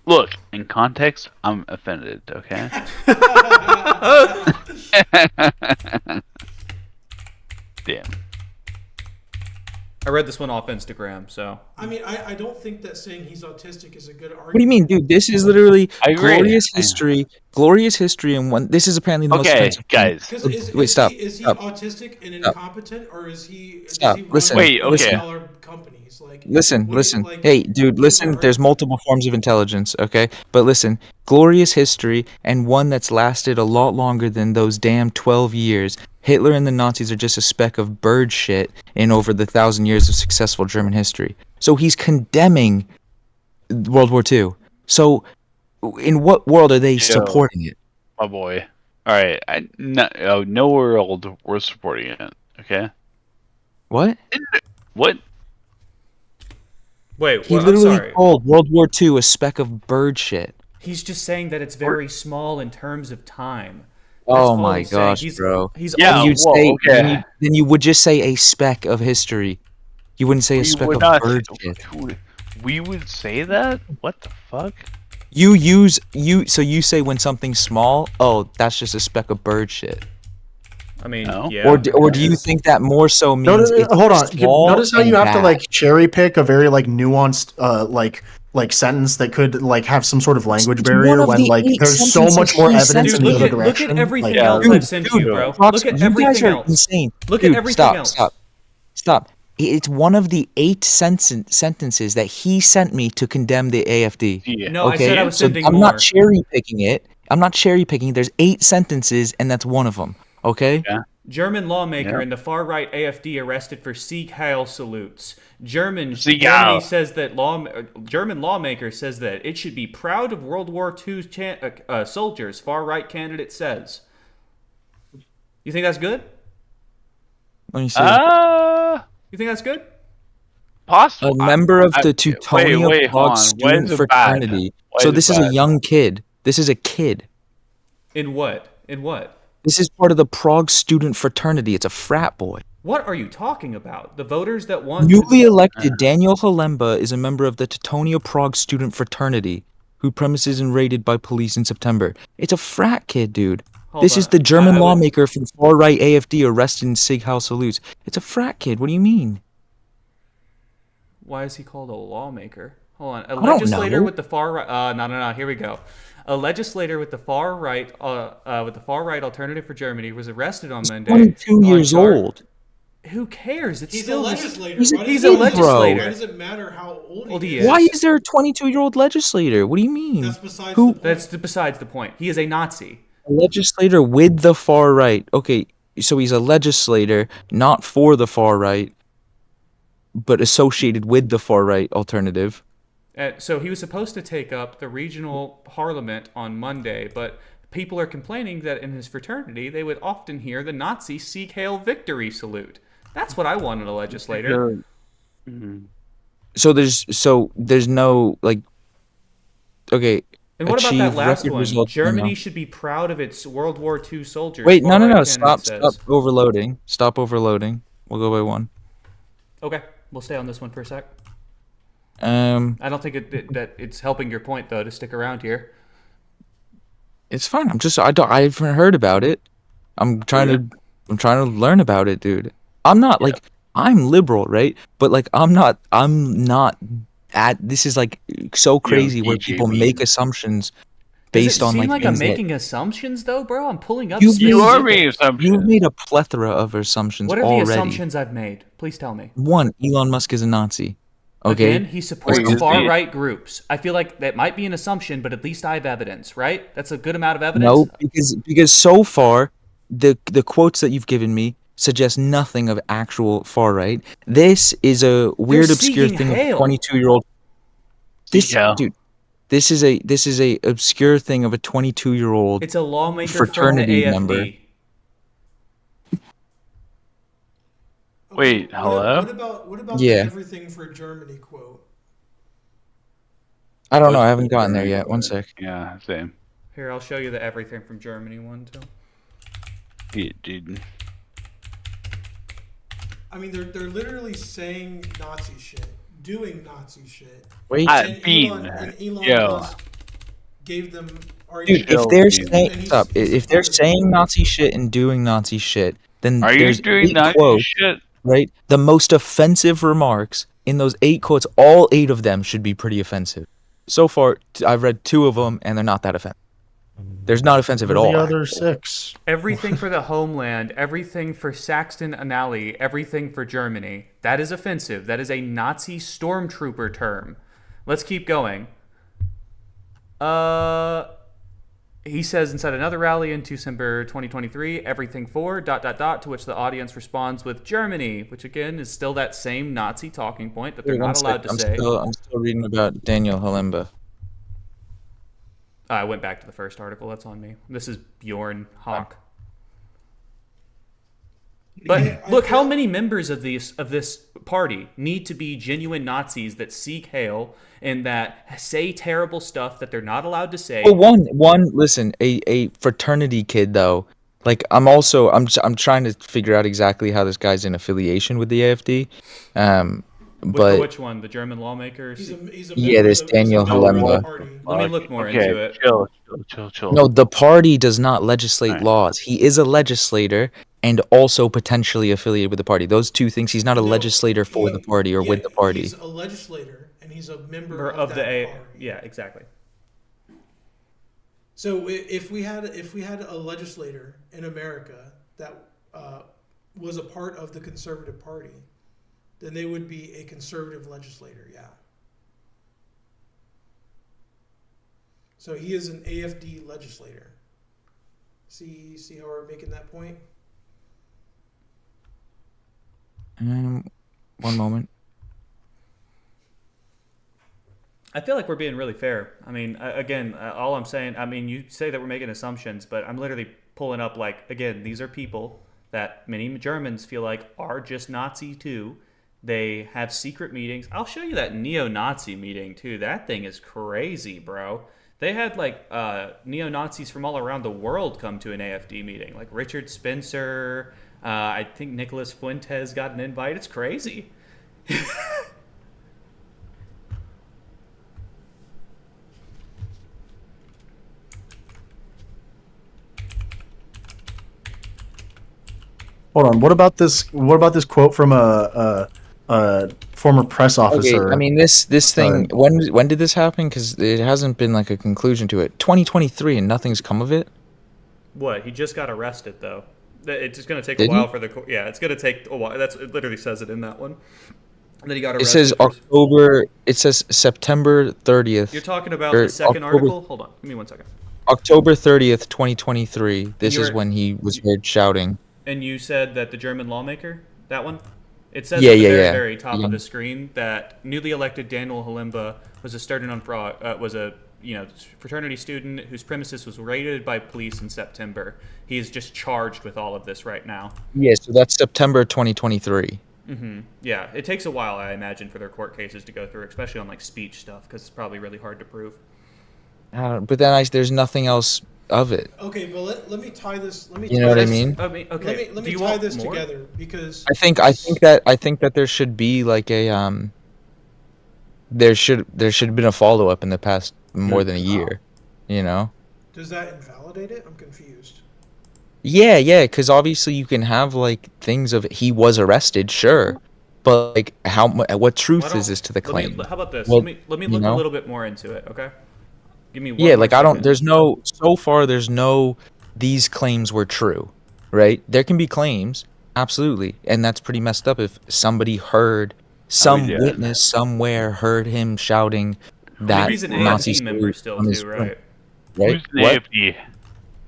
Look, in context, I'm offended, okay? Damn. I read this one off Instagram, so. I mean, I don't think that saying he's autistic is a good argument. What do you mean, dude? This is literally I agree. glorious history, and one. This is apparently the most Okay, offensive thing. guys. 'Cause Wait, stop. Is he Stop. autistic and Stop. incompetent, or is he? Stop. Does he Listen. run Wait, okay. $1 companies? Like, Listen, what do you- listen. like, Hey, dude, listen. There's multiple forms of intelligence, okay? But listen, glorious history, and one that's lasted a lot longer than those damn 12 years. Hitler and the Nazis are just a speck of bird shit in over the 1,000 years of successful German history. So he's condemning World War II. So, in what world are they supporting it? My boy. All right. No world we're supporting it. Okay. What? What? Wait, He well, I'm literally sorry. called World War II a speck of bird shit. He's just saying that it's very small in terms of time. That's Oh all my he's saying. gosh, bro. He's Yeah, also- You'd whoa, say, okay. then you would just say a speck of history. You wouldn't say a We speck would of not- bird shit. We would say that? What the fuck? So you say when something's small, oh, that's just a speck of bird shit. I mean, No. yeah. Or do you think that more so means Notice, it's hold on. small Notice how you and have to bad? like cherry pick a very like nuanced like sentence that could like have some sort of language It's one barrier of when the like 8 there's so much sentences more he evidence sent in me. the other Look direction. at everything like, else I've sent you, bro. Look at you everything guys are else. insane. Look Dude, at everything stop, else. Stop. It's one of the 8 sentences that he sent me to condemn the AFD. No, I okay? said I was So sending I'm more. not cherry picking it. I'm not cherry picking. There's 8 sentences, and that's one of them. Okay. Yeah. German lawmaker Yeah. in the far-right AFD arrested for Sieg Heil salutes. Sieg Germany Heil. says that German lawmaker says that it should be proud of World War II's soldiers. Far-right candidate says. You think that's good? Let me see. You think that's good? Possible. A member of the Teutonia wait, hold Prague on. student Why is it bad? fraternity. Why So is it this is a bad? young kid. This is a kid. In what? In what? This is part of the Prague student fraternity. It's a frat boy. What are you talking about? The voters that want Newly elected Daniel Halemba is a member of the Teutonia Prague student fraternity, whose premises and raided by police in September. It's a frat kid, dude. Hold This is on. the German I would- lawmaker from far-right AFD arrested in Sieg Heil salutes. It's a frat kid. What do you mean? Why is he called a lawmaker? Hold on. A I don't legislator know. with the far right. No. Here we go. A legislator with the far right, Alternative for Germany, was arrested on Monday. 22 on years char- old. Who cares? It's He's still a this- legislator. He's a Why He's does a it matter- legislator. Why does it matter how old Well, he he is? Why is there a 22-year-old legislator? What do you mean? That's besides Who? the point. That's besides the point. He is a Nazi. A legislator with the far right. Okay, so he's a legislator, not for the far right, but associated with the far right alternative. So he was supposed to take up the regional parliament on Monday, but people are complaining that in his fraternity they would often hear the Nazi Sieg Heil victory salute. That's what I want in a legislator. So there's no like. Okay. And what about that achieve last record one? results, Germany no. should be proud of its World War II soldiers. Wait, no. Far-right Stop candidate says. overloading. Stop overloading. We'll go by one. Okay, we'll stay on this one for a sec. Um, I don't think that it's helping your point though to stick around here. it's fine. I haven't heard about it. I'm trying to learn about it, dude. I'm not like I'm liberal, right? But like I'm not this is like so crazy where people make assumptions based Does it on seem like I'm things that- making assumptions though, bro? I'm pulling up. You've specific- made a plethora of assumptions What are already. the assumptions I've made? Please tell me. One, Elon Musk is a Nazi. Okay. Again, he supports far-right groups. I feel like that might be an assumption, but at least I have evidence, right? That's a good amount of evidence. No, because so far the quotes that you've given me suggest nothing of actual far right. This is a weird, obscure seeking thing hail. of a 22-year-old. Dude, this is a obscure thing of a 22-year-old. It's a lawmaker fraternity from the AFD. member. Wait, hello? What about Yeah. the everything for Germany quote? I don't know. I haven't gotten there yet. One sec. Yeah, same. Here, I'll show you the everything from Germany one too. Yeah, dude. I mean, they're literally saying Nazi shit, doing Nazi shit. Wait. And Bean. Elon Yo. Musk gave them. Dude, if they're saying if they're saying Nazi shit and doing Nazi shit, then Are you there's doing 8 Nazi quotes. shit? right? The most offensive remarks in those 8 quotes, all 8 of them should be pretty offensive. So far, I've read 2 of them, and they're not that offensive. There's not offensive at all. The other 6. Everything for the homeland, everything for Saxon-Anhalt, everything for Germany. That is offensive. That is a Nazi stormtrooper term. Let's keep going. He says inside another rally in December 2023, everything for ... to which the audience responds with Germany, which again is still that same Nazi talking point that they're not allowed to say. I'm still reading about Daniel Halimba. I went back to the first article. That's on me. This is Bjorn Hawk. But look, how many members of this party need to be genuine Nazis that seek Heil and that say terrible stuff that they're not allowed to say? Well, listen, a fraternity kid though. Like I'm trying to figure out exactly how this guy's in affiliation with the AFD. But which one? The German lawmaker? He's a yeah, this Daniel Halimba. Let me look more into it. Chill. No, the party does not legislate laws. He is a legislator and also potentially affiliated with the party. Those 2 things. He's not a legislator for the party or with the party. He's a legislator and he's a member of the party. Yeah, exactly. So if we had a legislator in America that was a part of the Conservative Party, then they would be a conservative legislator, yeah. So he is an AFD legislator. See how we're making that point? One moment. I feel like we're being really fair. I mean, again, all I'm saying, I mean, you say that we're making assumptions, but I'm literally pulling up, like, again, these are people that many Germans feel like are just Nazi too. They have secret meetings. I'll show you that neo-Nazi meeting too. That thing is crazy, bro. They had like neo-Nazis from all around the world come to an AFD meeting. Like Richard Spencer, I think Nicholas Fuentes got an invite. It's crazy. Hold on. What about this quote from a former press officer? Okay, I mean this thing. When did this happen? Because it hasn't been like a conclusion to it. 2023 and nothing's come of it. What? He just got arrested though. It's just gonna take Did a while he? for the. Yeah, it's gonna take a while. It literally says it in that one. And then he got arrested. It says October. It says September 30th. You're talking about the second article. Hold on, give me 1 second. October 30th, 2023. This is you're- when he was heard shouting. And you said that the German lawmaker, that one? It says Yeah, at the yeah, very, yeah. very top Yeah. of the screen that newly elected Daniel Halimba was a fraternity student whose premises was raided by police in September. He is just charged with all of this right now. Yeah, so that's September 2023. Yeah, it takes a while, I imagine, for their court cases to go through, especially on like speech stuff, because it's probably really hard to prove. But then there's nothing else of it. Okay, but let me tie this. You know what I mean? Okay. Let Do me you tie want this more? together because I think that there should be like a there should have been a follow up in the past more than a year, you know? does that invalidate it? I'm confused. Yeah, because obviously you can have like things of he was arrested, sure, but like what truth is this to the claim? How about this? Well, let me you look know? a little bit more into it, okay? Give me one Yeah, more like I don't. second. So far there's no. These claims were true, right? There can be claims, absolutely, and that's pretty messed up if somebody heard, some witness somewhere heard him shouting that he's an Nazi AFD member still on his too, phone. right? Right? Who's an AFD?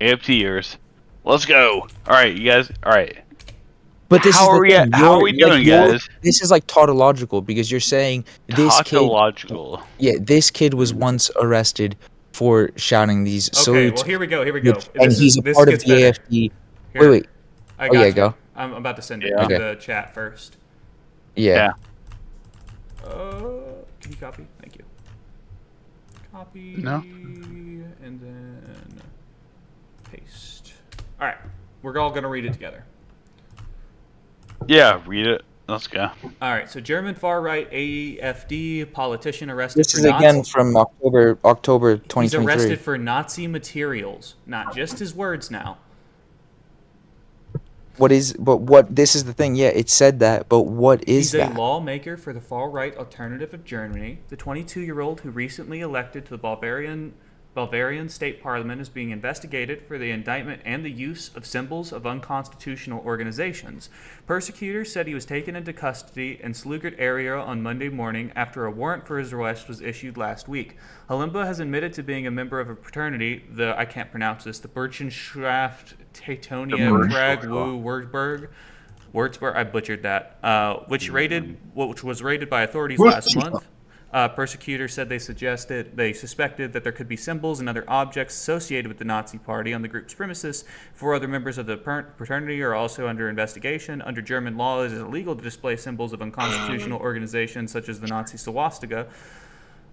AFTers. Let's go. All right, you guys. All right. But this how is the are we? thing, How are we you're- doing, you're- guys? This is like tautological because you're saying this kid. Tautological. Yeah, this kid was once arrested for shouting these Okay, salutes. well here we go. And he's a part of the AFD. Here. Wait. I Oh got yeah, you. go. I'm about to send it Yeah. in Okay. the chat first. Yeah. Can you copy? Thank you. Copy. No. And then paste. All right, we're all gonna read it together. Yeah, read it. Let's go. All right, so German far right AFD politician arrested This for is Nazi. again from October 2023. He's arrested for Nazi materials, not just his words now. this is the thing. Yeah, it said that, but what is He's that? a lawmaker for the far-right alternative of Germany. The 22-year-old who recently elected to the Bavarian state parliament is being investigated for the indictment and the use of symbols of unconstitutional organizations. Persecutors said he was taken into custody in Slugert area on Monday morning after a warrant for his arrest was issued last week. Halimba has admitted to being a member of a fraternity, the Burschenschaft Teutonia Prague Wu Würzburg, I butchered that, which was raided by authorities last month. Persecutors said they suspected that there could be symbols and other objects associated with the Nazi Party on the group's premises. 4 other members of the fraternity are also under investigation. Under German law, it is illegal to display symbols of unconstitutional organizations such as the Nazi swastika.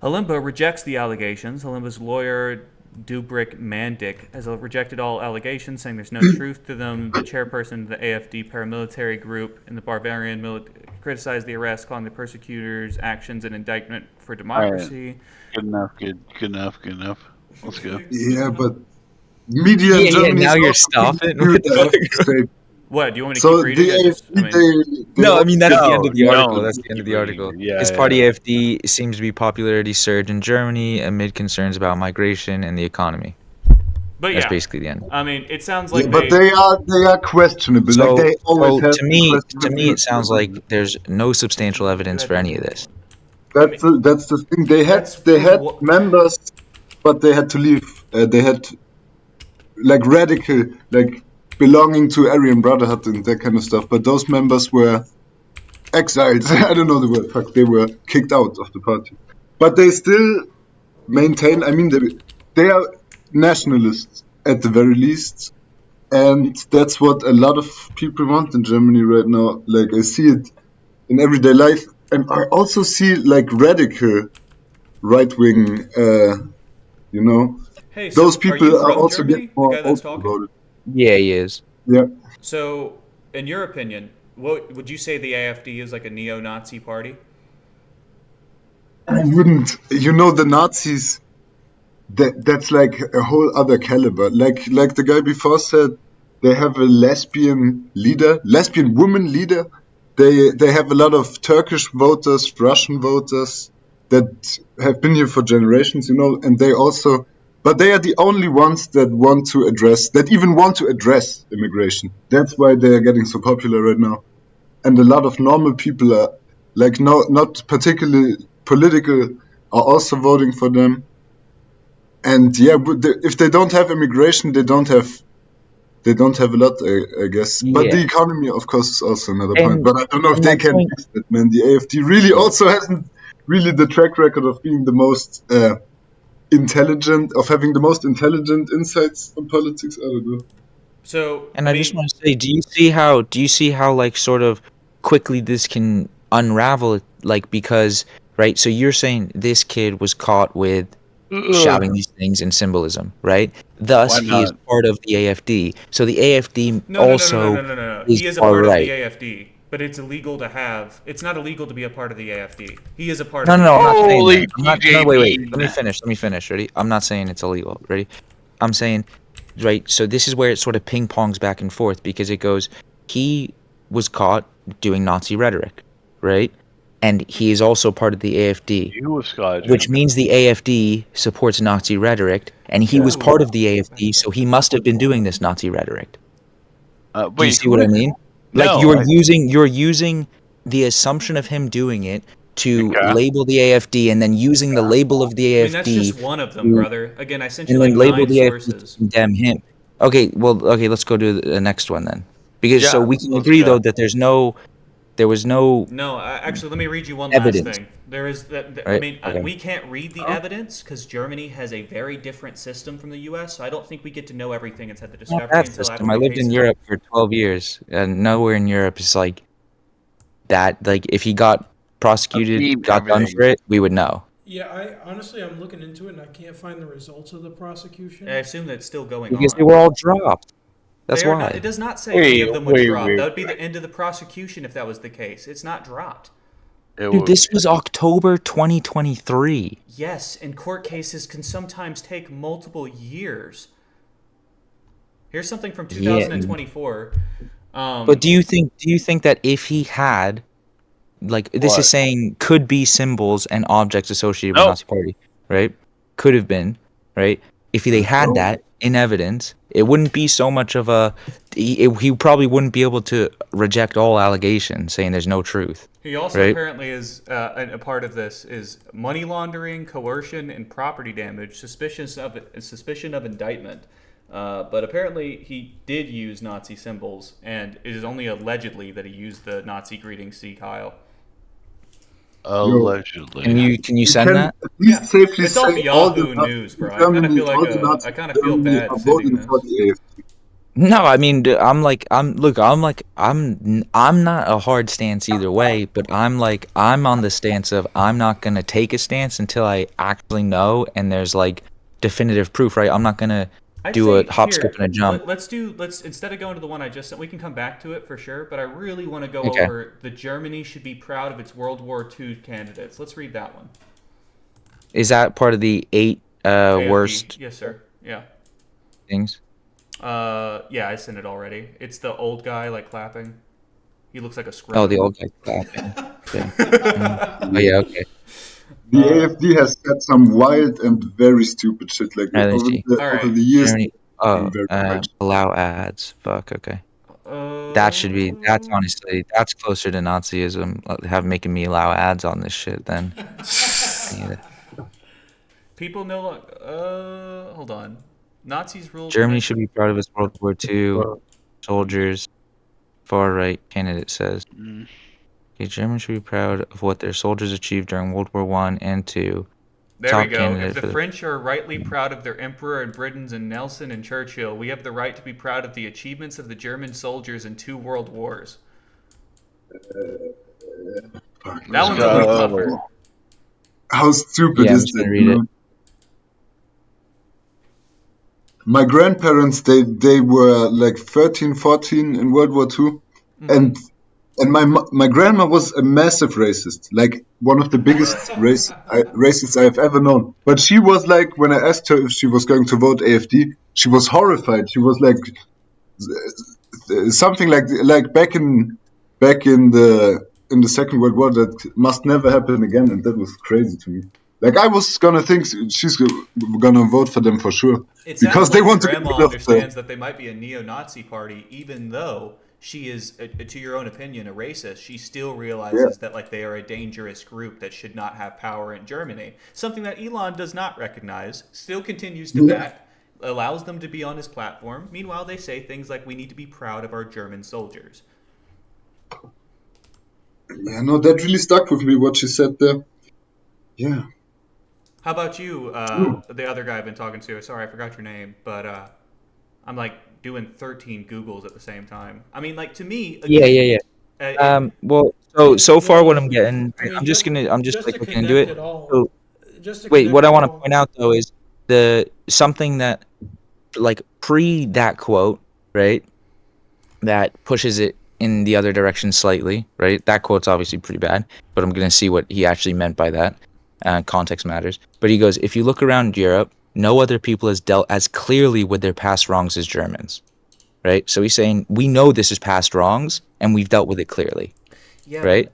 Halimba rejects the allegations. Halimba's lawyer, Dubrik Mandik, has rejected all allegations, saying there's no truth to them. The chairperson of the AfD paramilitary group in the Bavarian criticized the arrest, calling the persecutors' actions an indictment for democracy. Right. Good enough. Let's go. Yeah, but media in Germany. Now you're stopping. What, do you want me to keep reading? No, I mean that's the end of the article. No, That's the end of the article. Yeah, His party AfD seems to be popularity surge in Germany amid concerns about migration and the economy. But That's yeah, basically the end. I mean, it sounds like but they are questionable. So, like they always have to me, it sounds like there's no substantial evidence for any of this. That's the thing. They had members, but they had to leave. They had like radical, like belonging to Aryan Brotherhood and that kind of stuff. But those members were exiled. I don't know the word. Fuck, they were kicked out of the party. But they still maintain. I mean, they are nationalists at the very least, and that's what a lot of people want in Germany right now. Like I see it in everyday life, and I also see like radical right-wing, Hey, so those are people you are from also Germany, getting more the guy that's open talking? about it. Yeah, he is. Yeah. So, in your opinion, what would you say the AfD is, like a neo-Nazi party? I wouldn't. The Nazis. That's like a whole other caliber. Like the guy before said, they have a lesbian woman leader. They have a lot of Turkish voters, Russian voters that have been here for generations, and they also, but they are the only ones that even want to address immigration. That's why they are getting so popular right now. And a lot of normal people are like not particularly political are also voting for them. And yeah, if they don't have immigration, they don't have a lot, I guess. But the economy, of course, is also another point. But I don't know if they can fix it, man. The AfD really also hasn't really the track record of being the most intelligent, of having the most intelligent insights on politics. I don't know. So, and I just want to say, do you see how like sort of quickly this can unravel? Like, because right, so you're saying this kid was caught with shouting these things in symbolism, right? Thus, he is part of the AfD. So the AfD No. is He is a far part right. of the AfD, but it's illegal to have. It's not illegal to be a part of the AfD. He is a part. No, of I'm the not saying Holy that. I'm not, no, wait. TJP. Let me finish. Ready? I'm not saying it's illegal. Ready? I'm saying, right, so this is where it sort of ping-pongs back and forth because it goes, he was caught doing Nazi rhetoric, right? And he is also part of the AfD, which means the AfD supports Nazi rhetoric, and he was part of the AfD, so he must have been doing this Nazi rhetoric. Do you see what I mean? Like you're using the assumption of him doing it to label the AfD, and then using the label of the AfD. I mean, that's just one of them, brother. Again, I sent you and like then label 9 the sources. AfD to condemn him. Okay, let's go to the next one then, because so we can let's agree go. though that there was no. No, actually, let me read you one evidence. last thing. There is that. I Right, mean, okay. we can't read the evidence because Germany has a very different system from the U.S. So I don't think we get to know everything inside the discovery Not that until system. after I the lived case in is Europe for 12 years, and nowhere in Europe is like that. Like, if he got prosecuted, got done for it, we would know. Yeah, I'm looking into it and I can't find the results of the prosecution. I assume that's still going Because on. they were all dropped. That's They are why. not- it does not say any of them were dropped. That would be the end of the prosecution if that was the case. It's not dropped. Dude, this was October 2023. Yes, and court cases can sometimes take multiple years. Here's something from 2024. But do you think that if he had, like, this What? is saying could be symbols and objects associated with No. Nazi Party, right? Could have been, right? If they had that in evidence, it wouldn't be so much of a. He probably wouldn't be able to reject all allegations, saying there's no truth. He also right? apparently is a part of this is money laundering, coercion, and property damage. Suspicion of indictment. But apparently he did use Nazi symbols, and it is only allegedly that he used the Nazi greeting "Sieg Heil." Allegedly. Can you send that? At least safely It's off say all the Yahoo News, bro. I Germany, kind of feel all the like Nazis I kind of in feel Germany bad are sending voting this. for the AfD. No, I mean, I'm not a hard stance either way, but I'm on the stance of I'm not gonna take a stance until I actually know and there's like definitive proof, right? I'm not gonna I'd do say, a hop, here, skip, and a jump. Let's instead of going to the one I just sent, we can come back to it for sure. But I really want to go Okay. over the Germany should be proud of its World War II candidates. Let's read that one. Is that part of the 8 AFD. worst Yes, sir. Yeah. things? Yeah, I sent it already. It's the old guy like clapping. He looks like a scrub. Oh, the old guy clapping. Okay. Oh yeah, okay. The AfD has said some wild and very stupid shit like Let me over see. over the years. Germany- Oh, very much. allow ads. Fuck. Okay. That should be. That's honestly. That's closer to Nazism. Making me allow ads on this shit. Then. Yeah. People know. Hold on. Nazis ruled. Germany should be proud of its World War II soldiers. Far right candidate says. Okay, Germany should be proud of what their soldiers achieved during World War I and II. There Top we go. candidate If for the the- French are rightly proud of their emperor and Britons and Nelson and Churchill, we have the right to be proud of the achievements of the German soldiers in 2 world wars. That one's a little tougher. How stupid Yeah, I'm is just that? gonna read you know? My grandparents, they were like 13, 14 in World War II, and my grandma was a massive racist, like one of the biggest racists I have ever known. But she was like, when I asked her if she was going to vote AfD, she was horrified. She was like something like back in the Second World War, that must never happen again, and that was crazy to me. Like I was gonna think she's gonna vote for them for sure It sounds because they like want your to get grandma rid of understands that they might be a neo-Nazi party, even though she is, to your own opinion, a racist. She still realizes that like they are a dangerous group that should not have power in Germany. Something that Elon does not recognize, still continues to back, allows them to be on his platform. Meanwhile, they say things like, "We need to be proud of our German soldiers." Yeah, no, that really stuck with me what she said there. Yeah. How about you, the other guy I've been talking to? Sorry, I forgot your name, but I'm like doing 13 Googles at the same time. I mean, like to me. Yeah. Well, so far what I'm getting, I mean, I'm just just like to looking into it. connect it all- So, just to wait, connect what I it want to all- point out though is something that, like pre that quote, right? That pushes it in the other direction slightly, right? That quote's obviously pretty bad, but I'm gonna see what he actually meant by that. Context matters. But he goes, if you look around Europe, no other people has dealt as clearly with their past wrongs as Germans, right? So he's saying we know this is past wrongs and we've dealt with it clearly, right?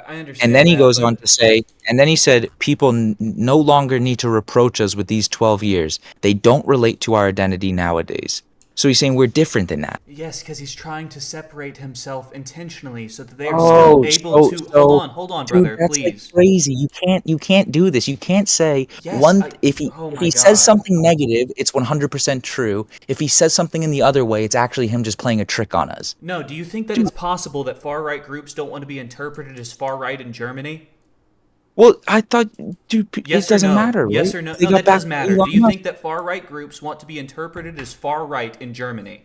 I understand. And then he that, goes but- on to say, and then he said, people no longer need to reproach us with these 12 years. They don't relate to our identity nowadays. So he's saying we're different than that. Yes, because he's trying to separate himself intentionally so that they are Oh, still able to. Hold on, dude, brother, that's please. like crazy. You can't do this. You can't say Yes, if he oh if my he God. says something negative, it's 100% true. If he says something in the other way, it's actually him just playing a trick on us. No, do you think that it's possible that far-right groups don't want to be interpreted as far-right in Germany? Well, I thought, dude, Yes it doesn't or no? matter. Yes right? or no? They No, got that back does to matter. Elon Do you Musk. think that far-right groups want to be interpreted as far-right in Germany?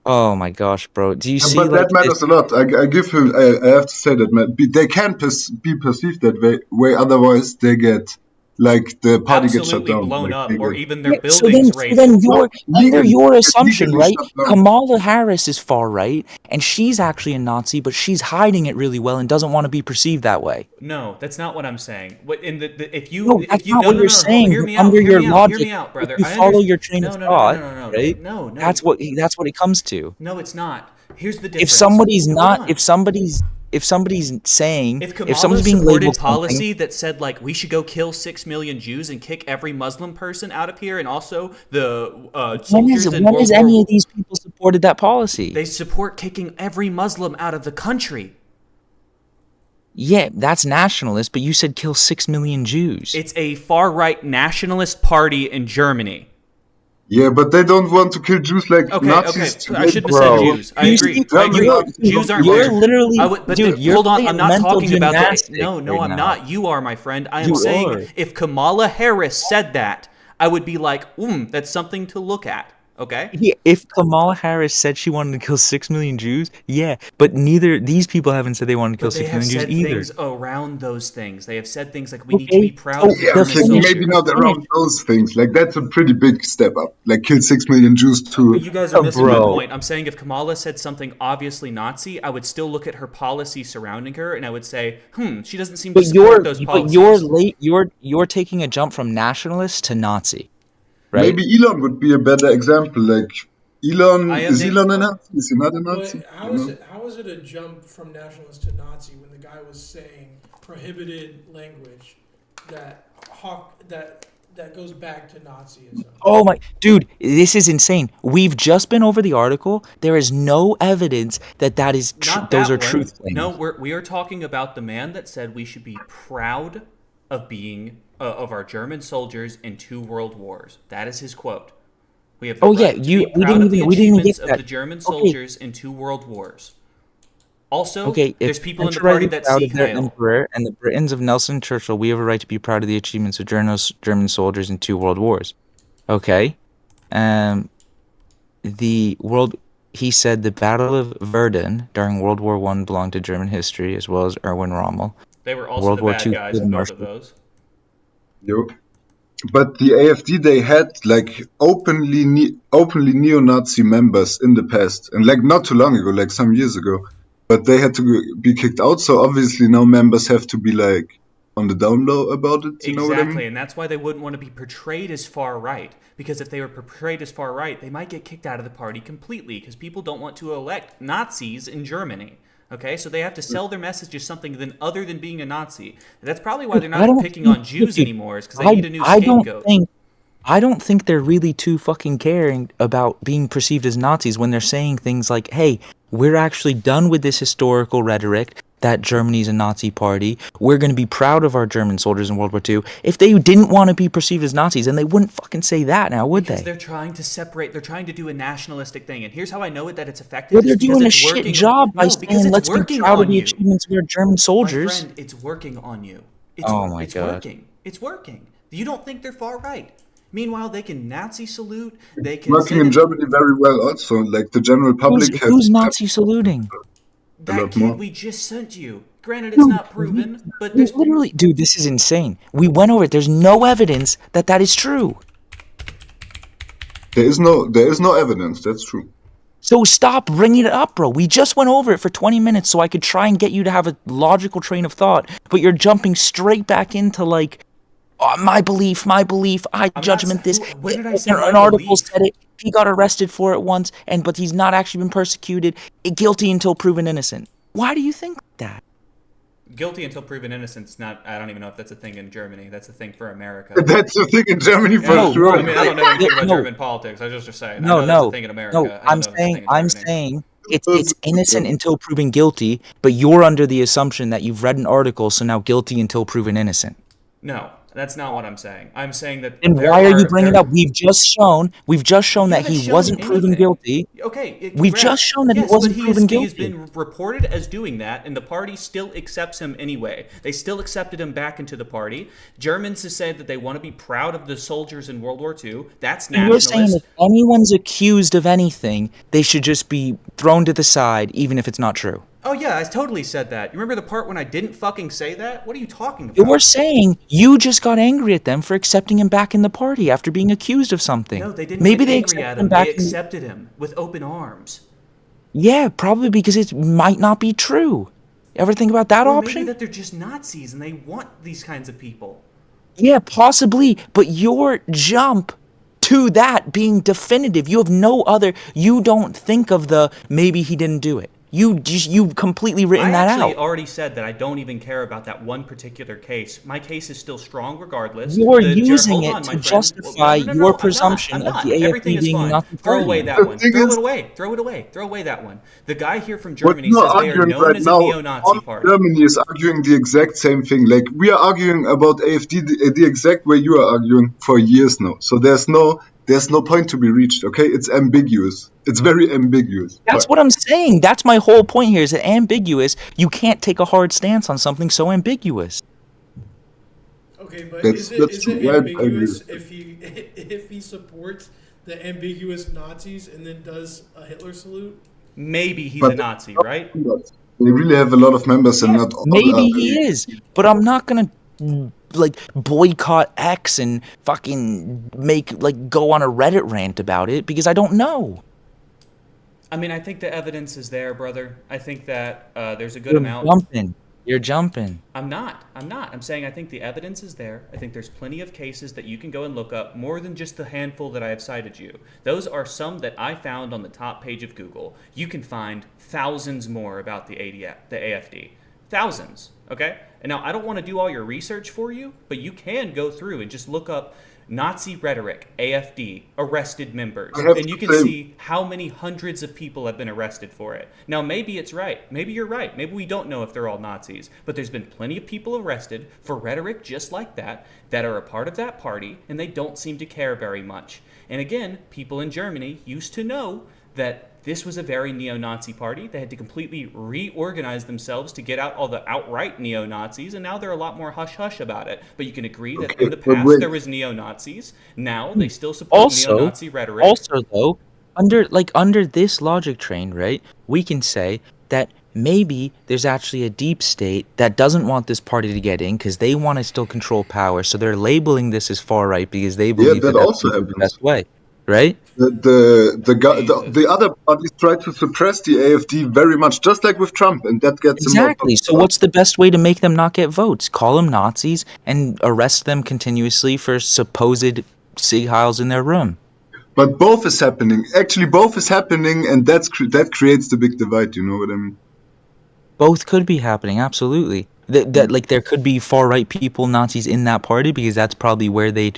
Oh my gosh, bro! Do you see? But like, that matters a lot. I give him. I have to say that they can't be perceived that way. Otherwise, they get like the party gets shut Absolutely down. blown like, up, they or get- even their Yeah, buildings so raided. then under legally- your it's assumption, legally right? shut down. Kamala Harris is far right, and she's actually a Nazi, but she's hiding it really well and doesn't want to be perceived that way. No, that's not what I'm saying. What in if you No, if that's you not no, what no, you're no, no, saying. hear me Under out, your hear me logic, out, hear me out, brother. if you I follow understand- your train no, of no, thought, no, right? No, That's what he. That's what it comes to. No, it's not. Here's the difference. If somebody's Hold not, on. if somebody's saying, If if Kamala someone's being supported labeled policy something, that said like we should go kill 6 million Jews and kick every Muslim person out of here, and also the soldiers in when World has War any of these people supported that policy? they support kicking every Muslim out of the country. Yeah, that's nationalist, but you said kill 6 million Jews. It's a far right nationalist party in Germany. Yeah, but they don't want to kill Jews like Okay, Nazis. okay. I shouldn't have said Jews. I agree. Jews aren't You're there. literally, dude, you're hold on. playing I'm not mental talking about that. gymnastics No, right I'm now. not. You are, my friend. I am You saying are. if Kamala Harris said that, I would be like, that's something to look at. Okay. Yeah, if Kamala Harris said she wanted to kill 6 million Jews, yeah, but neither these people haven't said they wanted to kill But they 6 have million Jews said either. things around those things. They have said things like we need to be proud of the Yeah, German okay, soldiers. maybe not around those things. Like that's a pretty big step up. Like kill 6 million Jews too. But you guys are missing my point. I'm saying if Kamala said something obviously Nazi, I would still look at her policy surrounding her, and I would say, she doesn't seem to But support those policies. you're taking a jump from nationalist to Nazi, right? Maybe Elon would be a better example. Like Elon, is think- Elon a Nazi? Is he not a Nazi? But how is it a jump from nationalist to Nazi when the guy was saying prohibited language that goes back to Nazism? Oh my, dude, this is insane. We've just been over the article. There is no evidence that is Not those that are one. truth claims. No, we are talking about the man that said we should be proud of being of our German soldiers in 2 world wars. That is his quote. We have the Oh, yeah, right to you- be we proud didn't of the even- we didn't even achievements get of that. the German Okay. soldiers in 2 world wars. Also, Okay, there's if people in the French are party rightly that proud seek of their Heil. emperor and the Britons of Nelson Churchill, we have a right to be proud of the achievements of German soldiers in 2 world wars. Okay, he said the Battle of Verdun during World War I belonged to German history, as well as Erwin Rommel. They were also World the War bad II guys field in both marshal. of those. Yep. But the AfD, they had like openly neo-Nazi members in the past, and like not too long ago, like some years ago. But they had to be kicked out, so obviously now members have to be like on the down low about it. You know what I Exactly, mean? and that's why they wouldn't want to be portrayed as far right. Because if they were portrayed as far right, they might get kicked out of the party completely. Because people don't want to elect Nazis in Germany. Okay, so they have to sell their message as something other than being a Nazi. That's probably why they're I not don't picking think- on Jews dude, anymore. Is because they need a new I scapegoat. don't think they're really too fucking caring about being perceived as Nazis when they're saying things like, hey, we're actually done with this historical rhetoric that Germany's a Nazi party. We're going to be proud of our German soldiers in World War II. If they didn't want to be perceived as Nazis, then they wouldn't fucking say that now, would Because they? they're trying to separate. They're trying to do a nationalistic thing. And here's how I know that it's effective. Well, is they're because doing a it's shit working. job by No, because saying, it's let's be working proud of on the you. achievements of our German soldiers. My friend, it's working on you. It's, Oh my it's God. working. It's working. You don't think they're far right. Meanwhile, they can Nazi salute. They can Working in Germany very well also. Like the general public Who's Nazi saluting? that kid we just sent you. Granted, it's not proven, but there's Literally, dude, this is insane. We went over it. There's no evidence that is true. There is no evidence. That's true. So stop bringing it up, bro. We just went over it for 20 minutes so I could try and get you to have a logical train of thought, but you're jumping straight back into like, oh, my belief, I judgment this. When did I say An my article belief? said it. He got arrested for it once, but he's not actually been persecuted. Guilty until proven innocent. Why do you think that? guilty until proven innocent. Not. I don't even know if that's a thing in Germany. That's a thing for America. That's a thing in Germany for Yeah, sure. I mean, I don't know anything about No. German politics. I was just saying. I No, know that's no, a thing in America. no. I don't I'm know if it's a thing saying, in Germany. it's innocent until proven guilty, but you're under the assumption that you've read an article, so now guilty until proven innocent. No, that's not what I'm saying. I'm saying that. And there why are you are- bringing it there- up? We've just shown that haven't he shown wasn't proven anything. guilty. Okay, We've correct. just shown that yes, he wasn't but proven he has guilty. been reported as doing that, and the party still accepts him anyway. They still accepted him back into the party. Germans have said that they want to be proud of the soldiers in World War II. That's And you're saying nationalist. if anyone's accused of anything, they should just be thrown to the side, even if it's not true. Oh yeah, I totally said that. You remember the part when I didn't fucking say that? What are you talking about? You're saying you just got angry at them for accepting him back in the party after being accused of something. No, they didn't Maybe get they angry accepted at him him. back. They in- accepted him with open arms. Yeah, probably because it might not be true. Ever think about that Or option? maybe that they're just Nazis and they want these kinds of people. Yeah, possibly. But your jump to that being definitive. You have no other. You don't think of the maybe he didn't do it. You've completely written that I actually out. already said that I don't even care about that one particular case. My case is still strong regardless. You're The using hold it on, my to friend. justify No, your I'm presumption not. of the Everything AFD is being fine. Nazi Throw party. away that The one. thing Throw is- it away. Throw it away. Throw away that one. The guy here from What Germany you says are they are arguing known right as now, a neo-Nazi all party. Germany is arguing the exact same thing. Like we are arguing about AFD the exact way you are arguing for years now. So there's no point to be reached. Okay, it's ambiguous. It's very ambiguous. That's what I'm saying. That's my whole point here. Is that ambiguous? You can't take a hard stance on something so ambiguous. Okay, but That's is it true. I agree. ambiguous if he supports the ambiguous Nazis and then does a Hitler salute? Maybe he's But- a Nazi, right? They really have a lot of members and not all Maybe are he very- is, but I'm not gonna like boycott X and fucking go on a Reddit rant about it because I don't know. I mean, I think the evidence is there, brother. I think that there's a good amount. You're jumping. I'm not. I'm saying I think the evidence is there. I think there's plenty of cases that you can go and look up, more than just the handful that I have cited you. Those are some that I found on the top page of Google. You can find thousands more about the AFD. Thousands, okay? And now, I don't want to do all your research for you, but you can go through and just look up Nazi rhetoric, AFD, arrested members, and you can see how many hundreds of people have been arrested for it. Now, maybe it's right. Maybe you're right. Maybe we don't know if they're all Nazis, but there's been plenty of people arrested for rhetoric just like that are a part of that party, and they don't seem to care very much. And again, people in Germany used to know that this was a very neo-Nazi party. They had to completely reorganize themselves to get out all the outright neo-Nazis, and now they're a lot more hush-hush about it. But you can agree that in the past there was neo-Nazis. Now they still support neo-Nazi rhetoric. Also, though, under this logic train, right, we can say that maybe there's actually a deep state that doesn't want this party to get in because they want to still control power. So they're labeling this as far right because they believe that that's also the best way, right? The other parties try to suppress the AFD very much, just like with Trump, and that gets Exactly. So what's the best way to make them not get votes? Call them Nazis and arrest them continuously for supposed Sig Heils in their room. But both is happening. Actually, both is happening, and that creates the big divide. You know what I mean? Both could be happening, absolutely. That like there could be far right people, Nazis in that party because that's probably where they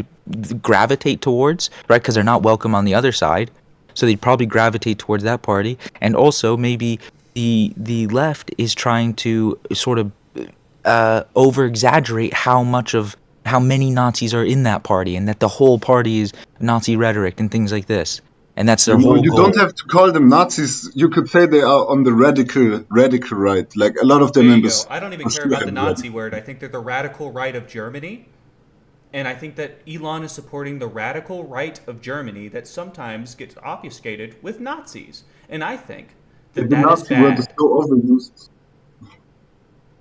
gravitate towards, right? Because they're not welcome on the other side, so they'd probably gravitate towards that party. And also maybe the left is trying to sort of over exaggerate how many Nazis are in that party, and that the whole party is Nazi rhetoric and things like this. And that's their whole You goal. don't have to call them Nazis. You could say they are on the radical right. Like a lot of their There you members. go. I don't even care about the Nazi word. I think they're the radical right of Germany. And I think that Elon is supporting the radical right of Germany that sometimes gets obfuscated with Nazis. And I think that The that is Nazi word bad. is so overused.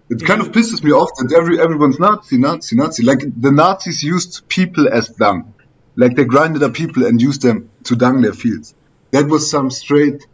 It kind of pisses me off that everyone's Nazi. Like the Nazis used people as dung. Like they grinded up people and used them to dung their fields. That was some straight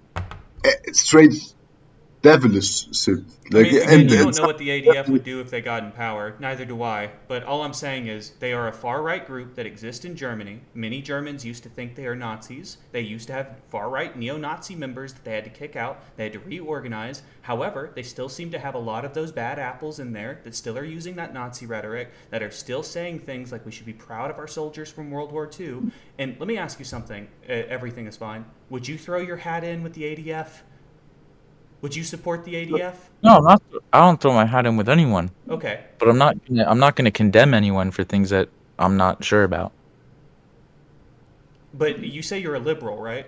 devilish shit. Like, I mean, you don't know what the ADF would do if they got in power. Neither do I. But all I'm saying is they are a far-right group that exists in Germany. Many Germans used to think they are Nazis. They used to have far-right neo-Nazi members that they had to kick out. They had to reorganize. However, they still seem to have a lot of those bad apples in there that still are using that Nazi rhetoric, that are still saying things like we should be proud of our soldiers from World War II. And let me ask you something. Everything is fine. Would you throw your hat in with the ADF? Would you support the ADF? No, I'm not. I don't throw my hat in with anyone. Okay. But I'm not going to condemn anyone for things that I'm not sure about. But you say you're a liberal, right?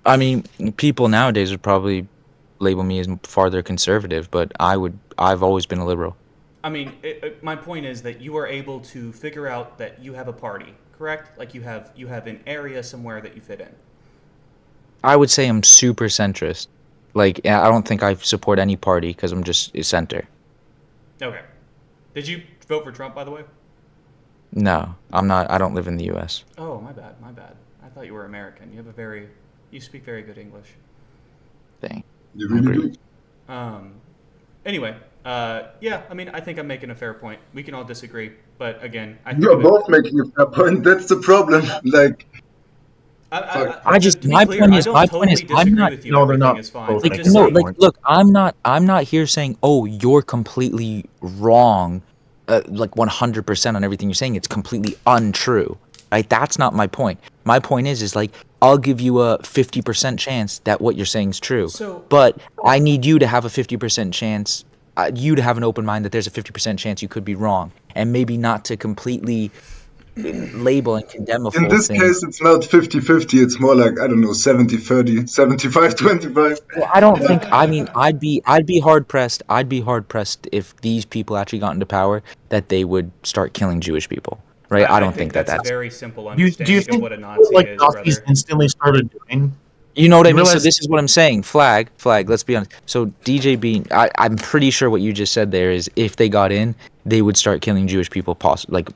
I mean, people nowadays would probably label me as farther conservative, but I've always been a liberal. I mean, my point is that you are able to figure out that you have a party, correct? Like you have an area somewhere that you fit in. I would say I'm super centrist. Like, I don't think I support any party because I'm just a center. Okay. Did you vote for Trump, by the way? No, I'm not. I don't live in the U.S. Oh, my bad. I thought you were American. You speak very good English. Thing. You really do. Anyway, Yeah, I mean, I think I'm making a fair point. We can all disagree, but again, I think You're both making a fair point. That's the problem. Like, my point is, I'm not. No, they're not. Like, no, like, look, I'm not here saying, oh, you're completely wrong, like 100% on everything you're saying. It's completely untrue, right? That's not my point. My point is like, I'll give you a 50% chance that what you're saying is true, but I need you to have a 50% chance, you to have an open mind that there's a 50% chance you could be wrong, and maybe not to completely label and condemn a full in this thing. case, it's not 50-50. It's more like, I don't know, 70-30, 75-25. Well, I don't think. I mean, I'd be hard pressed. I'd be hard pressed if these people actually got into power that they would start killing Jewish people, right? I don't think that's a very simple Do understanding you of think what a Nazi like is, Nazis brother. instantly started doing? You know what I You mean? So realize- this is what I'm saying. Flag. Let's be honest. So DJ Bean, I'm pretty sure what you just said there is if they got in, they would start killing Jewish people,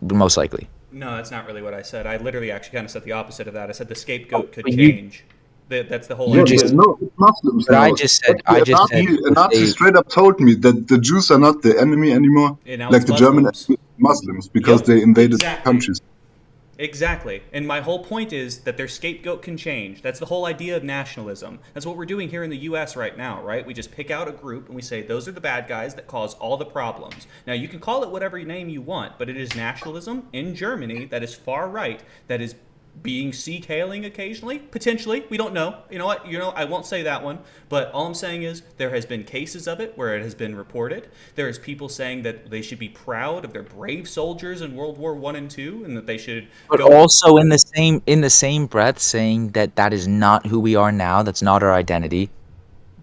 most likely. No, that's not really what I said. I literally actually kind of said the opposite of that. I said the scapegoat could But you- change. That's the whole You idea. just- No, it's Muslims But now. I just said A Nazi straight up told me that the Jews are not the enemy anymore, Yeah, now like it's the German Muslims. Muslims, because they invaded countries. Exactly. And my whole point is that their scapegoat can change. That's the whole idea of nationalism. That's what we're doing here in the US right now, right? We just pick out a group and we say, those are the bad guys that cause all the problems. Now, you can call it whatever name you want, but it is nationalism in Germany that is far right, that is being Sieg-Heiling occasionally, potentially. We don't know. You know what? I won't say that one. But all I'm saying is there has been cases of it where it has been reported. There is people saying that they should be proud of their brave soldiers in World War I and II, and that they should. But also in the same breath saying that is not who we are now. That's not our identity.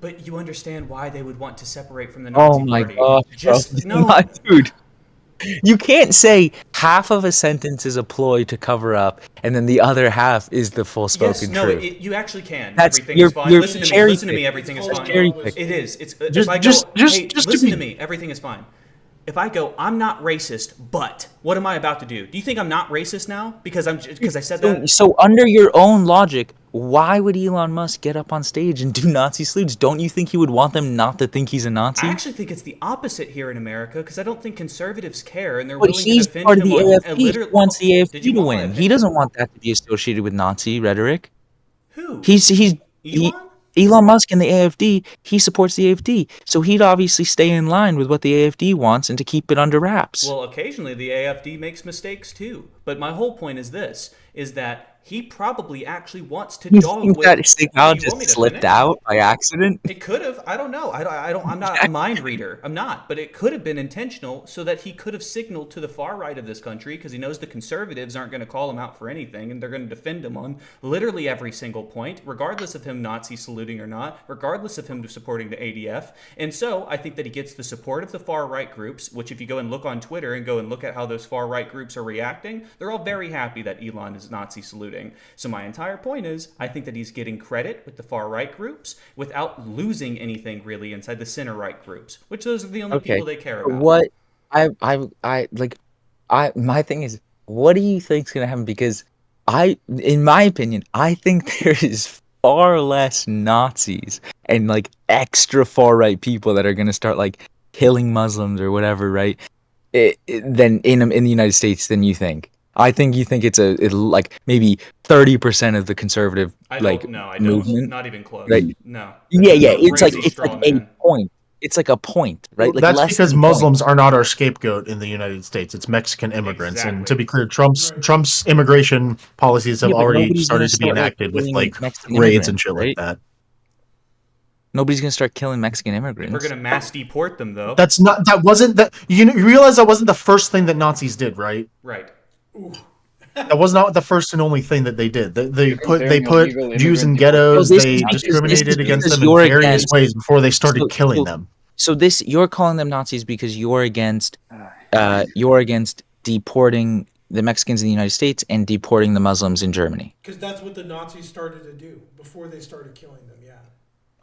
But you understand why they would want to separate from the Nazi Oh my Party. god, Just bro. no. Dude. You can't say half of a sentence is a ploy to cover up, and then the other half is the full spoken Yes, no, truth. You actually can. That's Everything you're, is fine. you're Listen to me. cherry Listen to me. pick. Everything is It's fine. cherry pick. It is. It's Just- if I go, just- hey, just to listen be- to me. Everything is fine. If I go, I'm not racist, but what am I about to do? Do you think I'm not racist now because I said that? So under your own logic, why would Elon Musk get up on stage and do Nazi salutes? Don't you think he would want them not to think he's a Nazi? I actually think it's the opposite here in America because I don't think conservatives care and they're But willing he's to defend part of him the on AFD. He literally. wants the Did AFD you to want my win. He doesn't want that to be associated with Nazi rhetoric. Who? Elon Musk and the AFD. He supports the AFD, so he'd obviously stay in line with what the AFD wants and to keep it under wraps. Well, occasionally the AFD makes mistakes too. But my whole point is this: is that he probably actually wants to You dog think with. that signal You want me just to slipped finish? out by accident? It could have. I don't know. I'm not a mind reader. I'm not. But it could have been intentional so that he could have signaled to the far right of this country because he knows the conservatives aren't going to call him out for anything and they're going to defend him on literally every single point, regardless of him Nazi saluting or not, regardless of him supporting the ADF. And so I think that he gets the support of the far right groups, which if you go and look on Twitter and go and look at how those far right groups are reacting, they're all very happy that Elon is Nazi saluting. So my entire point is, I think that he's getting credit with the far right groups without losing anything really inside the center right groups, which those are the only people they care about. What my thing is, what do you think's gonna happen? Because in my opinion, I think there is far less Nazis and like extra far right people that are gonna start like killing Muslims or whatever, right? Than in the United States than you think. I think you think it's like maybe 30% of the conservative movement. Not even close. Right? No. Yeah. It's like Crazy straw a man. point. It's like a point, right? Like That's less because than a point. Muslims are not our scapegoat in the United States. It's Mexican immigrants, and to be clear, Trump's immigration policies have Yeah, but already nobody's gonna started to be start, like, enacted with killing like Mexican raids and immigrants, shit like that. Nobody's gonna start killing Mexican immigrants. We're going to mass deport them though. That wasn't that you realize that wasn't the first thing that Nazis did, right? Right. That was not the first and only thing that they did. They put illegal Jews in immigrants. ghettos. So this They is discriminated against because them in you're various against- ways before they started killing them. So you're calling them Nazis because you're against deporting the Mexicans in the United States and deporting the Muslims in Germany. Because that's what the Nazis started to do before they started killing them, yeah.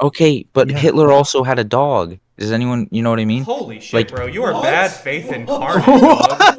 Okay, but Hitler also had a dog. Does anyone, you know what I mean? Holy shit, Like- bro. You are bad faith incarnate, dog.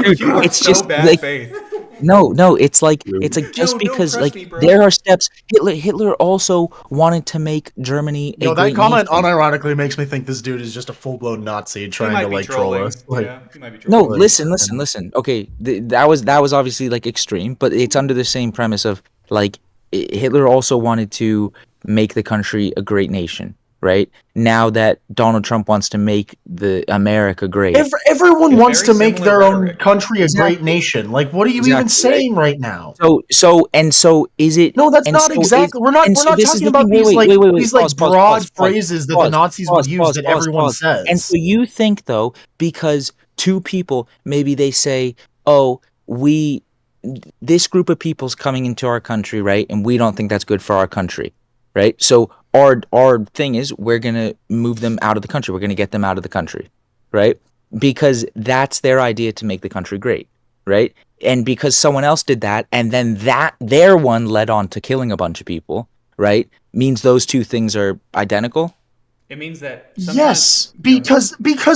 Dude, You are it's so just bad like faith. No, it's like just because press like me, bro. there are steps. Hitler also wanted to make Germany a Yo, that great comment nation. unironically makes me think this dude is just a full blown Nazi trying to like troll us. Like, he might be No, trolling. listen. Okay, that was obviously like extreme, but it's under the same premise of like Hitler also wanted to make the country a great nation, right? Now that Donald Trump wants to make the America great. Everyone It's wants to very make similar their rhetoric. own country a Exactly. great nation. Like, what are you even Exactly, right? saying right now? So is it? No, that's and not so exactly. Is, We're not. and We're so not this is talking the about thing. these like these like Pause, broad phrases that the Nazis would use that everyone says. And so you think though, because two people, maybe they say, "Oh, this group of people's coming into our country, right? And we don't think that's good for our country, right? So our thing is we're gonna move them out of the country. We're gonna get them out of the country, right? Because that's their idea to make the country great, right? And because someone else did that, and then their one led on to killing a bunch of people, right? Means those two things are identical. It means that Yes, because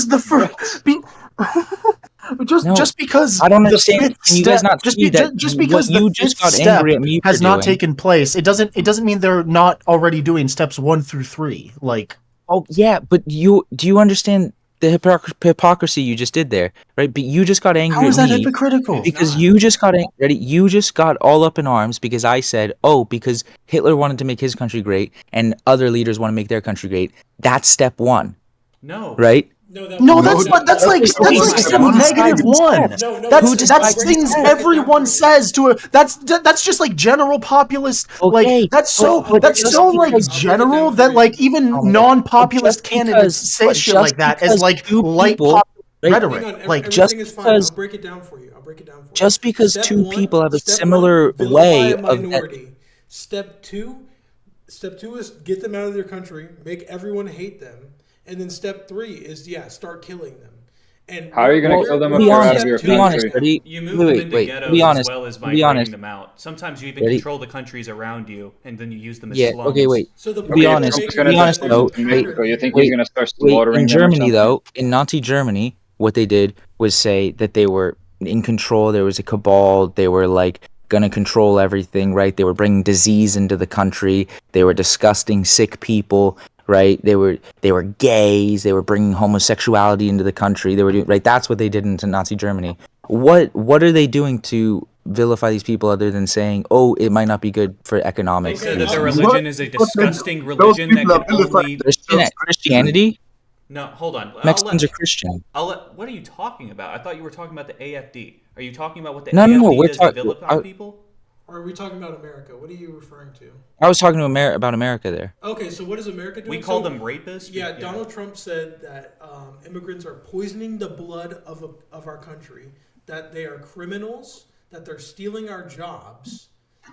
the first. Just because I don't the understand. fifth Can you guys step- not see that just what because you the just fifth got step angry at me for has not doing- taken place, it doesn't mean they're not already doing steps 1 through 3. Like, oh yeah, but do you understand the hypocrisy you just did there, right? But you just got angry how is at that me hypocritical? because you just got ready. You just got all up in arms because I said, "Oh, because Hitler wanted to make his country great, and other leaders want to make their country great." That's step 1. No. Right? No, that's like step -1. That's things everyone says to a. That's just like general populist. Like that's so like general that like even non-populist candidates say shit like that as like light pop rhetoric. Like Everything is fine. I'll break it down for you. Just because Step two one- people have a step similar one, vilify way a of that. minority. Step two is get them out of their country, make everyone hate them, and then step 3 is start killing them. And How are you going to kill them if they're out of your country? You move them into ghettos as well as migrating honest. them out. Sometimes you even Ready? control the countries around you, and then you use them as Yeah. slums. Okay. Wait. So the To be honest. Trump's To gonna be do honest something though. to Wait. Mexico. You think wait, he's going to start wait, slaughtering in them or Germany something? though, in Nazi Germany, what they did was say that they were in control. There was a cabal. They were like gonna control everything, right? They were bringing disease into the country. They were disgusting sick people, right? They were gays. They were bringing homosexuality into the country. They were doing, right. That's what they did into Nazi Germany. What are they doing to vilify these people other than saying, oh, it might not be good for economic They said that reasons? their religion is a disgusting religion that can only. Christianity? No, hold on. Mexicans are Christian. What are you talking about? I thought you were talking about the AFD. Are you talking about what the No, AFD we're does to talking. vilify people? Or are we talking about America? What are you referring to? I was talking to about America there. Okay, so what is America doing? We call So- them rapists. Yeah, Donald Trump said that immigrants are poisoning the blood of our country, that they are criminals, that they're stealing our jobs,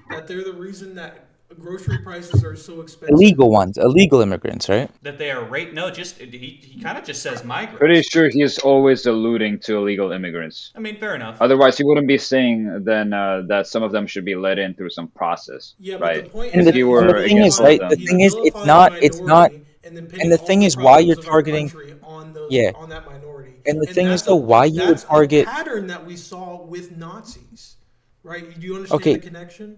that they're the reason that grocery prices are so expensive. Illegal immigrants, right? That they are rape. No, just he kind of just says migrants. Pretty sure he is always alluding to illegal immigrants. I mean, fair enough. Otherwise, he wouldn't be saying then that some of them should be let in through some process, Yeah, but right? the point And is the, that you you were and the thing against is, all right? of The them. thing is, it's not, and the thing is why you're targeting. Yeah. on that minority. And the And thing is that's though, why you would that's target. a pattern that we saw with Nazis, right? Do you understand Okay. the connection?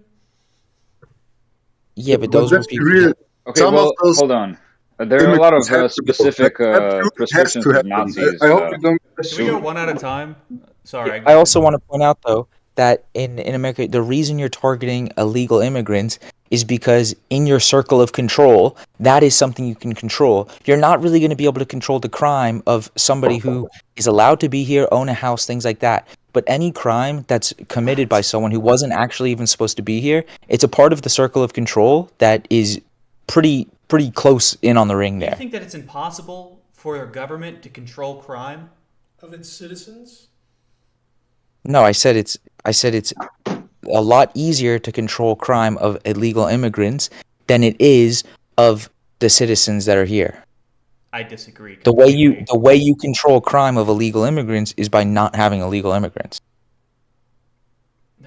Yeah, but those were that's people. real. Okay, Some well, of those hold on. There are a lot of immigrants have to go. specific That absolutely has prescriptions to of happen. Nazis. I hope you don't. Can we go one at a time? Sorry. I also want to point out though that in America, the reason you're targeting illegal immigrants is because in your circle of control, that is something you can control. You're not really going to be able to control the crime of somebody who is allowed to be here, own a house, things like that. But any crime that's committed by someone who wasn't actually even supposed to be here, it's a part of the circle of control that is pretty close in on the ring Do you there. think that it's impossible for a government to control crime? Of its citizens? No, I said it's a lot easier to control crime of illegal immigrants than it is of the citizens that are here. I disagree. The way you control crime of illegal immigrants is by not having illegal immigrants.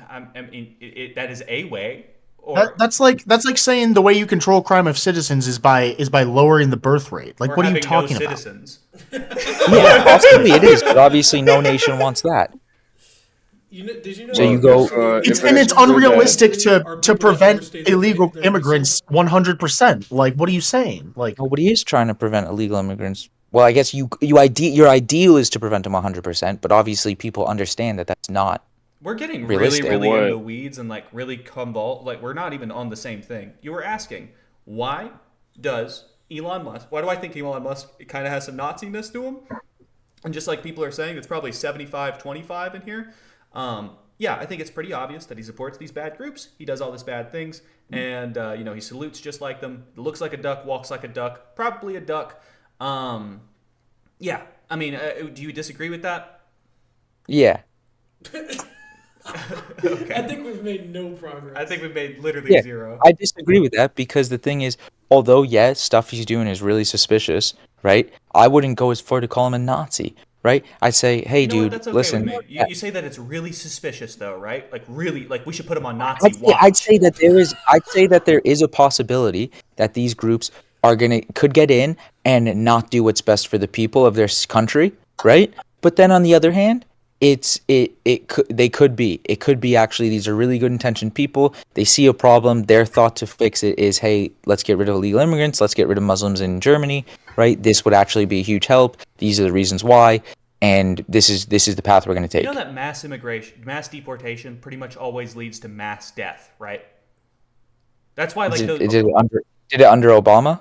I mean, that is a way. Or That's like saying the way you control crime of citizens is by lowering the birth rate. Like, or what are you having talking no about? citizens. Yeah, possibly it is, but obviously no nation wants that. Did you know? So you go. It's unrealistic to prevent illegal immigrants 100%. Like, what are you saying? Like, Nobody is trying to prevent illegal immigrants. Well, I guess your ideal is to prevent them 100%, but obviously people understand that that's not. We're getting realistic. really in the weeds and like really like we're not even on the same thing. You were asking, why does Elon Musk? Why do I think Elon Musk kind of has some Nazi-ness to him? And just like people are saying, it's probably 75-25 in here. Yeah, I think it's pretty obvious that he supports these bad groups. He does all these bad things, and he salutes just like them. Looks like a duck, walks like a duck, probably a duck. Yeah, I mean, do you disagree with that? Yeah. Okay. I think we've made no progress. I think we've made literally zero. I disagree with that because the thing is, although stuff he's doing is really suspicious, right? I wouldn't go as far to call him a Nazi, right? I'd say, hey, dude, That's okay listen. with me. You say that it's really suspicious, though, right? Like really, like we should put him on Nazi watch. I'd say that there is a possibility that these groups could get in and not do what's best for the people of their country, right? But then on the other hand, it could be actually these are really good intentioned people. They see a problem. Their thought to fix it is, hey, let's get rid of illegal immigrants. Let's get rid of Muslims in Germany, right? This would actually be a huge help. These are the reasons why, and this is the path we're going to take. You know that mass immigration, mass deportation, pretty much always leads to mass death, right? That's why, like, did it under Obama?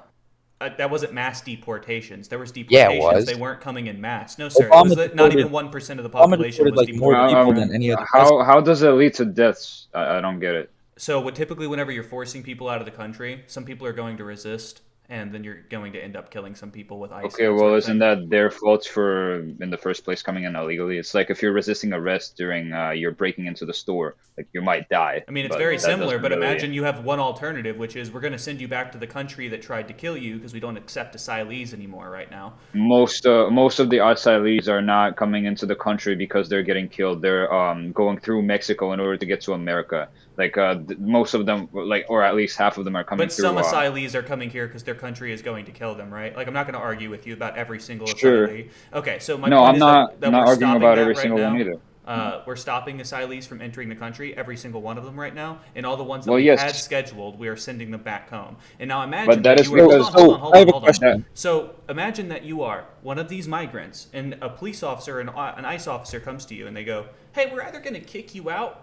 That wasn't mass deportations. There was deportations. Yeah, it was. They weren't coming in mass. No, sir. Obama It was not even 1% of the population was deported. How does it lead to deaths? I don't get it. So typically whenever you're forcing people out of the country, some people are going to resist, and then you're going to end up killing some people with ICE. Okay, well, isn't that their fault for, in the first place, coming in illegally? It's like if you're resisting arrest during you're breaking into the store, like you might die. I mean, it's very similar, but imagine you have one alternative, which is we're going to send you back to the country that tried to kill you because we don't accept asylees anymore right now. Most of the asylees are not coming into the country because they're getting killed. They're going through Mexico in order to get to America. Like most of them, like, or at least half of them are coming through. But some asylees are coming here because their country is going to kill them, right? Like, I'm not going to argue with you about every single asylee. Okay, so my point is I'm that not we're arguing stopping about that every right single now. one either. We're stopping asylees from entering the country, every single one of them right now, and all the ones that Well, we yes. had scheduled, we are sending them back home. And now imagine But that is you are, because- hold I have a on. question. So imagine that you are one of these migrants, and a police officer, an ICE officer comes to you, and they go, "Hey, we're either going to kick you out,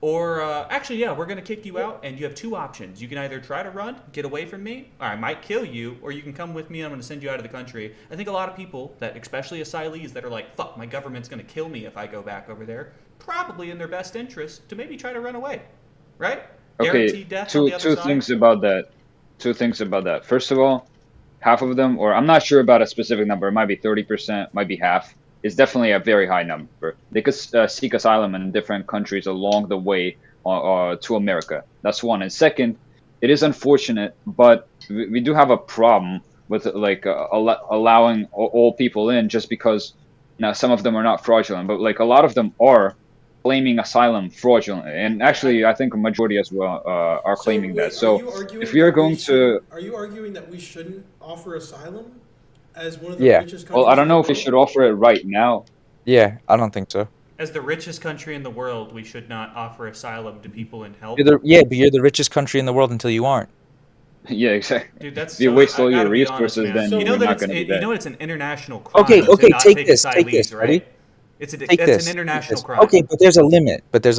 or we're going to kick you out, and you have two options. You can either try to run, get away from me, or I might kill you, or you can come with me and I'm going to send you out of the country." I think a lot of people, that especially asylees, that are like, fuck, my government's going to kill me if I go back over there, probably in their best interest to maybe try to run away, right? Okay, Guaranteed death on the other two side. things about that. Two things about that. First of all, half of them, or I'm not sure about a specific number, it might be 30%, might be half, is definitely a very high number. They could seek asylum in different countries along the way to America. That's one. And second, it is unfortunate, but we do have a problem with like allowing all people in just because now some of them are not fraudulent, but like a lot of them are claiming asylum fraudulently. And actually, I think a majority as well are claiming that. So if we are going to... Are you arguing that we shouldn't offer asylum as one of the Yeah. richest countries? Well, I don't know in if the we world? should offer it right now. Yeah, I don't think so. As the richest country in the world, we should not offer asylum to people in help. But you're the richest country in the world until you aren't. Yeah, exactly. Dude, that's if you so- waste I all your gotta be honest, resources, man. then So, you're not going to be you there. know it's an international crime. Okay, to not take take this, asylees, right? ready? It's Take that's this. an international take this. crime. Okay, but there's a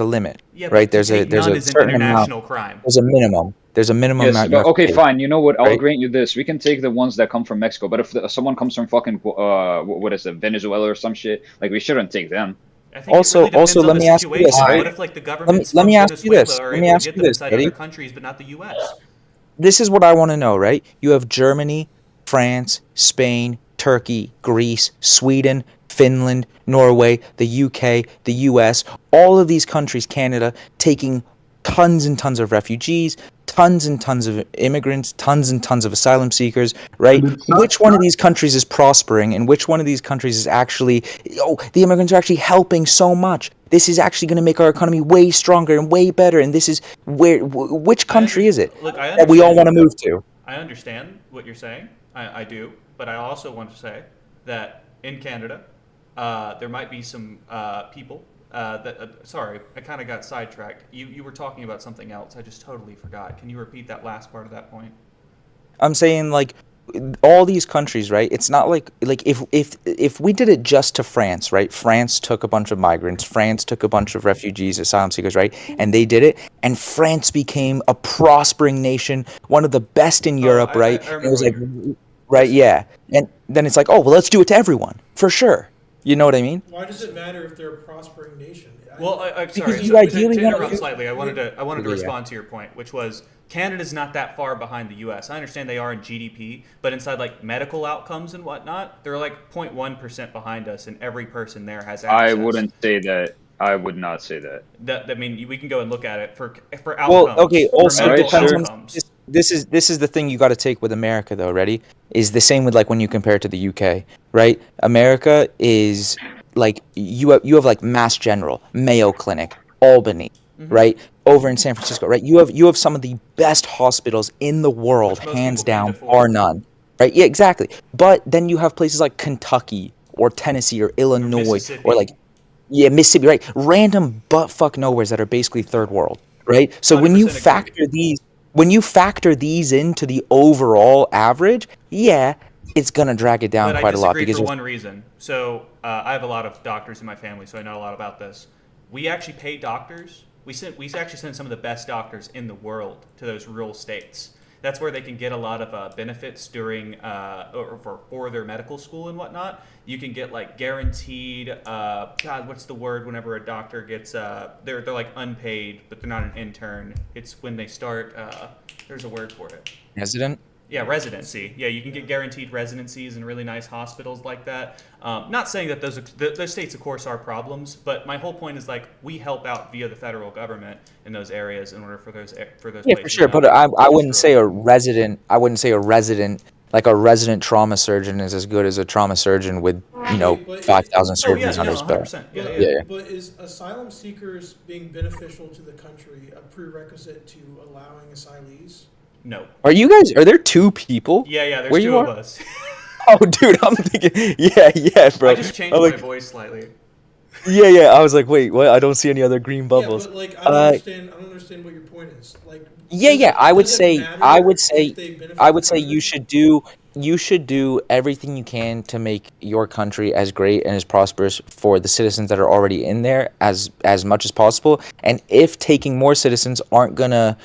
limit. Yeah, right? but to There's take a none is an certain international amount. crime. There's a minimum. There's a minimum Yes, amount. you but have to okay, take, fine. You know what? I'll right? grant you this. We can take the ones that come from Mexico, but if someone comes from fucking what is it, Venezuela or some shit, like we shouldn't take them. I think Also- it really depends also, on let the me ask you situation. this, right? What if like the governments let me from ask you Venezuela this. are Let me able ask to you get them this, inside buddy. other countries, but not the U.S.? This is what I want to know, right? You have Germany, France, Spain, Turkey, Greece, Sweden, Finland, Norway, the UK, the US, all of these countries, Canada, taking tons and tons of refugees, tons and tons of immigrants, tons and tons of asylum seekers, right? Which one of these countries is prospering and which one of these countries is actually, the immigrants are actually helping so much. This is actually going to make our economy way stronger and way better. And this is which country is it Look, I that we all understand- want to move to? I understand what you're saying. I do, but I also want to say that in Canada, there might be some people sorry, I kind of got sidetracked. You were talking about something else. I just totally forgot. Can you repeat that last part of that point? I'm saying like all these countries, right? It's not like if we did it just to France, right? France took a bunch of migrants, France took a bunch of refugees, asylum seekers, right? And they did it, and France became a prospering nation, one of the best in Europe, right? And it was like, right, yeah. And then it's like, oh, well, let's do it to everyone for sure. You know what I mean? Why does it matter if they're a prospering nation? Well, I'm sorry. Because you So, ideally to want interrupt to- slightly, I wanted to Yeah. respond to your point, which was Canada's not that far behind the U.S. I understand they are in GDP, but inside like medical outcomes and whatnot, they're like 0.1% behind us, and every person there has access. I wouldn't say that. I would not say that. I mean, we can go and look at it for outcomes. Well, okay. for Also, it medical depends on outcomes. this is the thing you got to take with America, though. Ready? Is the same with like when you compare it to the UK, right? America is like you have like Mass General, Mayo Clinic, Albany, right? Over in San Francisco, right? You have some of the best hospitals in the world, hands down, bar none, right? Yeah, exactly. But then you have places like Kentucky or Tennessee or Illinois or like. Yeah, Mississippi, right? Random butt fuck nowheres that are basically third world, right? So when you factor these into the overall average, yeah, it's gonna drag it down But quite I a lot disagree because for there's- one reason. So I have a lot of doctors in my family, so I know a lot about this. We actually pay doctors. We actually send some of the best doctors in the world to those rural states. That's where they can get a lot of benefits during or for their medical school and whatnot. You can get like guaranteed. God, what's the word? Whenever a doctor gets they're like unpaid, but they're not an intern. It's when they start. There's a word for it. resident. Yeah, residency. Yeah, you can get guaranteed residencies in really nice hospitals like that. Not saying that those states, of course, are problems, but my whole point is like we help out via the federal government in those areas in order for those Yeah, places. for sure. But I wouldn't say a resident. I wouldn't say a resident. Like a resident trauma surgeon is as good as a trauma surgeon with 5,000 surgeries on his belt. But is asylum seekers being beneficial to the country a prerequisite to allowing asylees? No. Are there two people? Yeah, there's where two you of are? us. Oh, dude, I'm thinking, yeah, bro. I just changed I'm my like, voice slightly. Yeah. I was like, wait, what? I don't see any other green bubbles. Yeah, but like I don't understand what your point is. Like. Yeah. I would does it say, matter I would if say, they benefit I would the say country? you should do everything you can to make your country as great and as prosperous for the citizens that are already in there as much as possible. And if taking more citizens aren't gonna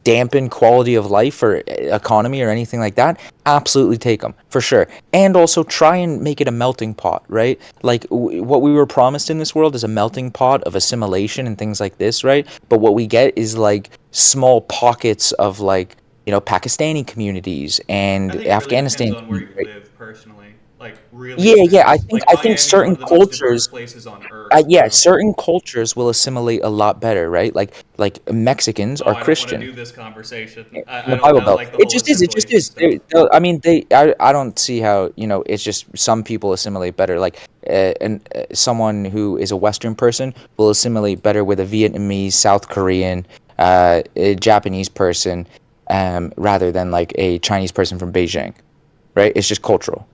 dampen quality of life or economy or anything like that, absolutely take them for sure. And also try and make it a melting pot, right? Like what we were promised in this world is a melting pot of assimilation and things like this, right? But what we get is like small pockets of like Pakistani communities and Afghanistan. Depends on where you live personally. Like really. Yeah. I Like, think Miami's certain one of the most diverse cultures. places on earth. Certain cultures will assimilate a lot better, right? Like Mexicans are I Christian. don't want to do this conversation. I The don't Bible I Belt. like the It whole just is. It just assimilation is. I mean, I don't see how it's just some people assimilate better. Like, someone who is a Western person will assimilate better with a Vietnamese, South Korean, a Japanese person, rather than like a Chinese person from Beijing, right? It's just cultural.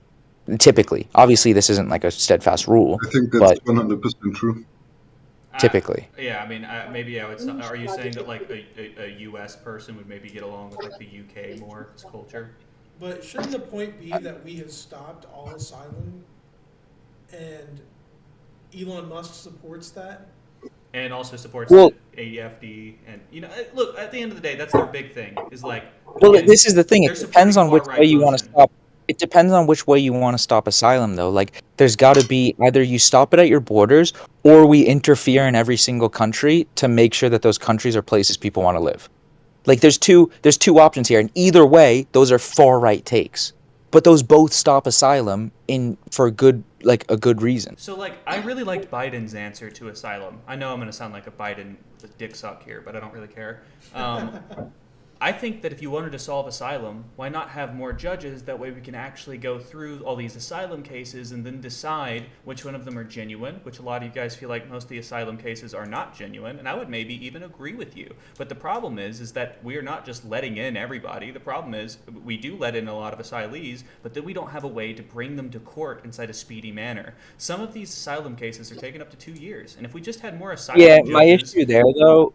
Typically, obviously, this isn't like a steadfast rule. I think but that's 100% true. typically. Yeah, I mean, maybe I would. Are you saying that like a U.S. person would maybe get along with like the U.K. more as culture? But shouldn't the point be that we have stopped all asylum, and Elon Musk supports that? And also supports Well- the AFD, and look, at the end of the day, that's their big thing. Is like. Well, again, this is the thing. they're It depends on supporting which far-right way you want to motion. stop. It depends on which way you want to stop asylum, though. Like, there's got to be either you stop it at your borders, or we interfere in every single country to make sure that those countries are places people want to live. Like, there's two options here, and either way, those are far right takes. But those both stop asylum for a good reason. So, like, I really liked Biden's answer to asylum. I know I'm going to sound like a Biden dick suck here, but I don't really care. I think that if you wanted to solve asylum, why not have more judges? That way we can actually go through all these asylum cases and then decide which one of them are genuine, which a lot of you guys feel like most of the asylum cases are not genuine, and I would maybe even agree with you. But the problem is that we are not just letting in everybody. The problem is we do let in a lot of asylees, but then we don't have a way to bring them to court inside a speedy manner. Some of these asylum cases are taking up to 2 years, and if we just had more asylum judges, my issue there though,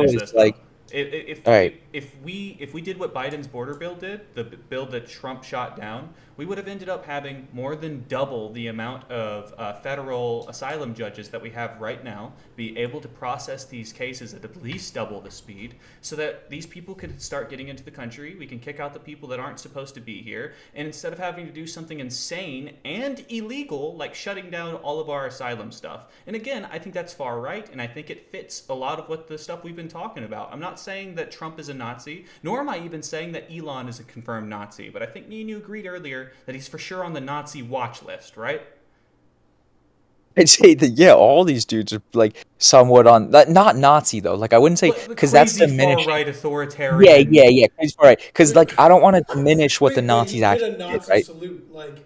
finish is this, like, all right. If we did what Biden's border bill did, the bill that Trump shot down, we would have ended up having more than double the amount of federal asylum judges that we have right now, be able to process these cases at least double the speed, so that these people could start getting into the country. We can kick out the people that aren't supposed to be here, and instead of having to do something insane and illegal like shutting down all of our asylum stuff. And again, I think that's far right, and I think it fits a lot of what the stuff we've been talking about. I'm not saying that Trump is a Nazi, nor am I even saying that Elon is a confirmed Nazi, but I think me and you agreed earlier that he's for sure on the Nazi watch list, right? I'd say that, yeah, all these dudes are like somewhat on that, not Nazi though. Like I wouldn't say, because that's diminishing. Far-right authoritarian. Yeah, crazy far-right. Because like I don't want to diminish what the Nazis actually did, right? Salute, like,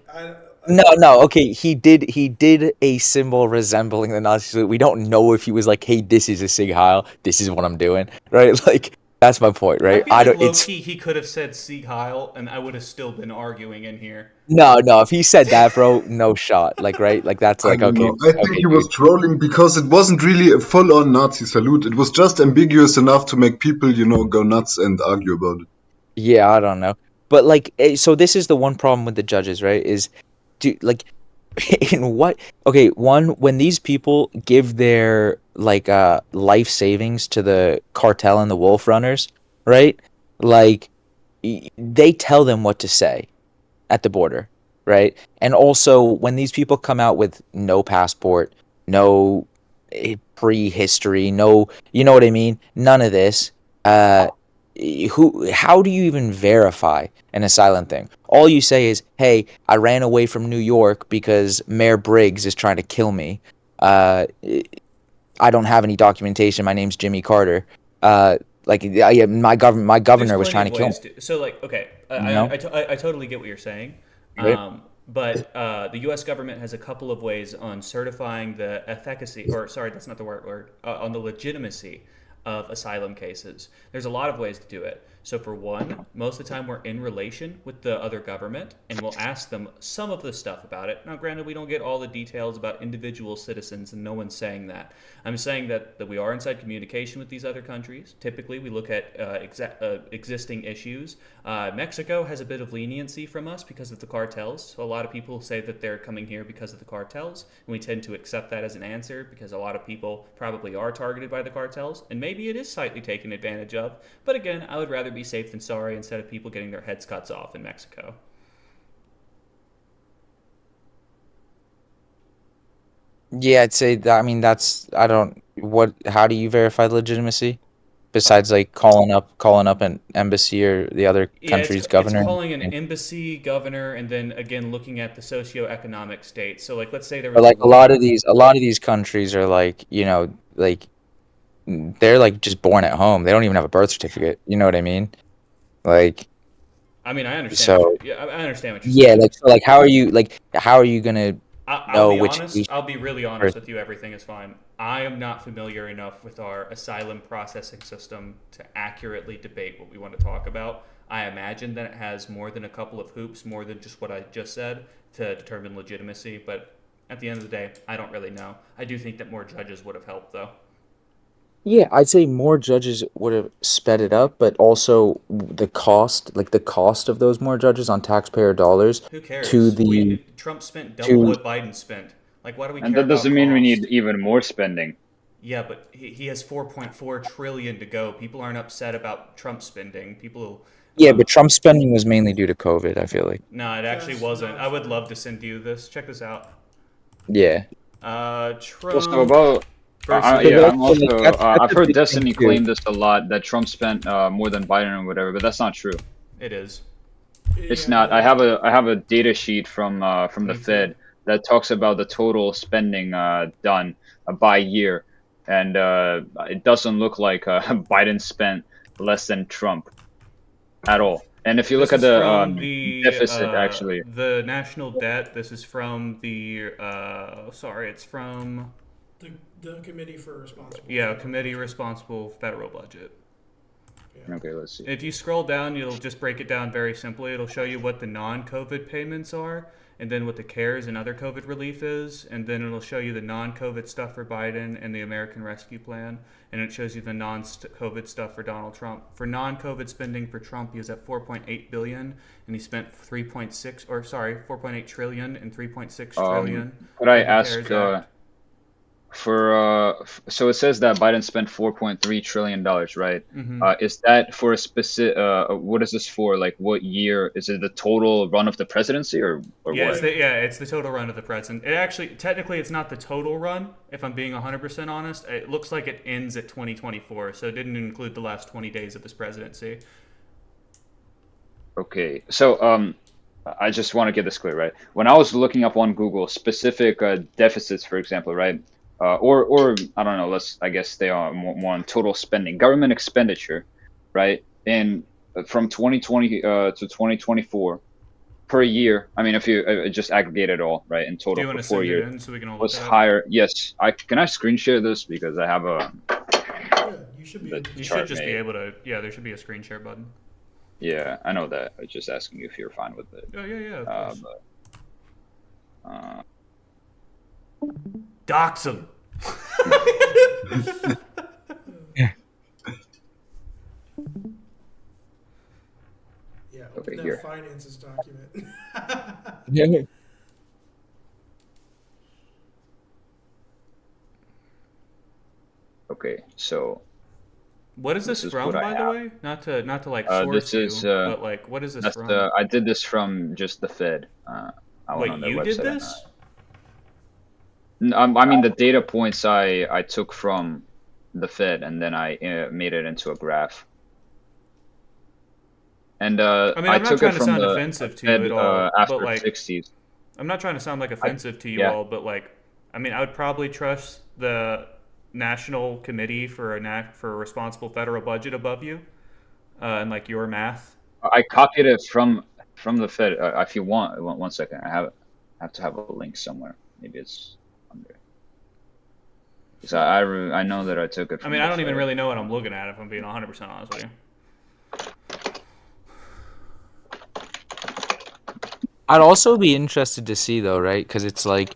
No. Okay, he did a symbol resembling the Nazi salute. We don't know if he was like, "Hey, this is a Sieg Heil. This is what I'm doing," right? Like that's my point, right? I feel like low-key, he could have said Sieg Heil, and I would have still been arguing in here. No. If he said that, bro, no shot. Like, right? Like that's like okay. I think he was trolling because it wasn't really a full-on Nazi salute. It was just ambiguous enough to make people, go nuts and argue about it. Yeah, I don't know, but like, so this is the one problem with the judges, right? Is like in what? Okay, one, when these people give their like life savings to the cartel and the wolf runners, right? Like they tell them what to say at the border, right? And also when these people come out with no passport, no pre-history, no, you know what I mean? None of this. How do you even verify an asylum thing? All you say is, hey, I ran away from New York because Mayor Briggs is trying to kill me. I don't have any documentation. My name's Jimmy Carter. My governor was trying to kill me. So like, okay, I totally get what you're saying. Right. But the U.S. government has a couple of ways on certifying the efficacy, or sorry, that's not the word, on the legitimacy of asylum cases. There's a lot of ways to do it. So for one, most of the time we're in relation with the other government and we'll ask them some of the stuff about it. Now granted, we don't get all the details about individual citizens and no one's saying that. I'm saying that we are inside communication with these other countries. Typically we look at existing issues. Mexico has a bit of leniency from us because of the cartels. So a lot of people say that they're coming here because of the cartels, and we tend to accept that as an answer because a lot of people probably are targeted by the cartels, and maybe it is slightly taken advantage of. But again, I would rather be safe than sorry instead of people getting their heads cut off in Mexico. Yeah, I'd say that. I mean, how do you verify the legitimacy? Besides like calling up an embassy or the other country's governor? It's calling an embassy, governor, and then again looking at the socioeconomic state. So like, let's say there was like a lot of these countries are like, like they're like just born at home. They don't even have a birth certificate. You know what I mean? Like, I mean, I understand. So I understand what you're saying. Yeah, how are you gonna know which? I'll be really honest with you. Everything is fine. I am not familiar enough with our asylum processing system to accurately debate what we want to talk about. I imagine that it has more than a couple of hoops, more than just what I just said, to determine legitimacy. But at the end of the day, I don't really know. I do think that more judges would have helped, though. Yeah, I'd say more judges would have sped it up, but also the cost of those more judges on taxpayer dollars. Who cares? Trump spent double what Biden spent. Like, why do we care? And that doesn't mean we need even more spending. Yeah, but he has 4.4 trillion to go. People aren't upset about Trump spending. Yeah, but Trump's spending was mainly due to COVID, I feel like. No, it actually wasn't. I would love to send you this. Check this out. Yeah. Trump. Also about. I've heard Destiny claim this a lot, that Trump spent more than Biden or whatever, but that's not true. It is. It's not. I have a data sheet from the Fed that talks about the total spending done by year, and it doesn't look like Biden spent less than Trump at all. And if you look This at is the from the deficit, actually, the national debt. This is from the it's from The Committee for Responsible. Committee Responsible Federal Budget. okay, let's see. If you scroll down, it'll just break it down very simply. It'll show you what the non-COVID payments are, and then what the CARES and other COVID relief is, and then it'll show you the non-COVID stuff for Biden and the American Rescue Plan, and it shows you the non-COVID stuff for Donald Trump. For non-COVID spending for Trump, he was at 4.8 billion, and he spent 4.8 trillion and 3.6 trillion. Could I for the ask CARES Act. so it says that Biden spent $4.3 trillion, right? Is that for a specific? What is this for? Like, what year? Is it the total run of the presidency, or Yeah, what? it's the total run of the president. It actually, technically, it's not the total run. If I'm being 100% honest, it looks like it ends at 2024, so it didn't include the last 20 days of his presidency. Okay, so I just want to get this clear, right? When I was looking up on Google specific deficits, for example, right? Or I don't know. I guess they are more on total spending, government expenditure, right? And from 2020 to 2024 per year. I mean, if you just aggregate it all, right, in total Do you for want to 4 send it years, in so we can all was look at it? higher. Yes, can I screen share this because I have a. You should You should just be able to. Yeah, there should be a screen share button. Yeah, I know that. I was just asking you if you're fine with it. Oh yeah. Of course. Dox him. Yeah, Okay, open that here. finances document. Yeah. Okay, so. What is this is from, what I by the have. way? Not to like This source is. you, but like, what is this That's from? I did this from just the Fed. I went Wait, on their you did website and, this? I mean, the data points I took from the Fed, and then I made it into a graph. And I mean, I'm not took trying it to from sound the offensive to Fed, you at all, after but like, 60s. I'm not trying to sound like offensive to you yeah. all, but like, I mean, I would probably trust the National Committee for a Responsible Federal Budget above you, and like your math. I copied it from the Fed. If you want, one second, I have to have a link somewhere. Maybe it's under. Because I know that I took it. I From mean, the I don't even Fed. really know what I'm looking at if I'm being 100% honest with you. I'd also be interested to see though, right? Because it's like,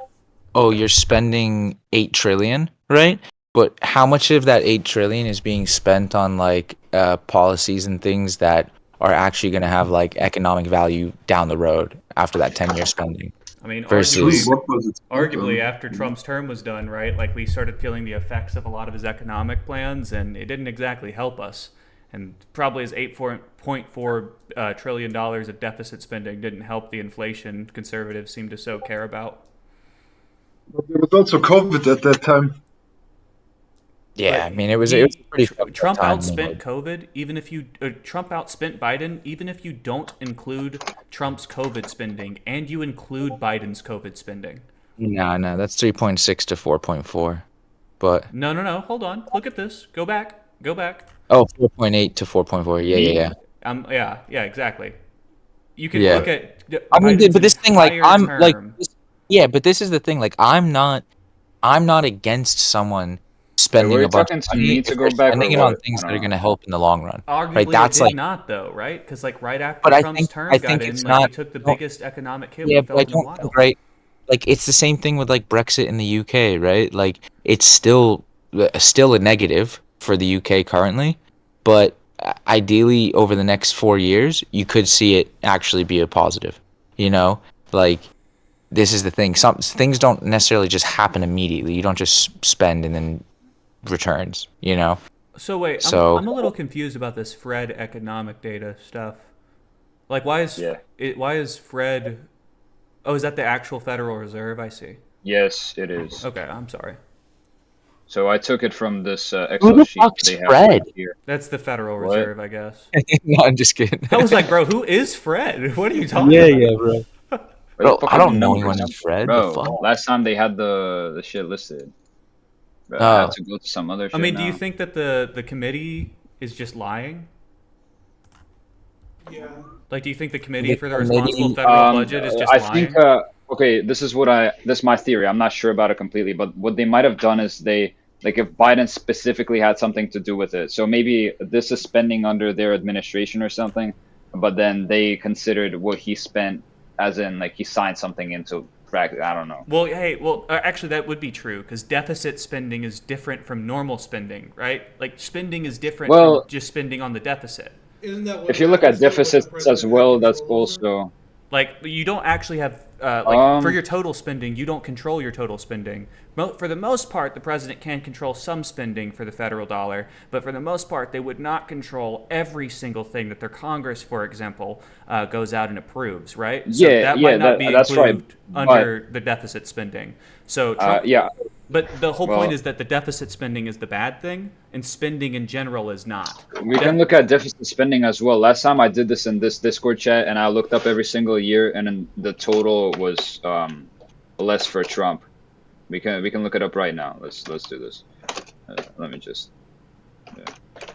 oh, you're spending 8 trillion, right? But how much of that 8 trillion is being spent on like policies and things that are actually going to have like economic value down the road after that 10-year spending? I mean, versus arguably after Trump's term was done, right? Like we started feeling the effects of a lot of his economic plans, and it didn't exactly help us. And probably his $8.4 trillion of deficit spending didn't help the inflation conservatives seem to so care about. But there was also COVID at that time. Yeah, I mean, it was pretty. Trump time, outspent COVID, even if you Trump outspent Biden, even if you don't include Trump's COVID spending and you include Biden's COVID spending. No, that's 3.6 to 4.4, but No. Hold on. Look at this. Go back. 4.8 to 4.4. Yeah. Yeah, exactly. You can Yeah. look at. I mean, Biden's but this thing, like, entire I'm like, term. but this is the thing, like, I'm not against someone spending were you a bunch talking of to money me if to they're go back, or spending it on what? things I that are don't going to help in the long run. Arguably, right? That's it did like, not though, right? Because like right after but Trump's term I got think in, it's like not. he took the biggest economic hit Yeah, we but I felt in a don't while. think, right? Like, it's the same thing with like Brexit in the UK, right? Like, it's still a negative for the UK currently, but ideally over the next 4 years, you could see it actually be a positive. You know, like, this is the thing. Some things don't necessarily just happen immediately. You don't just spend and then returns. You know. So wait, So I'm a little confused about this Fred economic data stuff. Like, why is Fred? Oh, is that the actual Federal Reserve? I see. Yes, it is. Okay, I'm sorry. So I took it from this Who Excel the sheet fuck's they have Fred? right here. That's the Federal What? Reserve, I guess. No, I'm just kidding. I was like, bro, who is Fred? What are you talking about? Yeah, bro. Bro, I don't know anyone named Fred. Bro, The fuck? last time they had the shit listed. But I Oh. had to go to some other shit I mean, do now. you think that the committee is just lying? Yeah. Like, do you think the committee for the committee- responsible federal budget is just I lying? think okay, this is my theory. I'm not sure about it completely, but what they might have done is like if Biden specifically had something to do with it. So maybe this is spending under their administration or something, but then they considered what he spent as in like he signed something into practice. I don't know. Well, actually, that would be true because deficit spending is different from normal spending, right? Like, spending is different Well- from just spending on the deficit. Isn't that what If you look at happens, though, with the deficits as president well, having that's control over? also Like, you don't actually have, for your total spending, you don't control your total spending. For the most part, the president can control some spending for the federal dollar, but for the most part, they would not control every single thing that their Congress, for example, goes out and approves, right? So Yeah, that yeah, might not be that's right, included under the deficit spending. So Trump, yeah. But the whole Well- point is that the deficit spending is the bad thing, and spending in general is not. We can look at deficit spending as well. Last time I did this in this Discord chat, and I looked up every single year, and then the total was less for Trump. We can look it up right now. Let's do this. Let me just.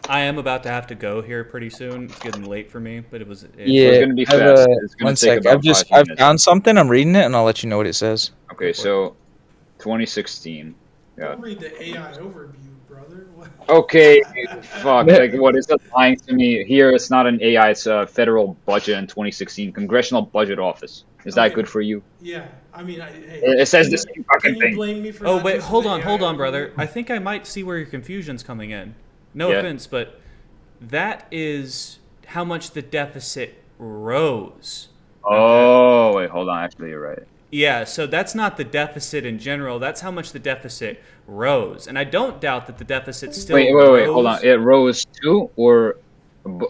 I am about to have to go here pretty soon. It's getting late for me, but it was. Yeah. gonna be I've, fast. It's gonna one take sec. about 5 I've minutes. found something. I'm reading it, and I'll let you know what it says. Okay, so 2016. Yeah. Don't read the AI overview, brother. What? Okay, fuck. Like, what is that lying to me? Here, it's not an AI. It's a federal budget in 2016, Congressional Budget Office. Is that good for you? Yeah, I mean, hey, It says the same fucking can you thing. blame me for Oh not wait, using hold the on, AI brother. overview? I think I might see where your confusion's coming in. No Yeah. offense, but that is how much the deficit rose. Oh, wait, hold on. Actually, you're right. Yeah, so that's not the deficit in general. That's how much the deficit rose, and I don't doubt that the deficit still. Wait, hold on. rose. It rose to, or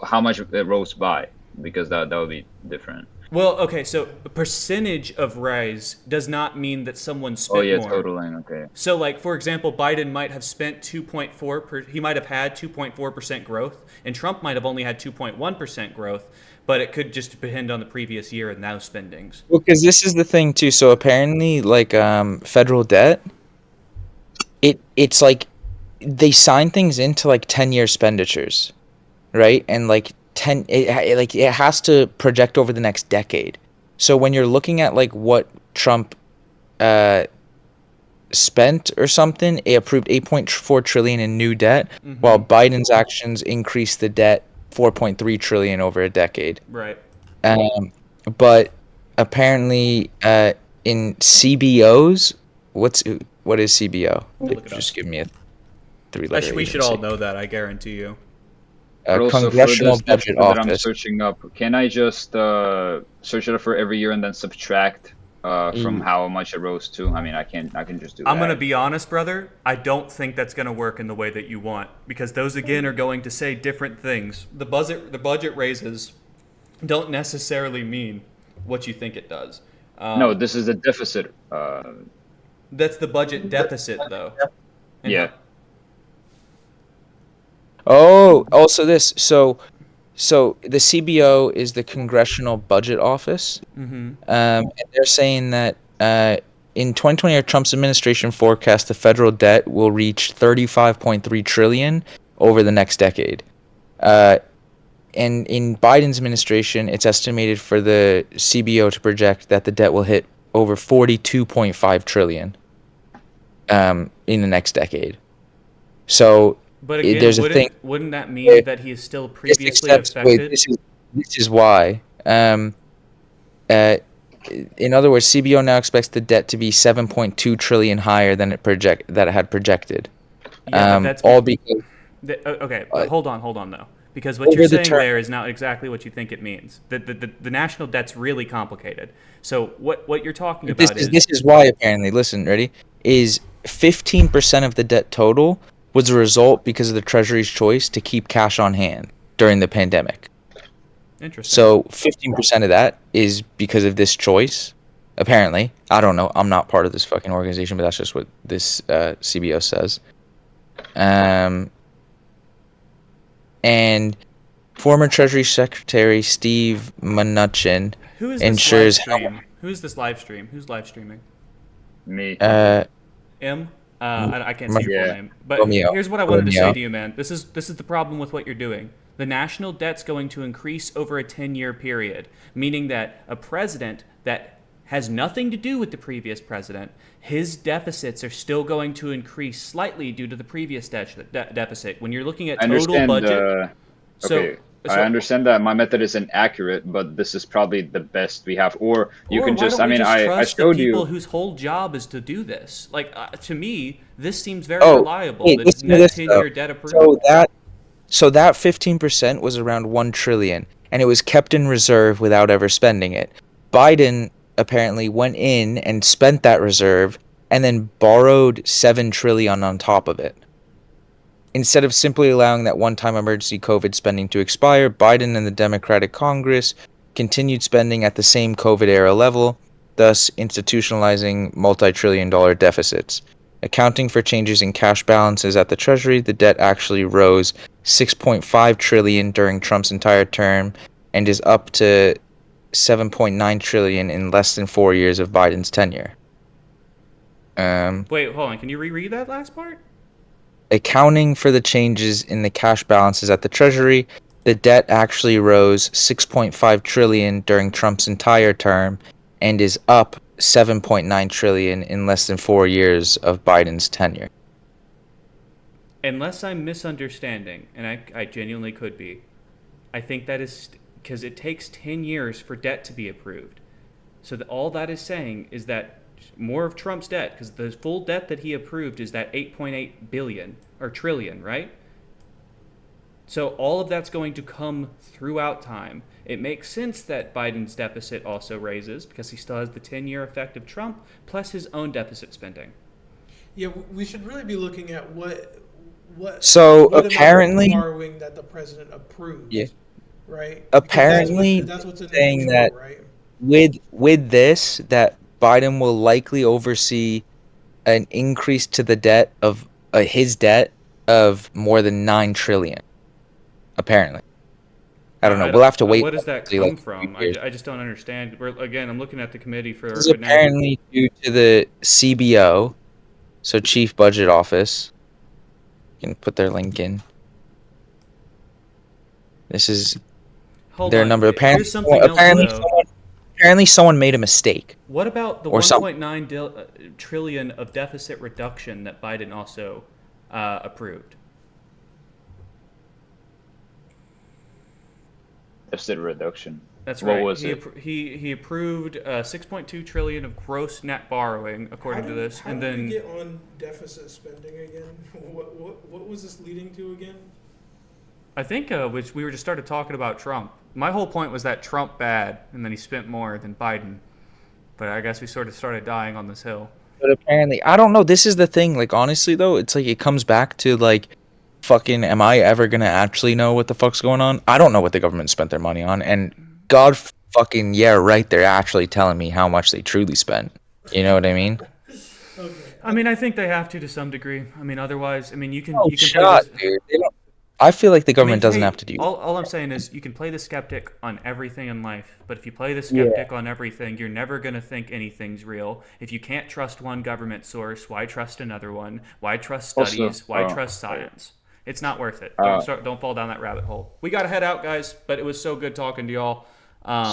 how much it rose by? Because that would be different. Well, okay, so a percentage of rise does not mean that someone spent Oh yeah, more. totaling. Okay. So, like, for example, Biden might have spent 2.4. He might have had 2.4% growth, and Trump might have only had 2.1% growth. But it could just depend on the previous year and now spendings. Well, because this is the thing too. So apparently, like federal debt, it's like they sign things into like 10-year expenditures, right? And like it has to project over the next decade. So when you're looking at like what Trump spent or something, it approved 8.4 trillion in new debt, while Biden's actions increased the debt 4.3 trillion over a decade. Right. But apparently, in CBOs, what is CBO? Look it Just give me a 3-letter. We should all know that, I guarantee you. But also for Congressional this Budget that I'm Office. searching up, can I just search it up for every year and then subtract from how much it rose to? I mean, I can just do that. I'm going to be honest, brother. I don't think that's going to work in the way that you want, because those, again, are going to say different things. The budget raises don't necessarily mean what you think it does. No, this is a deficit. That's the budget deficit, though. Yeah. Oh, also this. So the CBO is the Congressional Budget Office. Mhm. And they're saying that in 2020, Trump's administration forecast the federal debt will reach 35.3 trillion over the next decade. And in Biden's administration, it's estimated for the CBO to project that the debt will hit over 42.5 trillion in the next decade. So But again, there's a thing. wouldn't that mean that he is still previously affected? This is why. In other words, CBO now expects the debt to be 7.2 trillion higher than it had projected. Yeah, but that's all because. Okay, but hold on though, because what you're saying there is not exactly what you think it means. The national debt's really complicated. So what you're talking about This is why apparently. Listen, ready? Is 15% of the debt total was a result because of the Treasury's choice to keep cash on hand during the pandemic. Interesting. So 15% of that is because of this choice. Apparently, I don't know. I'm not part of this fucking organization, but that's just what this CBO says. And former Treasury Secretary Steve Mnuchin Who is this ensures live stream? Who's this live stream? Who's live streaming? Me. M? I can't say your full Yeah. name, but Romeo. here's what I wanted to say Romeo. to you, man. This is the problem with what you're doing. The national debt's going to increase over a 10-year period, meaning that a president that has nothing to do with the previous president, his deficits are still going to increase slightly due to the previous deficit. When you're looking at I total understand. budget, Okay, I understand that my method isn't accurate, but this is probably the best we have. Or you can why just, don't I we mean, just I trust the showed people you. whose whole job is to do this. Like to me, this seems very Oh, reliable. hey, The listen to net this, 10-year though. debt approved. So that 15% was around 1 trillion, and it was kept in reserve without ever spending it. Biden apparently went in and spent that reserve and then borrowed 7 trillion on top of it. Instead of simply allowing that one-time emergency COVID spending to expire, Biden and the Democratic Congress continued spending at the same COVID-era level, thus institutionalizing multi-trillion-dollar deficits. Accounting for changes in cash balances at the Treasury, the debt actually rose 6.5 trillion during Trump's entire term and is up to 7.9 trillion in less than 4 years of Biden's tenure. Wait, hold on. Can you reread that last part? Accounting for the changes in the cash balances at the Treasury, the debt actually rose 6.5 trillion during Trump's entire term and is up 7.9 trillion in less than 4 years of Biden's tenure. Unless I'm misunderstanding, and I genuinely could be, I think that is because it takes 10 years for debt to be approved. So all that is saying is that more of Trump's debt, because the full debt that he approved is that 8.8 billion or trillion, right? So all of that's going to come throughout time. It makes sense that Biden's deficit also raises because he still has the 10-year effect of Trump plus his own deficit spending. Yeah, we should really be looking at what So what amount of apparently, borrowing that the president approved. yeah, Right. apparently Because that's what's in the saying control, that right? with this that Biden will likely oversee an increase to the debt of his debt of more than 9 trillion. Apparently, I don't know. We'll have to wait. What does that see, come like, from? years. I just don't understand. Again, I'm looking at the committee for. This is apparently due to the CBO, so Chief Budget Office. You can put their link in. This is Hold their on. number. Here's Apparently, something else, though. apparently someone made a mistake. What about the or something. 1.9 trillion of deficit reduction that Biden also approved? Deficit reduction. That's What right. was he, it? he approved 6.2 trillion of gross net borrowing, according to this, How and did we then get on deficit spending again? What was this leading to again? I think which we were just started talking about Trump. My whole point was that Trump bad, and then he spent more than Biden. But I guess we sort of started dying on this hill. But apparently, I don't know. This is the thing. Like, honestly, though, it's like it comes back to like, fucking, am I ever gonna actually know what the fuck's going on? I don't know what the government spent their money on, and God fucking yeah, right. They're actually telling me how much they truly spent. You know what I mean? I mean, I think they have to some degree. I mean, otherwise, I mean, you can Oh, you can shot, play this, dude. They don't, I feel like the government doesn't hey, have to do. All I'm saying is you can play the skeptic on everything in life, but if you play the skeptic on everything, you're never going to think anything's real. If you can't trust one government source, why trust another one? Why trust studies? Also, why trust science? It's not worth it. Don't fall down that rabbit hole. We got to head out, guys, but it was so good talking to y'all.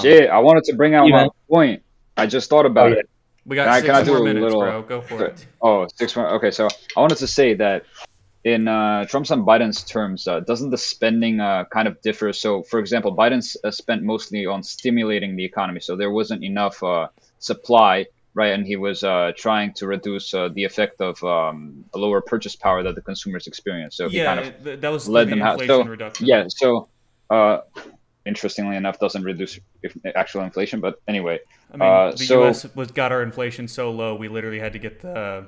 Shit, I wanted to bring out my point. I just thought about it. We got Can I 6 do more a minutes, little, bro. Go for it. Oh, 6 more. Okay, so I wanted to say that in Trump's and Biden's terms, doesn't the spending kind of differ? So, for example, Biden's spent mostly on stimulating the economy, so there wasn't enough supply, right? And he was trying to reduce the effect of a lower purchase power that the consumers experience. So he kind of that was led the them out. inflation So reduction. yeah, so interestingly enough, doesn't reduce actual inflation, but anyway. I mean, the so, U.S. got our inflation so low, we literally had to get the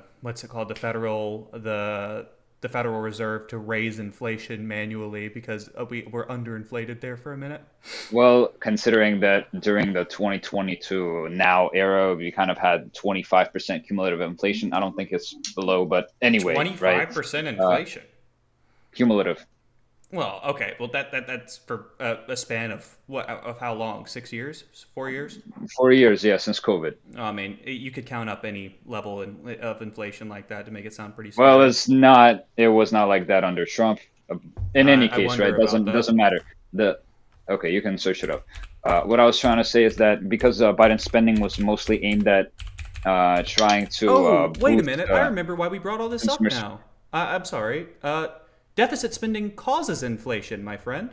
Federal Reserve to raise inflation manually because we were underinflated there for a minute. Well, considering that during the 2020 to now era, we kind of had 25% cumulative inflation. I don't think it's below, but anyway, 25% right? inflation. Cumulative. Well, okay. Well, that's for a span of what? Of how long? 6 years? 4 years? 4 years, yeah, since COVID. I mean, you could count up any level of inflation like that to make it sound pretty scary. Well, it was not like that under Trump. In any I case, wonder right? about that. Doesn't matter. Okay, you can search it up. What I was trying to say is that because Biden's spending was mostly aimed at trying to. Wait a boost, minute. I remember why we brought all this up consumers- now. I'm sorry. Deficit spending causes inflation, my friend.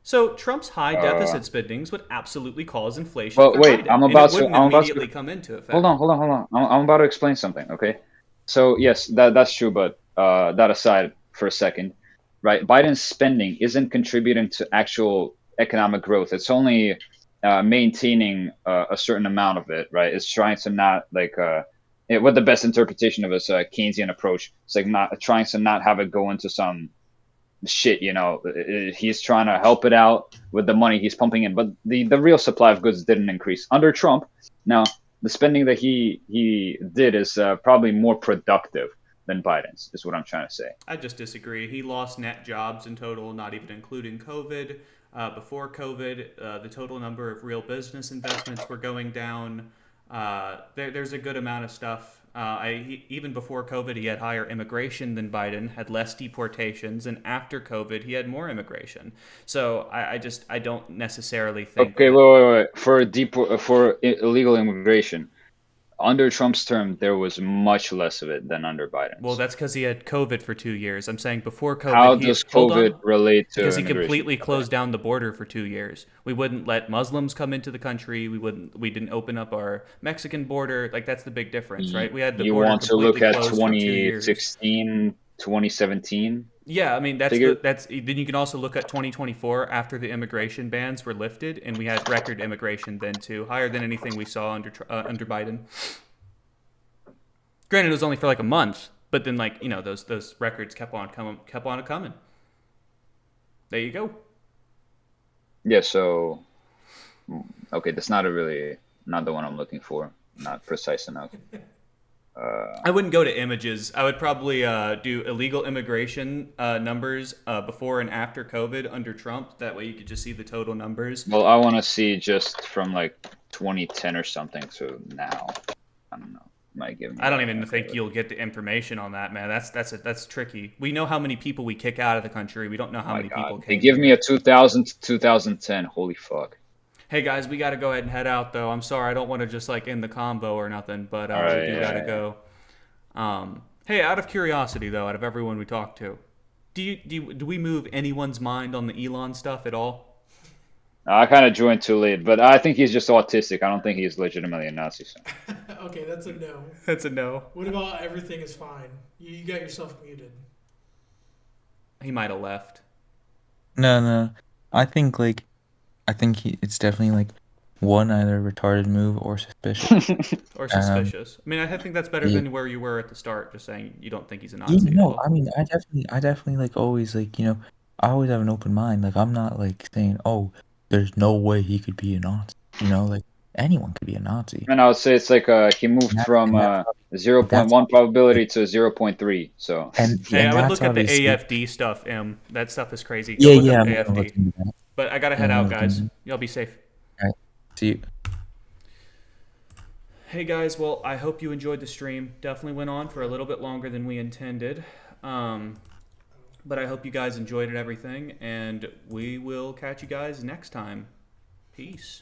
So Trump's high deficit spendings would absolutely cause inflation. Well, for wait. Biden, I'm and about it to. wouldn't I'm about immediately to. come into effect. Hold on. I'm about to explain something. Okay. So yes, that's true. But that aside for a second, right? Biden's spending isn't contributing to actual economic growth. It's only maintaining a certain amount of it, right? It's trying to not what the best interpretation of his Keynesian approach. It's like not trying to not have it go into some shit, he's trying to help it out with the money he's pumping in, but the real supply of goods didn't increase under Trump. Now, the spending that he did is probably more productive than Biden's, is what I'm trying to say. I just disagree. He lost net jobs in total, not even including COVID. Before COVID, the total number of real business investments were going down. There's a good amount of stuff. Even before COVID, he had higher immigration than Biden, had less deportations, and after COVID, he had more immigration. So I don't necessarily think. Okay, wait. For illegal immigration, under Trump's term, there was much less of it than under Biden's. Well, that's because he had COVID for 2 years. I'm saying before COVID. How does COVID relate to Because he immigration? completely closed down the border for 2 years. We wouldn't let Muslims come into the country. We didn't open up our Mexican border. Like, that's the big difference, right? We had the You border want to look completely at closed for 2 years. 2016, 2017? Yeah, I mean that's figure? then you can also look at 2024 after the immigration bans were lifted, and we had record immigration then too, higher than anything we saw under Biden. Granted, it was only for like a month, but then those records kept on coming. There you go. Yeah, so okay, that's not the one I'm looking for. Not precise enough. I wouldn't go to images. I would probably do illegal immigration numbers before and after COVID under Trump. That way you could just see the total numbers. Well, I want to see just from like 2010 or something to now. I don't know. Might give me I don't even think you'll get the information on that, man. That's tricky. We know how many people we kick out of the country. We don't know how many people They came. give me a 2000 to 2010. Holy fuck. Hey guys, we got to go ahead and head out though. I'm sorry, I don't want to just like end the combo or nothing, but All right, we do gotta go. Hey, out of curiosity though, out of everyone we talked to, do we move anyone's mind on the Elon stuff at all? I kind of joined too late, but I think he's just autistic. I don't think he's legitimately a Nazi. So. Okay, that's a no. That's a no. What about everything is fine? You got yourself muted. He might have left. No. I think it's definitely like one either retarded move or suspicious. Or suspicious. I mean, I think that's better than where you were at the start, just saying you don't think he's a Nazi. Yeah, no, I mean, I definitely like always like, I always have an open mind. Like, I'm not like saying, oh, there's no way he could be a Nazi. Like anyone could be a Nazi. And I would say it's like he moved from 0.1 probability to 0.3. So. Hey, I would look at the AFD stuff. That stuff is crazy. Yeah, look yeah. at the AFD. But I gotta head out, guys. Y'all be safe. All right. See you. Hey guys, well, I hope you enjoyed the stream. Definitely went on for a little bit longer than we intended. But I hope you guys enjoyed it, everything, and we will catch you guys next time. Peace.